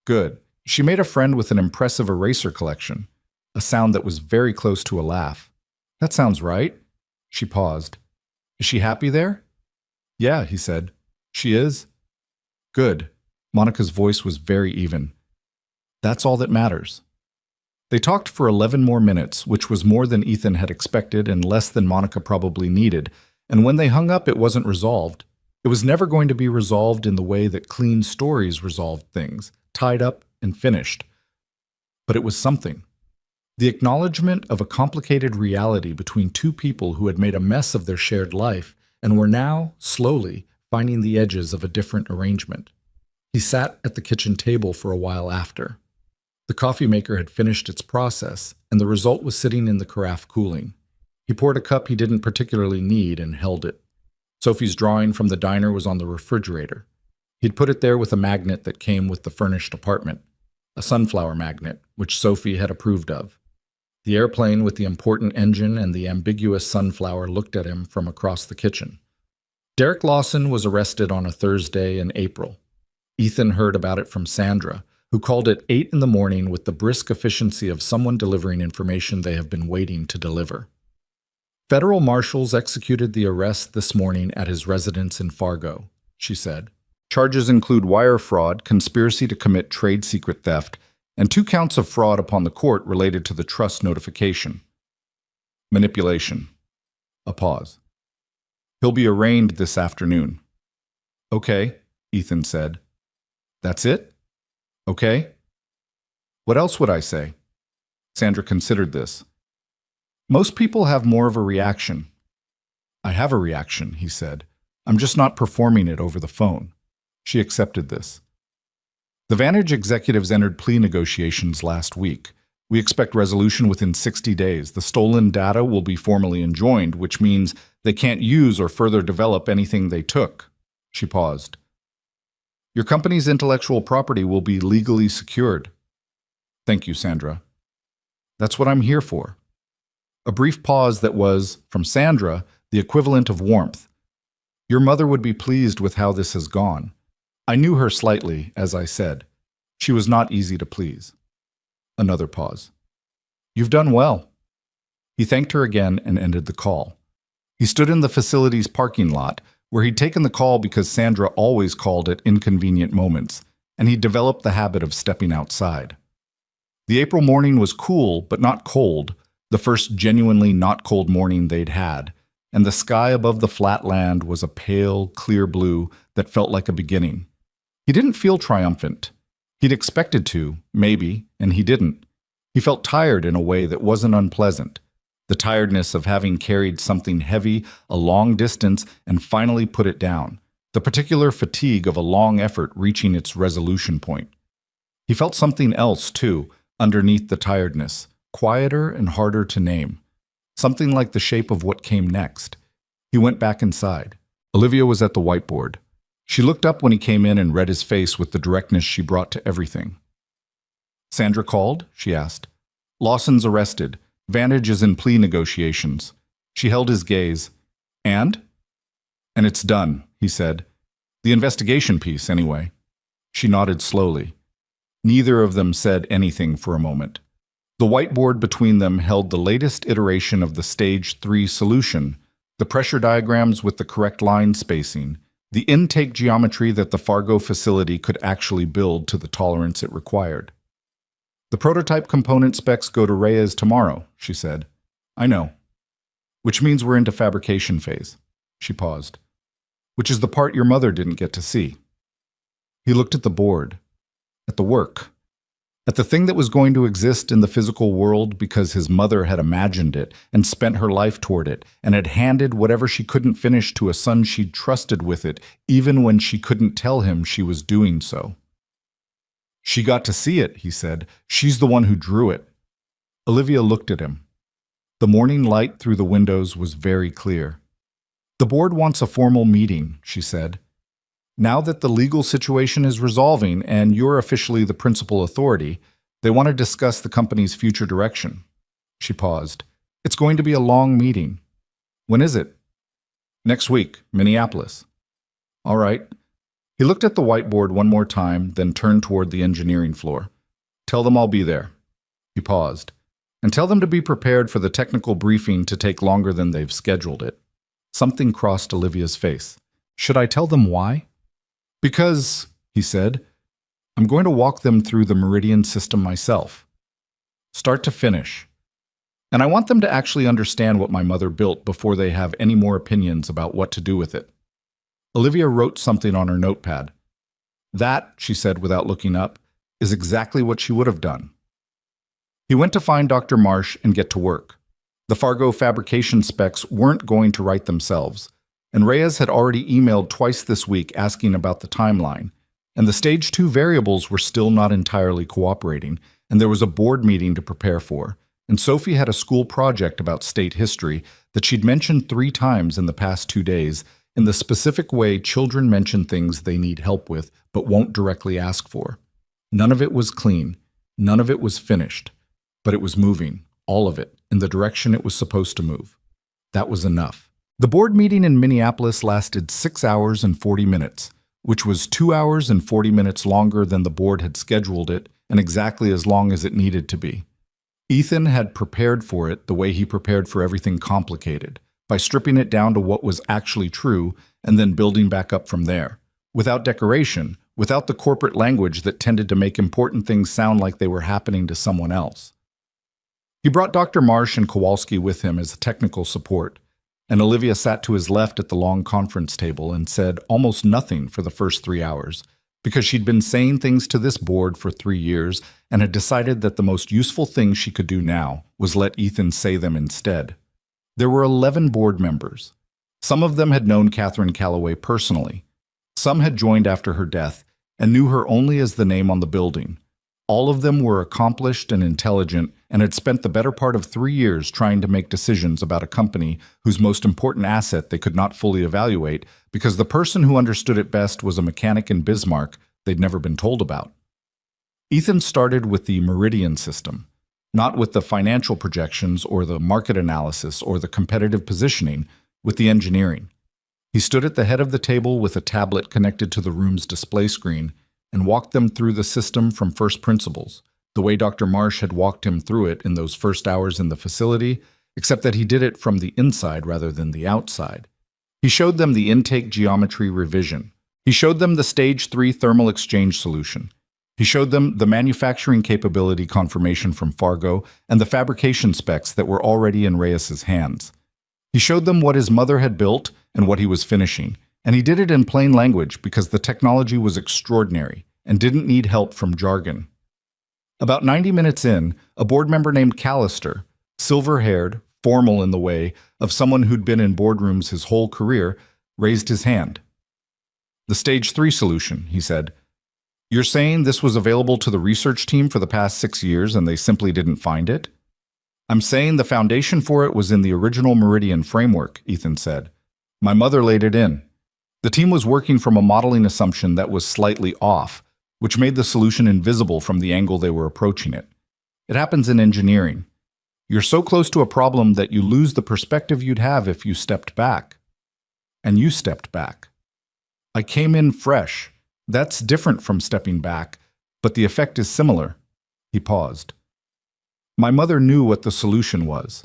Good. She made a friend with an impressive eraser collection, a sound that was very close to a laugh. That sounds right. She paused. Is she happy there? Yeah, he said. She is? Good. Monica's voice was very even. That's all that matters. They talked for 11 more minutes, which was more than Ethan had expected and less than Monica probably needed, and when they hung up it wasn't resolved. It was never going to be resolved in the way that clean stories resolved things, tied up and finished. But it was something. The acknowledgement of a complicated reality between two people who had made a mess of their shared life and were now, slowly, finding the edges of a different arrangement. He sat at the kitchen table for a while after. The coffee maker had finished its process, and the result was sitting in the carafe cooling. He poured a cup he didn't particularly need and held it. Sophie's drawing from the diner was on the refrigerator. He'd put it there with a magnet that came with the furnished apartment, a sunflower magnet, which Sophie had approved of. The airplane with the important engine and the ambiguous sunflower looked at him from across the kitchen. Derek Lawson was arrested on a Thursday in April. Ethan heard about it from Sandra, who called at 8 in the morning with the brisk efficiency of someone delivering information they have been waiting to deliver. Federal marshals executed the arrest this morning at his residence in Fargo, she said. Charges include wire fraud, conspiracy to commit trade secret theft, and 2 counts of fraud upon the court related to the trust notification. Manipulation. A pause. He'll be arraigned this afternoon. Okay, Ethan said. That's it? Okay? What else would I say? Sandra considered this. Most people have more of a reaction. I have a reaction, he said. I'm just not performing it over the phone. She accepted this. The Vantage executives entered plea negotiations last week. We expect resolution within 60 days. The stolen data will be formally enjoined, which means they can't use or further develop anything they took. She paused. Your company's intellectual property will be legally secured. Thank you, Sandra. That's what I'm here for. A brief pause that was, from Sandra, the equivalent of warmth. Your mother would be pleased with how this has gone. I knew her slightly, as I said. She was not easy to please. Another pause. You've done well. He thanked her again and ended the call. He stood in the facility's parking lot, where he'd taken the call because Sandra always called at inconvenient moments, and he'd developed the habit of stepping outside. The April morning was cool, but not cold, the first genuinely not cold morning they'd had, and the sky above the flat land was a pale, clear blue that felt like a beginning. He didn't feel triumphant. He'd expected to, maybe, and he didn't. He felt tired in a way that wasn't unpleasant. The tiredness of having carried something heavy a long distance and finally put it down. The particular fatigue of a long effort reaching its resolution point. He felt something else, too, underneath the tiredness, quieter and harder to name. Something like the shape of what came next. He went back inside. Olivia was at the whiteboard. She looked up when he came in and read his face with the directness she brought to everything. Sandra called? She asked. Lawson's arrested. Vantage is in plea negotiations. She held his gaze. And? And it's done, he said. The investigation piece, anyway. She nodded slowly. Neither of them said anything for a moment. The whiteboard between them held the latest iteration of the Stage 3 solution, the pressure diagrams with the correct line spacing, the intake geometry that the Fargo facility could actually build to the tolerance it required. The prototype component specs go to Reyes tomorrow, she said. I know. Which means we're into fabrication phase. She paused. Which is the part your mother didn't get to see. He looked at the board, at the work, at the thing that was going to exist in the physical world because his mother had imagined it and spent her life toward it and had handed whatever she couldn't finish to a son she'd trusted with it, even when she couldn't tell him she was doing so. She got to see it, he said. She's the one who drew it. Olivia looked at him. The morning light through the windows was very clear. The board wants a formal meeting, she said. Now that the legal situation is resolving and you're officially the principal authority, they want to discuss the company's future direction. She paused. It's going to be a long meeting. When is it? Next week, Minneapolis. All right. He looked at the whiteboard one more time, then turned toward the engineering floor. Tell them I'll be there. He paused. And tell them to be prepared for the technical briefing to take longer than they've scheduled it. Something crossed Olivia's face. Should I tell them why? Because, he said, I'm going to walk them through the Meridian system myself. Start to finish. And I want them to actually understand what my mother built before they have any more opinions about what to do with it. Olivia wrote something on her notepad. That, she said without looking up, is exactly what she would have done. He went to find Dr. Marsh and get to work. The Fargo fabrication specs weren't going to write themselves, and Reyes had already emailed twice this week asking about the timeline, and the Stage 2 variables were still not entirely cooperating, and there was a board meeting to prepare for, and Sophie had a school project about state history that she'd mentioned 3 times in the past 2 days in the specific way children mention things they need help with but won't directly ask for. None of it was clean. None of it was finished. But it was moving, all of it, in the direction it was supposed to move. That was enough. The board meeting in Minneapolis lasted 6 hours and 40 minutes, which was 2 hours and 40 minutes longer than the board had scheduled it and exactly as long as it needed to be. Ethan had prepared for it the way he prepared for everything complicated, by stripping it down to what was actually true and then building back up from there, without decoration, without the corporate language that tended to make important things sound like they were happening to someone else. He brought Dr. Marsh and Kowalski with him as technical support, and Olivia sat to his left at the long conference table and said almost nothing for the first 3 hours, because she'd been saying things to this board for 3 years and had decided that the most useful thing she could do now was let Ethan say them instead. There were 11 board members. Some of them had known Catherine Calloway personally. Some had joined after her death and knew her only as the name on the building. All of them were accomplished and intelligent and had spent the better part of 3 years trying to make decisions about a company whose most important asset they could not fully evaluate because the person who understood it best was a mechanic in Bismarck they'd never been told about. Ethan started with the Meridian system, not with the financial projections or the market analysis or the competitive positioning, with the engineering. He stood at the head of the table with a tablet connected to the room's display screen and walked them through the system from first principles, the way Dr. Marsh had walked him through it in those first hours in the facility, except that he did it from the inside rather than the outside. He showed them the intake geometry revision. He showed them the Stage 3 thermal exchange solution. He showed them the manufacturing capability confirmation from Fargo and the fabrication specs that were already in Reyes's hands. He showed them what his mother had built and what he was finishing, and he did it in plain language because the technology was extraordinary and didn't need help from jargon. About 90 minutes in, a board member named Callister, silver-haired, formal in the way of someone who'd been in boardrooms his whole career, raised his hand. The Stage 3 solution, he said. You're saying this was available to the research team for the past 6 years and they simply didn't find it? I'm saying the foundation for it was in the original Meridian framework, Ethan said. My mother laid it in. The team was working from a modeling assumption that was slightly off, which made the solution invisible from the angle they were approaching it. It happens in engineering. You're so close to a problem that you lose the perspective you'd have if you stepped back. And you stepped back. I came in fresh. That's different from stepping back, but the effect is similar. He paused. My mother knew what the solution was.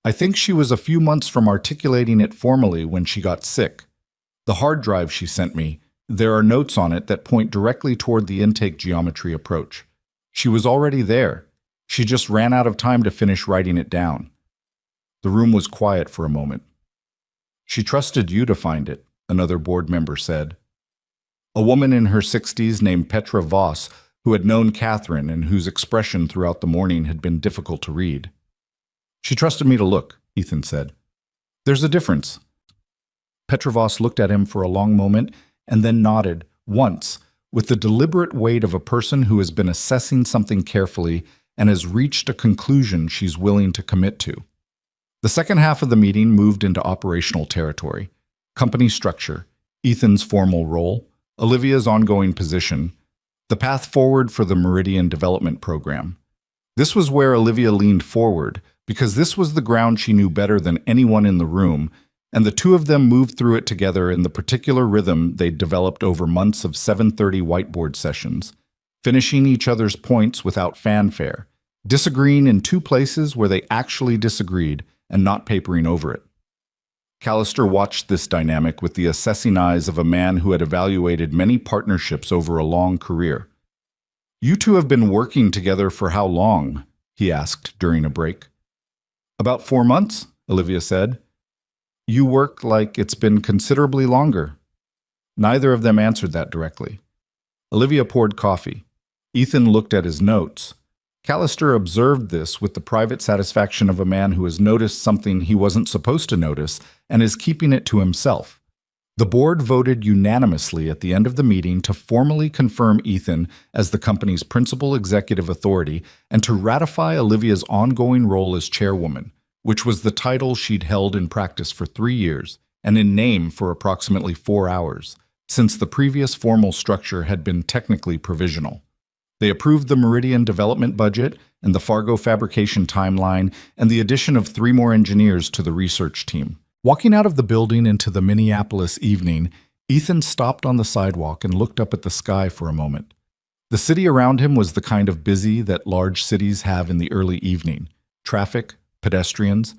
I think she was a few months from articulating it formally when she got sick. The hard drive she sent me, there are notes on it that point directly toward the intake geometry approach. She was already there. She just ran out of time to finish writing it down. The room was quiet for a moment. She trusted you to find it, another board member said. A woman in her 60s named Petra Voss, who had known Catherine and whose expression throughout the morning had been difficult to read. She trusted me to look, Ethan said. There's a difference. Petra Voss looked at him for a long moment and then nodded, once, with the deliberate weight of a person who has been assessing something carefully and has reached a conclusion she's willing to commit to. The second half of the meeting moved into operational territory. Company structure, Ethan's formal role, Olivia's ongoing position, the path forward for the Meridian Development Program. This was where Olivia leaned forward, because this was the ground she knew better than anyone in the room, and the two of them moved through it together in the particular rhythm they'd developed over months of 7:30 whiteboard sessions, finishing each other's points without fanfare, disagreeing in two places where they actually disagreed, and not papering over it. Callister watched this dynamic with the assessing eyes of a man who had evaluated many partnerships over a long career. "You two have been working together for how long?" he asked during a break. "About 4 months," Olivia said. "You work like it's been considerably longer." Neither of them answered that directly. Olivia poured coffee. Ethan looked at his notes. Callister observed this with the private satisfaction of a man who has noticed something he wasn't supposed to notice and is keeping it to himself. The board voted unanimously at the end of the meeting to formally confirm Ethan as the company's principal executive authority and to ratify Olivia's ongoing role as chairwoman, which was the title she'd held in practice for 3 years and in name for approximately 4 hours, since the previous formal structure had been technically provisional. They approved the Meridian development budget and the Fargo fabrication timeline and the addition of 3 more engineers to the research team. Walking out of the building into the Minneapolis evening, Ethan stopped on the sidewalk and looked up at the sky for a moment. The city around him was the kind of busy that large cities have in the early evening. Traffic, pedestrians,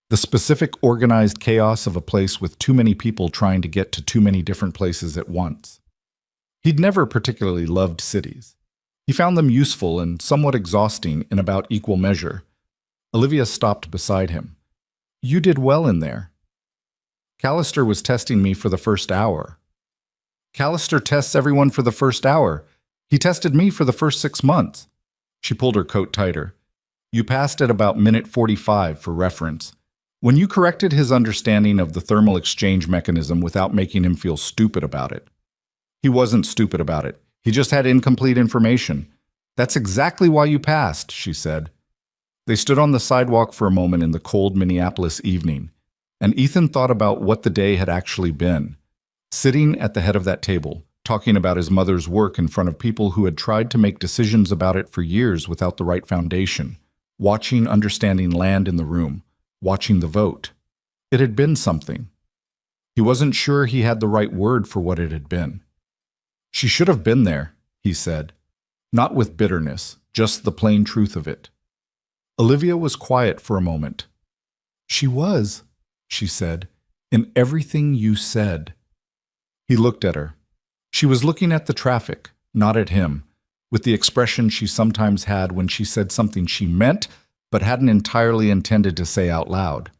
the specific organized chaos of a place with too many people trying to get to too many different places at once. He'd never particularly loved cities. He found them useful and somewhat exhausting in about equal measure. Olivia stopped beside him. "You did well in there." "Callister was testing me for the first hour." "Callister tests everyone for the first hour. He tested me for the first 6 months." She pulled her coat tighter. "You passed at about minute 45 for reference. When you corrected his understanding of the thermal exchange mechanism without making him feel stupid about it." "He wasn't stupid about it. He just had incomplete information." "That's exactly why you passed," she said. They stood on the sidewalk for a moment in the cold Minneapolis evening, and Ethan thought about what the day had actually been. Sitting at the head of that table, talking about his mother's work in front of people who had tried to make decisions about it for years without the right foundation, watching understanding land in the room, watching the vote. It had been something. He wasn't sure he had the right word for what it had been. "She should have been there," he said. Not with bitterness, just the plain truth of it. Olivia was quiet for a moment. "She was," she said, "in everything you said." He looked at her. She was looking at the traffic, not at him, with the expression she sometimes had when she said something she meant but hadn't entirely intended to say out loud.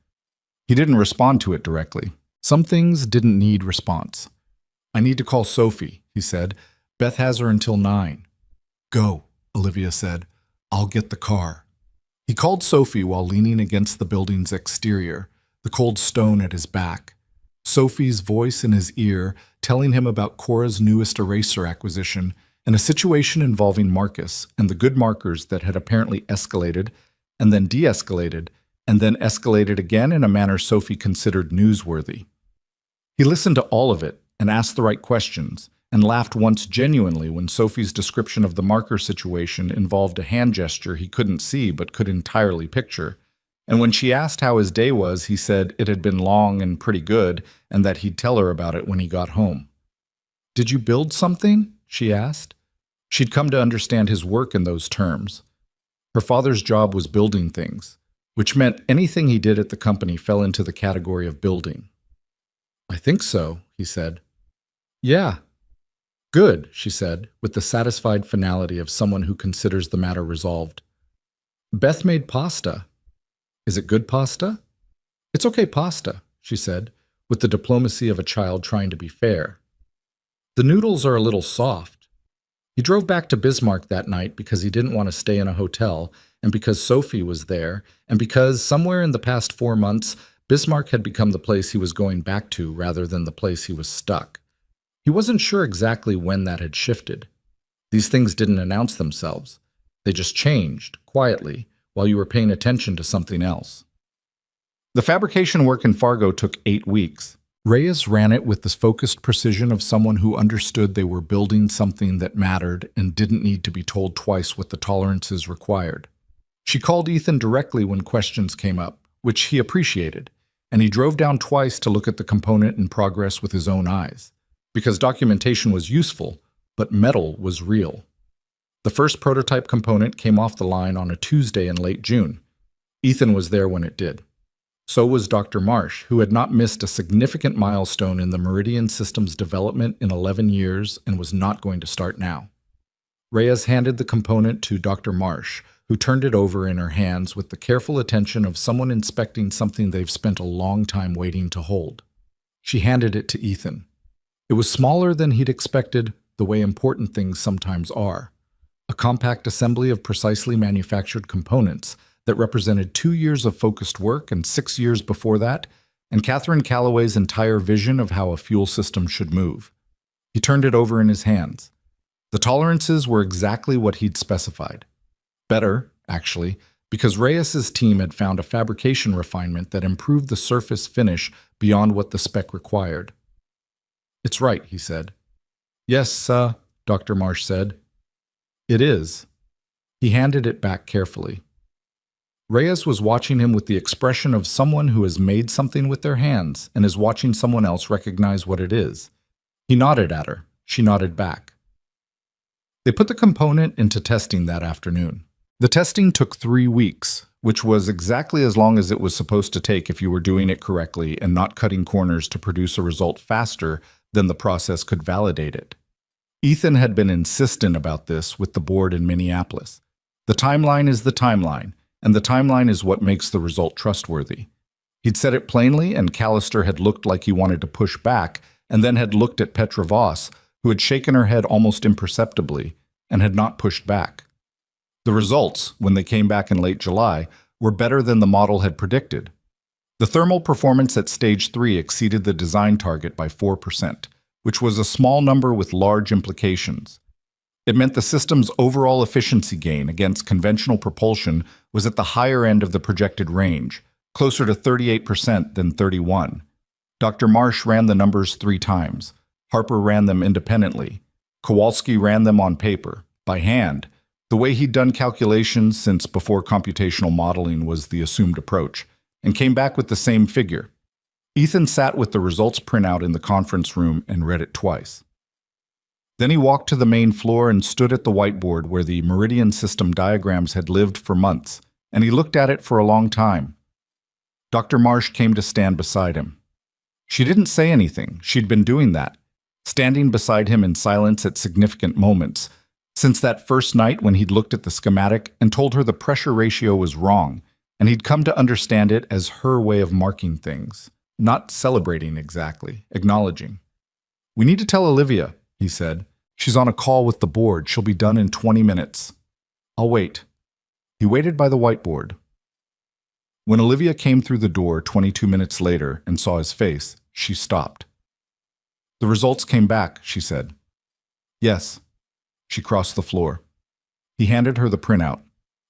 He didn't respond to it directly. Some things didn't need response. "I need to call Sophie," he said. "Beth has her until 9. "Go," Olivia said. "I'll get the car." He called Sophie while leaning against the building's exterior, the cold stone at his back. Sophie's voice in his ear, telling him about Cora's newest eraser acquisition and a situation involving Marcus and the good markers that had apparently escalated and then de-escalated and then escalated again in a manner Sophie considered newsworthy. He listened to all of it and asked the right questions, and laughed once genuinely when Sophie's description of the marker situation involved a hand gesture he couldn't see but could entirely picture. And when she asked how his day was, he said it had been long and pretty good, and that he'd tell her about it when he got home. "Did you build something?" she asked. She'd come to understand his work in those terms. Her father's job was building things, which meant anything he did at the company fell into the category of building. "I think so," he said. "Yeah." "Good," she said, with the satisfied finality of someone who considers the matter resolved. "Beth made pasta. Is it good pasta?" "It's okay pasta," she said, with the diplomacy of a child trying to be fair. "The noodles are a little soft." He drove back to Bismarck that night because he didn't want to stay in a hotel, and because Sophie was there, and because, somewhere in the past 4 months, Bismarck had become the place he was going back to rather than the place he was stuck. He wasn't sure exactly when that had shifted. These things didn't announce themselves. They just changed, quietly, while you were paying attention to something else. The fabrication work in Fargo took 8 weeks. Reyes ran it with the focused precision of someone who understood they were building something that mattered and didn't need to be told twice what the tolerances required. She called Ethan directly when questions came up, which he appreciated, and he drove down twice to look at the component in progress with his own eyes, because documentation was useful, but metal was real. The first prototype component came off the line on a Tuesday in late June. Ethan was there when it did. So was Dr. Marsh, who had not missed a significant milestone in the Meridian system's development in 11 years and was not going to start now. Reyes handed the component to Dr. Marsh, who turned it over in her hands with the careful attention of someone inspecting something they've spent a long time waiting to hold. She handed it to Ethan. It was smaller than he'd expected, the way important things sometimes are. A compact assembly of precisely manufactured components that represented 2 years of focused work and 6 years before that, and Catherine Calloway's entire vision of how a fuel system should move. He turned it over in his hands. The tolerances were exactly what he'd specified. Better, actually, because Reyes's team had found a fabrication refinement that improved the surface finish beyond what the spec required. "It's right," he said. "Yes, Dr. Marsh said. "It is." He handed it back carefully. Reyes was watching him with the expression of someone who has made something with their hands and is watching someone else recognize what it is. He nodded at her. She nodded back. They put the component into testing that afternoon. The testing took 3 weeks, which was exactly as long as it was supposed to take if you were doing it correctly and not cutting corners to produce a result faster than the process could validate it. Ethan had been insistent about this with the board in Minneapolis. The timeline is the timeline, and the timeline is what makes the result trustworthy. He'd said it plainly, and Callister had looked like he wanted to push back, and then had looked at Petra Voss, who had shaken her head almost imperceptibly, and had not pushed back. The results, when they came back in late July, were better than the model had predicted. The thermal performance at Stage 3 exceeded the design target by 4%, which was a small number with large implications. It meant the system's overall efficiency gain against conventional propulsion was at the higher end of the projected range, closer to 38% than 31%. Dr. Marsh ran the numbers 3 times. Harper ran them independently. Kowalski ran them on paper, by hand, the way he'd done calculations since before computational modeling was the assumed approach, and came back with the same figure. Ethan sat with the results printout in the conference room and read it twice. Then he walked to the main floor and stood at the whiteboard where the Meridian system diagrams had lived for months, and he looked at it for a long time. Dr. Marsh came to stand beside him. She didn't say anything. She'd been doing that, standing beside him in silence at significant moments, since that first night when he'd looked at the schematic and told her the pressure ratio was wrong, and he'd come to understand it as her way of marking things, not celebrating exactly, acknowledging. "We need to tell Olivia," he said. "She's on a call with the board. She'll be done in 20 minutes. I'll wait." He waited by the whiteboard. When Olivia came through the door 22 minutes later and saw his face, she stopped. "The results came back," she said. "Yes." She crossed the floor. He handed her the printout.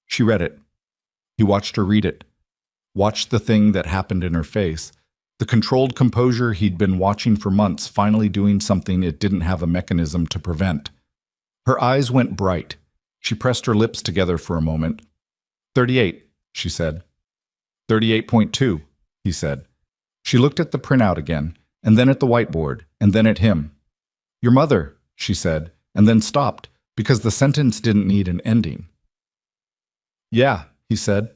She read it. He watched her read it, watched the thing that happened in her face, the controlled composure he'd been watching for months finally doing something it didn't have a mechanism to prevent. Her eyes went bright. She pressed her lips together for a moment. 38, she said. 38.2, he said. She looked at the printout again, and then at the whiteboard, and then at him. Your mother, she said, and then stopped, because the sentence didn't need an ending. Yeah, he said.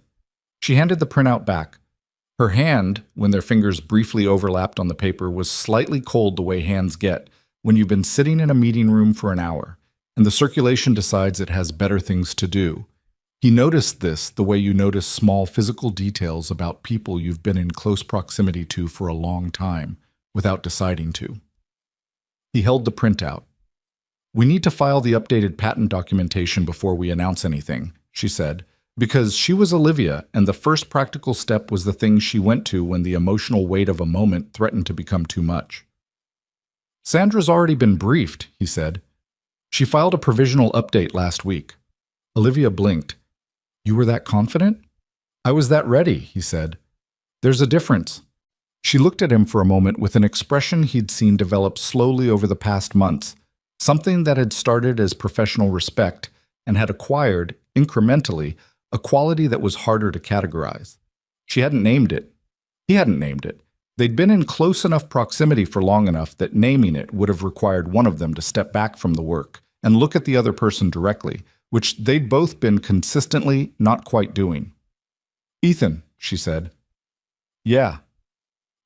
She handed the printout back. Her hand, when their fingers briefly overlapped on the paper, was slightly cold the way hands get when you've been sitting in a meeting room for an hour, and the circulation decides it has better things to do. He noticed this the way you notice small physical details about people you've been in close proximity to for a long time, without deciding to. He held the printout. We need to file the updated patent documentation before we announce anything, she said, because she was Olivia, and the first practical step was the thing she went to when the emotional weight of a moment threatened to become too much. Sandra's already been briefed, he said. She filed a provisional update last week. Olivia blinked. You were that confident? I was that ready, he said. There's a difference. She looked at him for a moment with an expression he'd seen develop slowly over the past months, something that had started as professional respect and had acquired, incrementally, a quality that was harder to categorize. She hadn't named it. He hadn't named it. They'd been in close enough proximity for long enough that naming it would have required one of them to step back from the work and look at the other person directly, which they'd both been consistently not quite doing. "Ethan," she said. "Yeah.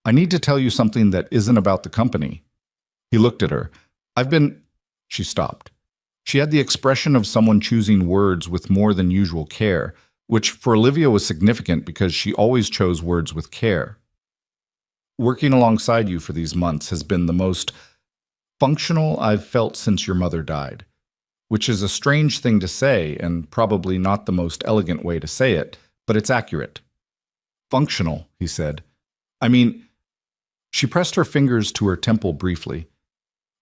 I need to tell you something that isn't about the company." He looked at her. "I've been—" She stopped. She had the expression of someone choosing words with more than usual care, which for Olivia was significant because she always chose words with care. "Working alongside you for these months has been the most functional I've felt since your mother died," which is a strange thing to say and probably not the most elegant way to say it, but it's accurate. "Functional," he said. "I mean—" She pressed her fingers to her temple briefly.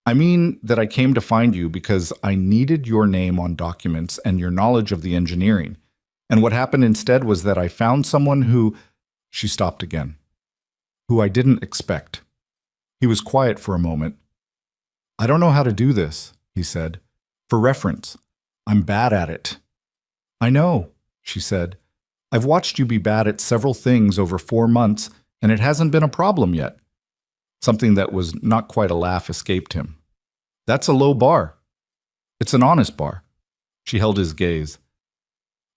"I mean that I came to find you because I needed your name on documents and your knowledge of the engineering. And what happened instead was that I found someone who—" She stopped again. "Who I didn't expect." He was quiet for a moment. "I don't know how to do this," he said. "For reference, I'm bad at it." "I know," she said. "I've watched you be bad at several things over 4 months, and it hasn't been a problem yet." Something that was not quite a laugh escaped him. "That's a low bar." "It's an honest bar." She held his gaze.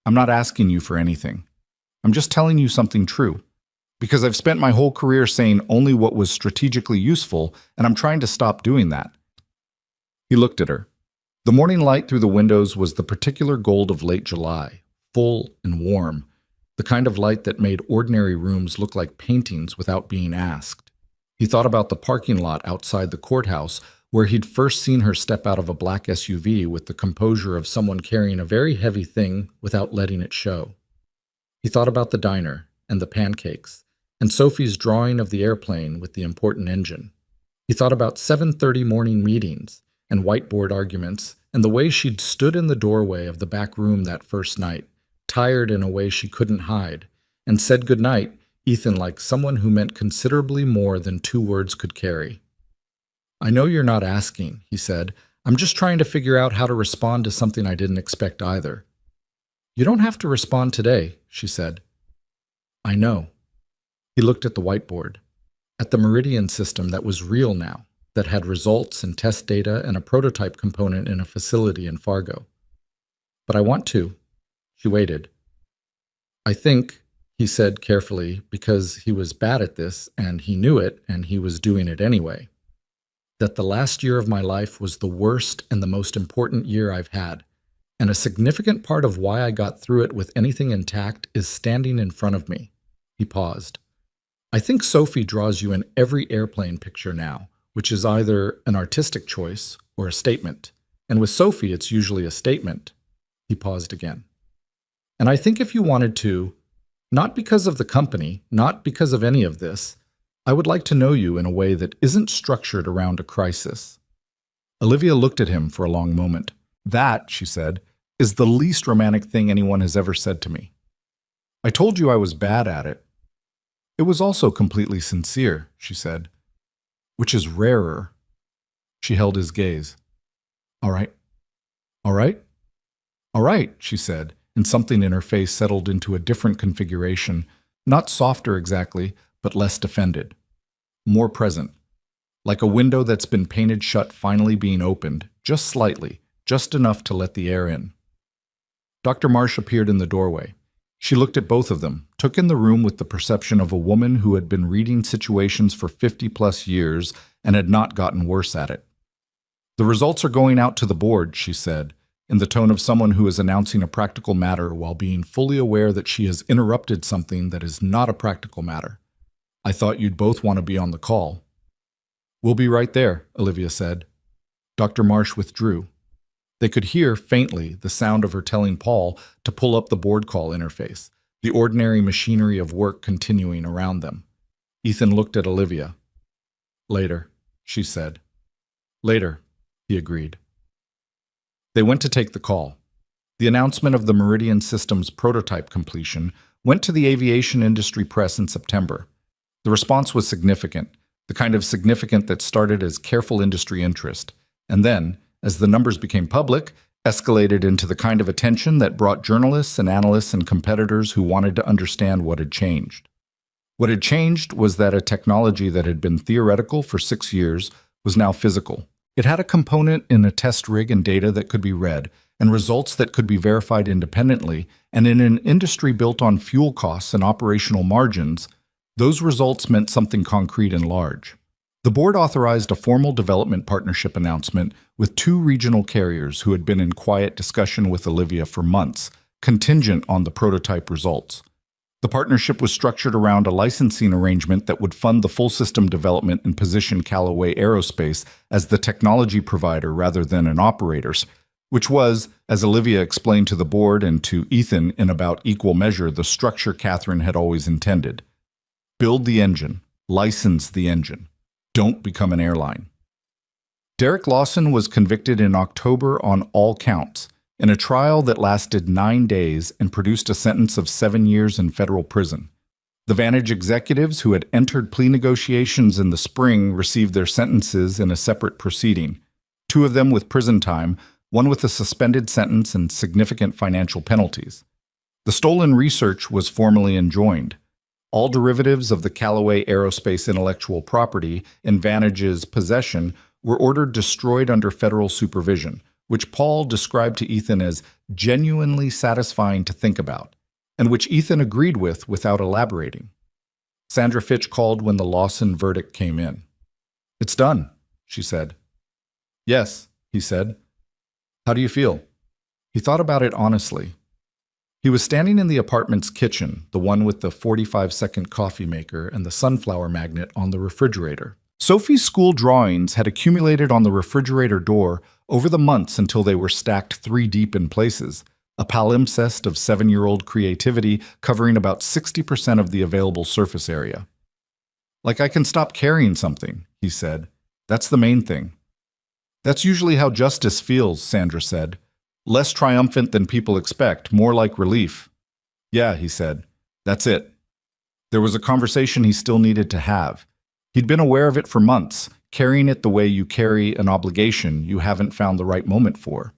"I'm not asking you for anything. I'm just telling you something true. Because I've spent my whole career saying only what was strategically useful, and I'm trying to stop doing that." He looked at her. The morning light through the windows was the particular gold of late July, full and warm, the kind of light that made ordinary rooms look like paintings without being asked. He thought about the parking lot outside the courthouse where he'd first seen her step out of a black SUV with the composure of someone carrying a very heavy thing without letting it show. He thought about the diner and the pancakes and Sophie's drawing of the airplane with the important engine. He thought about 7:30 morning meetings and whiteboard arguments and the way she'd stood in the doorway of the back room that first night, tired in a way she couldn't hide, and said goodnight, Ethan, like someone who meant considerably more than 2 words could carry. "I know you're not asking," he said. "I'm just trying to figure out how to respond to something I didn't expect either." "You don't have to respond today," she said. "I know." He looked at the whiteboard, at the Meridian system that was real now, that had results and test data and a prototype component in a facility in Fargo. "But I want to." She waited. "I think," he said carefully, because he was bad at this and he knew it and he was doing it anyway, "that the last year of my life was the worst and the most important year I've had, and a significant part of why I got through it with anything intact is standing in front of me." He paused. "I think Sophie draws you in every airplane picture now, which is either an artistic choice or a statement. And with Sophie, it's usually a statement." He paused again. "And I think if you wanted to, not because of the company, not because of any of this, I would like to know you in a way that isn't structured around a crisis." Olivia looked at him for a long moment. "That," she said, "is the least romantic thing anyone has ever said to me. I told you I was bad at it." "It was also completely sincere," she said, "which is rarer." She held his gaze. "All right. All right? All right," she said, and something in her face settled into a different configuration, not softer exactly, but less defended, more present, like a window that's been painted shut finally being opened, just slightly, just enough to let the air in. Dr. Marsh appeared in the doorway. She looked at both of them, took in the room with the perception of a woman who had been reading situations for 50-plus years and had not gotten worse at it. "The results are going out to the board," she said, in the tone of someone who is announcing a practical matter while being fully aware that she has interrupted something that is not a practical matter. "I thought you'd both want to be on the call." "We'll be right there," Olivia said. Dr. Marsh withdrew. They could hear, faintly, the sound of her telling Paul to pull up the board call interface, the ordinary machinery of work continuing around them. Ethan looked at Olivia. "Later," she said. "Later," he agreed. They went to take the call. The announcement of the Meridian Systems prototype completion went to the aviation industry press in September. The response was significant, the kind of significant that started as careful industry interest, and then, as the numbers became public, escalated into the kind of attention that brought journalists and analysts and competitors who wanted to understand what had changed. What had changed was that a technology that had been theoretical for 6 years was now physical. It had a component in a test rig and data that could be read, and results that could be verified independently, and in an industry built on fuel costs and operational margins, those results meant something concrete and large. The board authorized a formal development partnership announcement with 2 regional carriers who had been in quiet discussion with Olivia for months, contingent on the prototype results. The partnership was structured around a licensing arrangement that would fund the full system development and position Callaway Aerospace as the technology provider rather than an operator, which was, as Olivia explained to the board and to Ethan in about equal measure, the structure Catherine had always intended. Build the engine, license the engine. Don't become an airline. Derek Lawson was convicted in October on all counts, in a trial that lasted 9 days and produced a sentence of 7 years in federal prison. The Vantage executives who had entered plea negotiations in the spring received their sentences in a separate proceeding, 2 of them with prison time, 1 with a suspended sentence and significant financial penalties. The stolen research was formally enjoined. All derivatives of the Callaway Aerospace intellectual property in Vantage's possession were ordered destroyed under federal supervision, which Paul described to Ethan as genuinely satisfying to think about, and which Ethan agreed with without elaborating. Sandra Fitch called when the Lawson verdict came in. "It's done," she said. "Yes," he said. "How do you feel?" He thought about it honestly. He was standing in the apartment's kitchen, the one with the 45-second coffee maker and the sunflower magnet on the refrigerator. Sophie's school drawings had accumulated on the refrigerator door over the months until they were stacked 3 deep in places, a palimpsest of 7-year-old creativity covering about 60% of the available surface area. "Like I can stop carrying something," he said. "That's the main thing." "That's usually how justice feels," Sandra said. "Less triumphant than people expect, more like relief." "Yeah," he said. "That's it." There was a conversation he still needed to have. He'd been aware of it for months, carrying it the way you carry an obligation you haven't found the right moment for.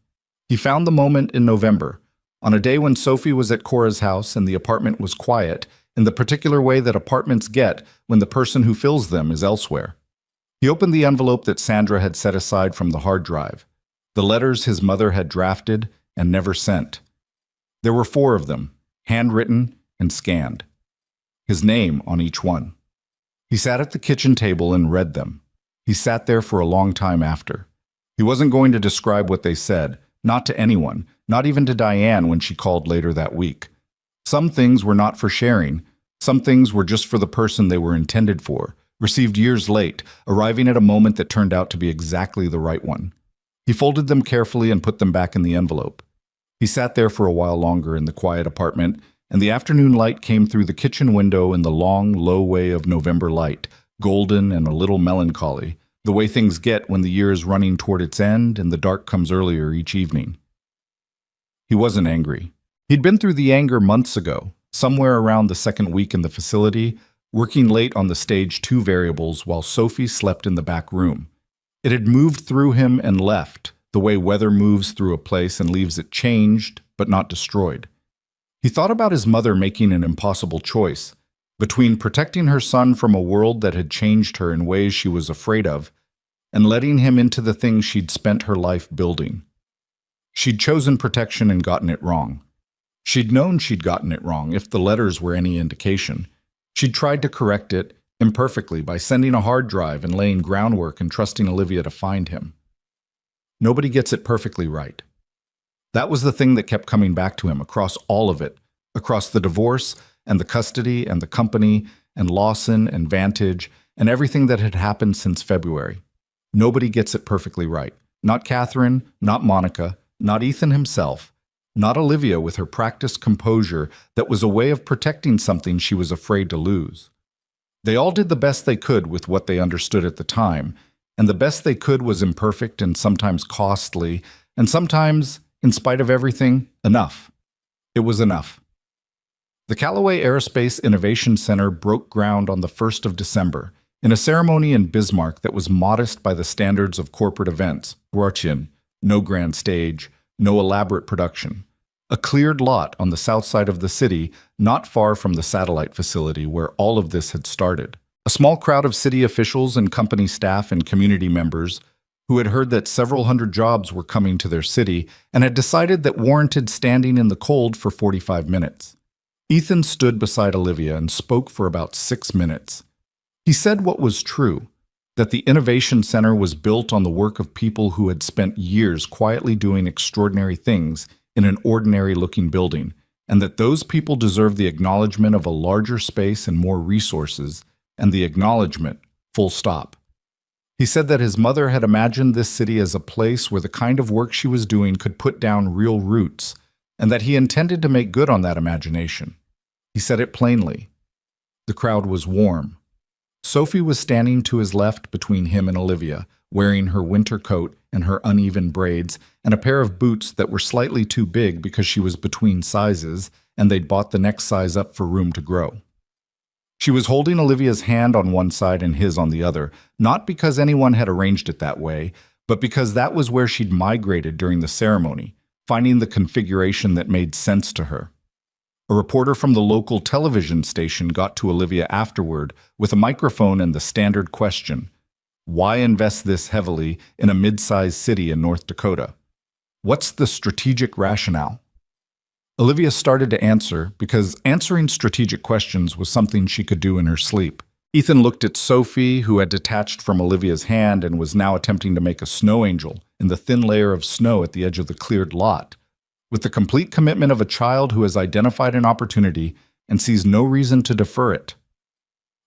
He found the moment in November, on a day when Sophie was at Cora's house and the apartment was quiet, in the particular way that apartments get when the person who fills them is elsewhere. He opened the envelope that Sandra had set aside from the hard drive, the letters his mother had drafted and never sent. There were 4 of them, handwritten and scanned. His name on each one. He sat at the kitchen table and read them. He sat there for a long time after. He wasn't going to describe what they said, not to anyone, not even to Diane when she called later that week. Some things were not for sharing. Some things were just for the person they were intended for, received years late, arriving at a moment that turned out to be exactly the right one. He folded them carefully and put them back in the envelope. He sat there for a while longer in the quiet apartment, and the afternoon light came through the kitchen window in the long, low way of November light, golden and a little melancholy, the way things get when the year is running toward its end and the dark comes earlier each evening. He wasn't angry. He'd been through the anger months ago, somewhere around the 2nd week in the facility, working late on the stage 2 variables while Sophie slept in the back room. It had moved through him and left, the way weather moves through a place and leaves it changed, but not destroyed. He thought about his mother making an impossible choice, between protecting her son from a world that had changed her in ways she was afraid of, and letting him into the things she'd spent her life building. She'd chosen protection and gotten it wrong. She'd known she'd gotten it wrong, if the letters were any indication. She'd tried to correct it, imperfectly, by sending a hard drive and laying groundwork and trusting Olivia to find him. Nobody gets it perfectly right. That was the thing that kept coming back to him across all of it, across the divorce and the custody and the company and Lawson and Vantage and everything that had happened since February. Nobody gets it perfectly right. Not Catherine, not Monica, not Ethan himself, not Olivia with her practiced composure that was a way of protecting something she was afraid to lose. They all did the best they could with what they understood at the time, and the best they could was imperfect and sometimes costly, and sometimes, in spite of everything, enough. It was enough. The Callaway Aerospace Innovation Center broke ground on the 1st of December in a ceremony in Bismarck that was modest by the standards of corporate events. No grand stage, no elaborate production. A cleared lot on the south side of the city, not far from the satellite facility where all of this had started. A small crowd of city officials and company staff and community members who had heard that several hundred jobs were coming to their city and had decided that warranted standing in the cold for 45 minutes. Ethan stood beside Olivia and spoke for about 6 minutes. He said what was true, that the Innovation Center was built on the work of people who had spent years quietly doing extraordinary things in an ordinary-looking building, and that those people deserve the acknowledgement of a larger space and more resources, and the acknowledgement, full stop. He said that his mother had imagined this city as a place where the kind of work she was doing could put down real roots, and that he intended to make good on that imagination. He said it plainly. The crowd was warm. Sophie was standing to his left between him and Olivia, wearing her winter coat and her uneven braids and a pair of boots that were slightly too big because she was between sizes and they'd bought the next size up for room to grow. She was holding Olivia's hand on one side and his on the other, not because anyone had arranged it that way, but because that was where she'd migrated during the ceremony, finding the configuration that made sense to her. A reporter from the local television station got to Olivia afterward with a microphone and the standard question, why invest this heavily in a mid-sized city in North Dakota? What's the strategic rationale? Olivia started to answer because answering strategic questions was something she could do in her sleep. Ethan looked at Sophie, who had detached from Olivia's hand and was now attempting to make a snow angel in the thin layer of snow at the edge of the cleared lot, with the complete commitment of a child who has identified an opportunity and sees no reason to defer it.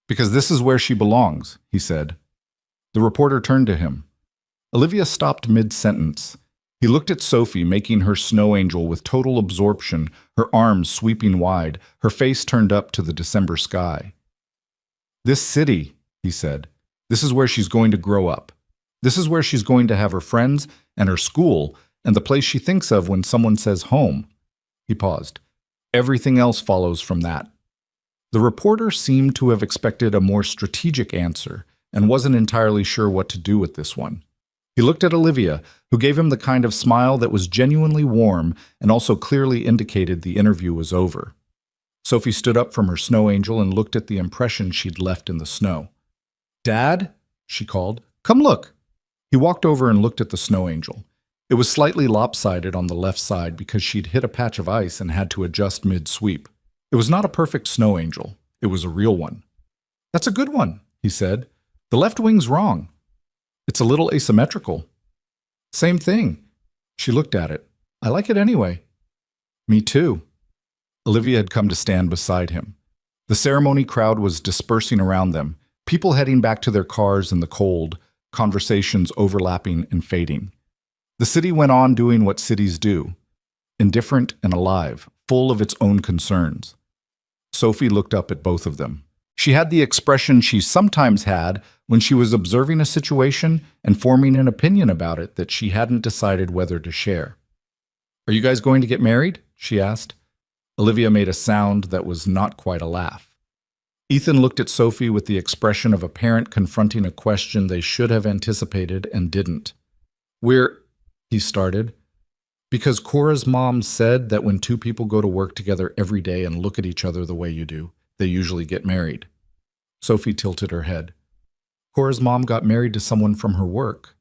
Because this is where she belongs, he said. The reporter turned to him. Olivia stopped mid-sentence. He looked at Sophie, making her snow angel with total absorption, her arms sweeping wide, her face turned up to the December sky. This city, he said, this is where she's going to grow up. This is where she's going to have her friends and her school and the place she thinks of when someone says home. He paused. Everything else follows from that. The reporter seemed to have expected a more strategic answer and wasn't entirely sure what to do with this one. He looked at Olivia, who gave him the kind of smile that was genuinely warm and also clearly indicated the interview was over. Sophie stood up from her snow angel and looked at the impression she'd left in the snow. "Dad?" she called. "Come look." He walked over and looked at the snow angel. It was slightly lopsided on the left side because she'd hit a patch of ice and had to adjust mid-sweep. It was not a perfect snow angel. It was a real one. "That's a good one," he said. "The left wing's wrong. It's a little asymmetrical." "Same thing." She looked at it. "I like it anyway." "Me too." Olivia had come to stand beside him. The ceremony crowd was dispersing around them, people heading back to their cars in the cold, conversations overlapping and fading. The city went on doing what cities do, indifferent and alive, full of its own concerns. Sophie looked up at both of them. She had the expression she sometimes had when she was observing a situation and forming an opinion about it that she hadn't decided whether to share. "Are you guys going to get married?" she asked. Olivia made a sound that was not quite a laugh. Ethan looked at Sophie with the expression of a parent confronting a question they should have anticipated and didn't. He started. "Because Cora's mom said that when two people go to work together every day and look at each other the way you do, they usually get married." Sophie tilted her head. "Cora's mom got married to someone from her work."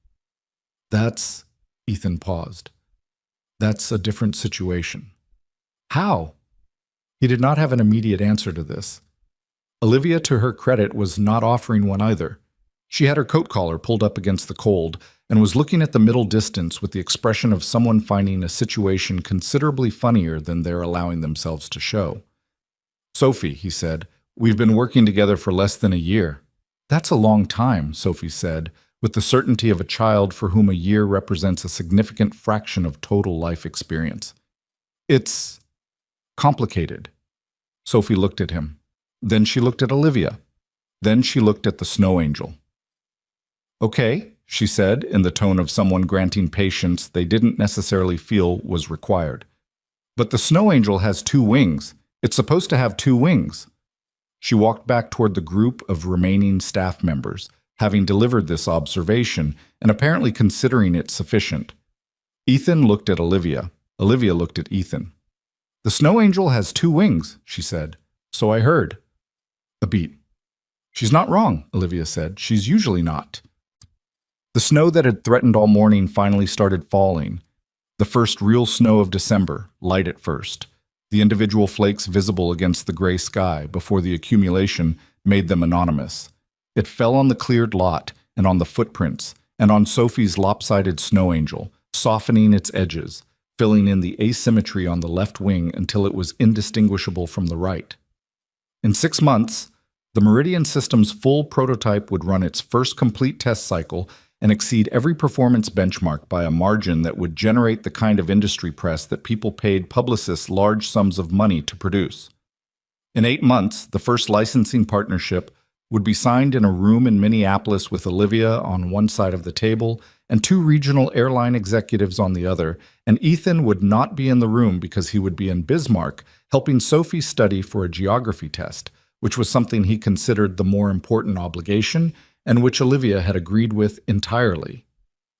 Ethan paused. "That's a different situation." "How?" He did not have an immediate answer to this. Olivia, to her credit, was not offering one either. She had her coat collar pulled up against the cold and was looking at the middle distance with the expression of someone finding a situation considerably funnier than they're allowing themselves to show. "Sophie," he said, "we've been working together for less than a year." "That's a long time," Sophie said, with the certainty of a child for whom a year represents a significant fraction of total life experience. "It's complicated." Sophie looked at him. Then she looked at Olivia. Then she looked at the snow angel. "Okay," she said, in the tone of someone granting patience they didn't necessarily feel was required. "But the snow angel has two wings. It's supposed to have two wings. She walked back toward the group of remaining staff members, having delivered this observation and apparently considering it sufficient. Ethan looked at Olivia. Olivia looked at Ethan. "The snow angel has two wings," she said. "So I heard." A beat. "She's not wrong," Olivia said. "She's usually not." The snow that had threatened all morning finally started falling. The first real snow of December, light at first. The individual flakes visible against the gray sky before the accumulation made them anonymous. It fell on the cleared lot and on the footprints and on Sophie's lopsided snow angel, softening its edges, filling in the asymmetry on the left wing until it was indistinguishable from the right. In 6 months, the Meridian System's full prototype would run its first complete test cycle and exceed every performance benchmark by a margin that would generate the kind of industry press that people paid publicists large sums of money to produce. In 8 months, the first licensing partnership would be signed in a room in Minneapolis with Olivia on one side of the table and 2 regional airline executives on the other, and Ethan would not be in the room because he would be in Bismarck helping Sophie study for a geography test, which was something he considered the more important obligation and which Olivia had agreed with entirely.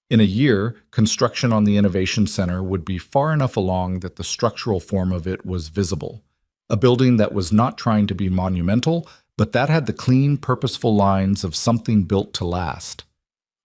In a year, construction on the Innovation Center would be far enough along that the structural form of it was visible. A building that was not trying to be monumental, but that had the clean, purposeful lines of something built to last.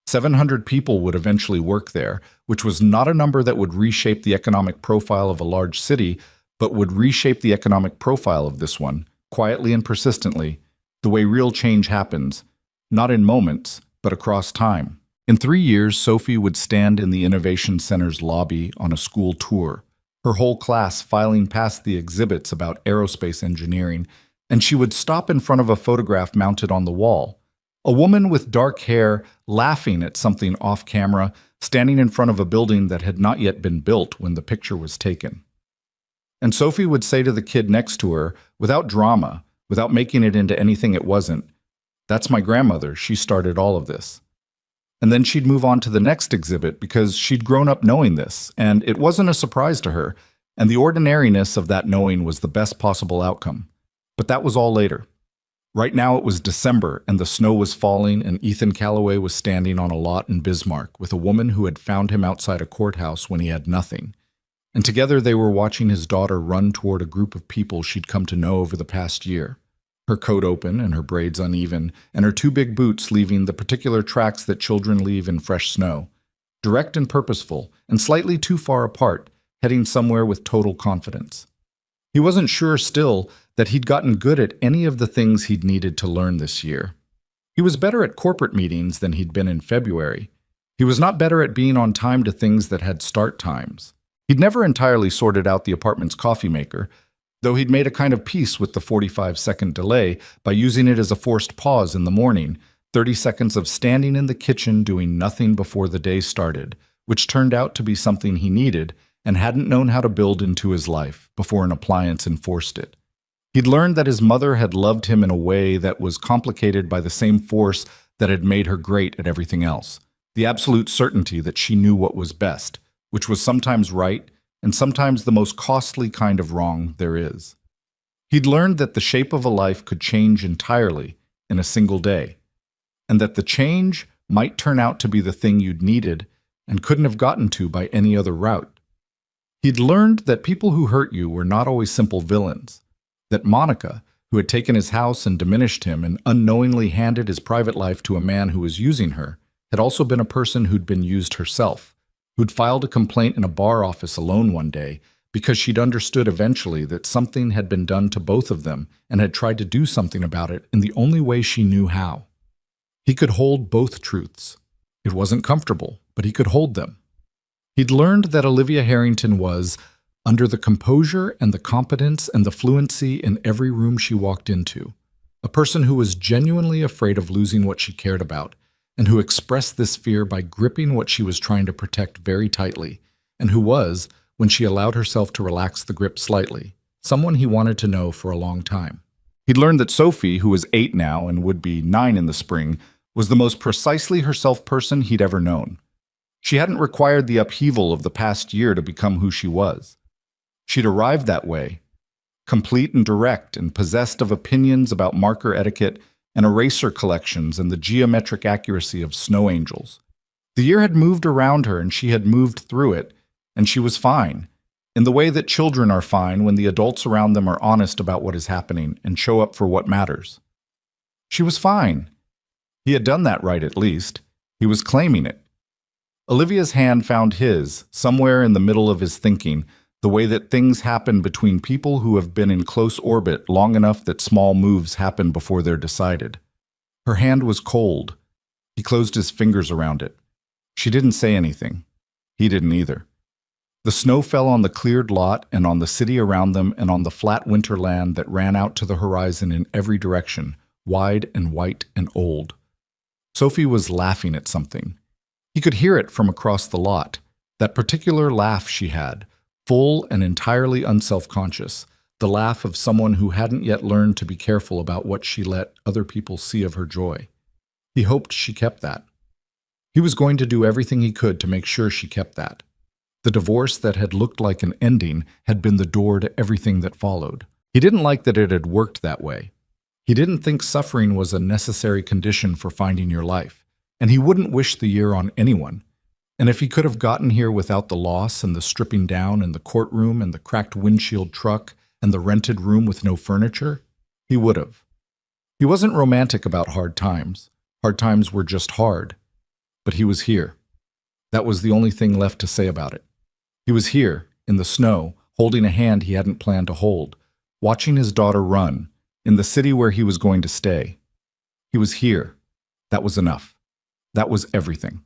700 people would eventually work there, which was not a number that would reshape the economic profile of a large city, but would reshape the economic profile of this one, quietly and persistently, the way real change happens, not in moments, but across time. In 3 years, Sophie would stand in the Innovation Center's lobby on a school tour, her whole class filing past the exhibits about aerospace engineering, and she would stop in front of a photograph mounted on the wall. A woman with dark hair, laughing at something off camera, standing in front of a building that had not yet been built when the picture was taken. And Sophie would say to the kid next to her, without drama, without making it into anything it wasn't, "That's my grandmother, she started all of this." And then she'd move on to the next exhibit because she'd grown up knowing this, and it wasn't a surprise to her, and the ordinariness of that knowing was the best possible outcome. But that was all later. Right now it was December, and the snow was falling, and Ethan Calloway was standing on a lot in Bismarck with a woman who had found him outside a courthouse when he had nothing. And together they were watching his daughter run toward a group of people she'd come to know over the past year. Her coat open and her braids uneven, and her 2 big boots leaving the particular tracks that children leave in fresh snow. Direct and purposeful, and slightly too far apart, heading somewhere with total confidence. He wasn't sure still that he'd gotten good at any of the things he'd needed to learn this year. He was better at corporate meetings than he'd been in February. He was not better at being on time to things that had start times. He'd never entirely sorted out the apartment's coffee maker, though he'd made a kind of peace with the 45-second delay by using it as a forced pause in the morning, 30 seconds of standing in the kitchen doing nothing before the day started, which turned out to be something he needed and hadn't known how to build into his life before an appliance enforced it. He'd learned that his mother had loved him in a way that was complicated by the same force that had made her great at everything else, the absolute certainty that she knew what was best, which was sometimes right and sometimes the most costly kind of wrong there is. He'd learned that the shape of a life could change entirely in a single day, and that the change might turn out to be the thing you'd needed and couldn't have gotten to by any other route. He'd learned that people who hurt you were not always simple villains, that Monica, who had taken his house and diminished him and unknowingly handed his private life to a man who was using her, had also been a person who'd been used herself, who'd filed a complaint in a bar office alone one day because she'd understood eventually that something had been done to both of them and had tried to do something about it in the only way she knew how. He could hold both truths. It wasn't comfortable, but he could hold them. He'd learned that Olivia Harrington was, under the composure and the competence and the fluency in every room she walked into, a person who was genuinely afraid of losing what she cared about, and who expressed this fear by gripping what she was trying to protect very tightly, and who was, when she allowed herself to relax the grip slightly, someone he wanted to know for a long time. He'd learned that Sophie, who was 8 now and would be 9 in the spring, was the most precisely herself person he'd ever known. She hadn't required the upheaval of the past year to become who she was. She'd arrived that way, complete and direct and possessed of opinions about marker etiquette and eraser collections and the geometric accuracy of snow angels. The year had moved around her and she had moved through it, and she was fine, in the way that children are fine when the adults around them are honest about what is happening and show up for what matters. She was fine. He had done that right, at least. He was claiming it. Olivia's hand found his, somewhere in the middle of his thinking, the way that things happen between people who have been in close orbit long enough that small moves happen before they're decided. Her hand was cold. He closed his fingers around it. She didn't say anything. He didn't either. The snow fell on the cleared lot and on the city around them and on the flat winter land that ran out to the horizon in every direction, wide and white and old. Sophie was laughing at something. He could hear it from across the lot, that particular laugh she had, full and entirely unself-conscious, the laugh of someone who hadn't yet learned to be careful about what she let other people see of her joy. He hoped she kept that. He was going to do everything he could to make sure she kept that. The divorce that had looked like an ending had been the door to everything that followed. He didn't like that it had worked that way. He didn't think suffering was a necessary condition for finding your life, and he wouldn't wish the year on anyone. And if he could have gotten here without the loss and the stripping down and the courtroom and the cracked windshield truck and the rented room with no furniture, he would have. He wasn't romantic about hard times. Hard times were just hard. But he was here. That was the only thing left to say about it. He was here, in the snow, holding a hand he hadn't planned to hold, watching his daughter run, in the city where he was going to stay. He was here. That was enough. That was everything.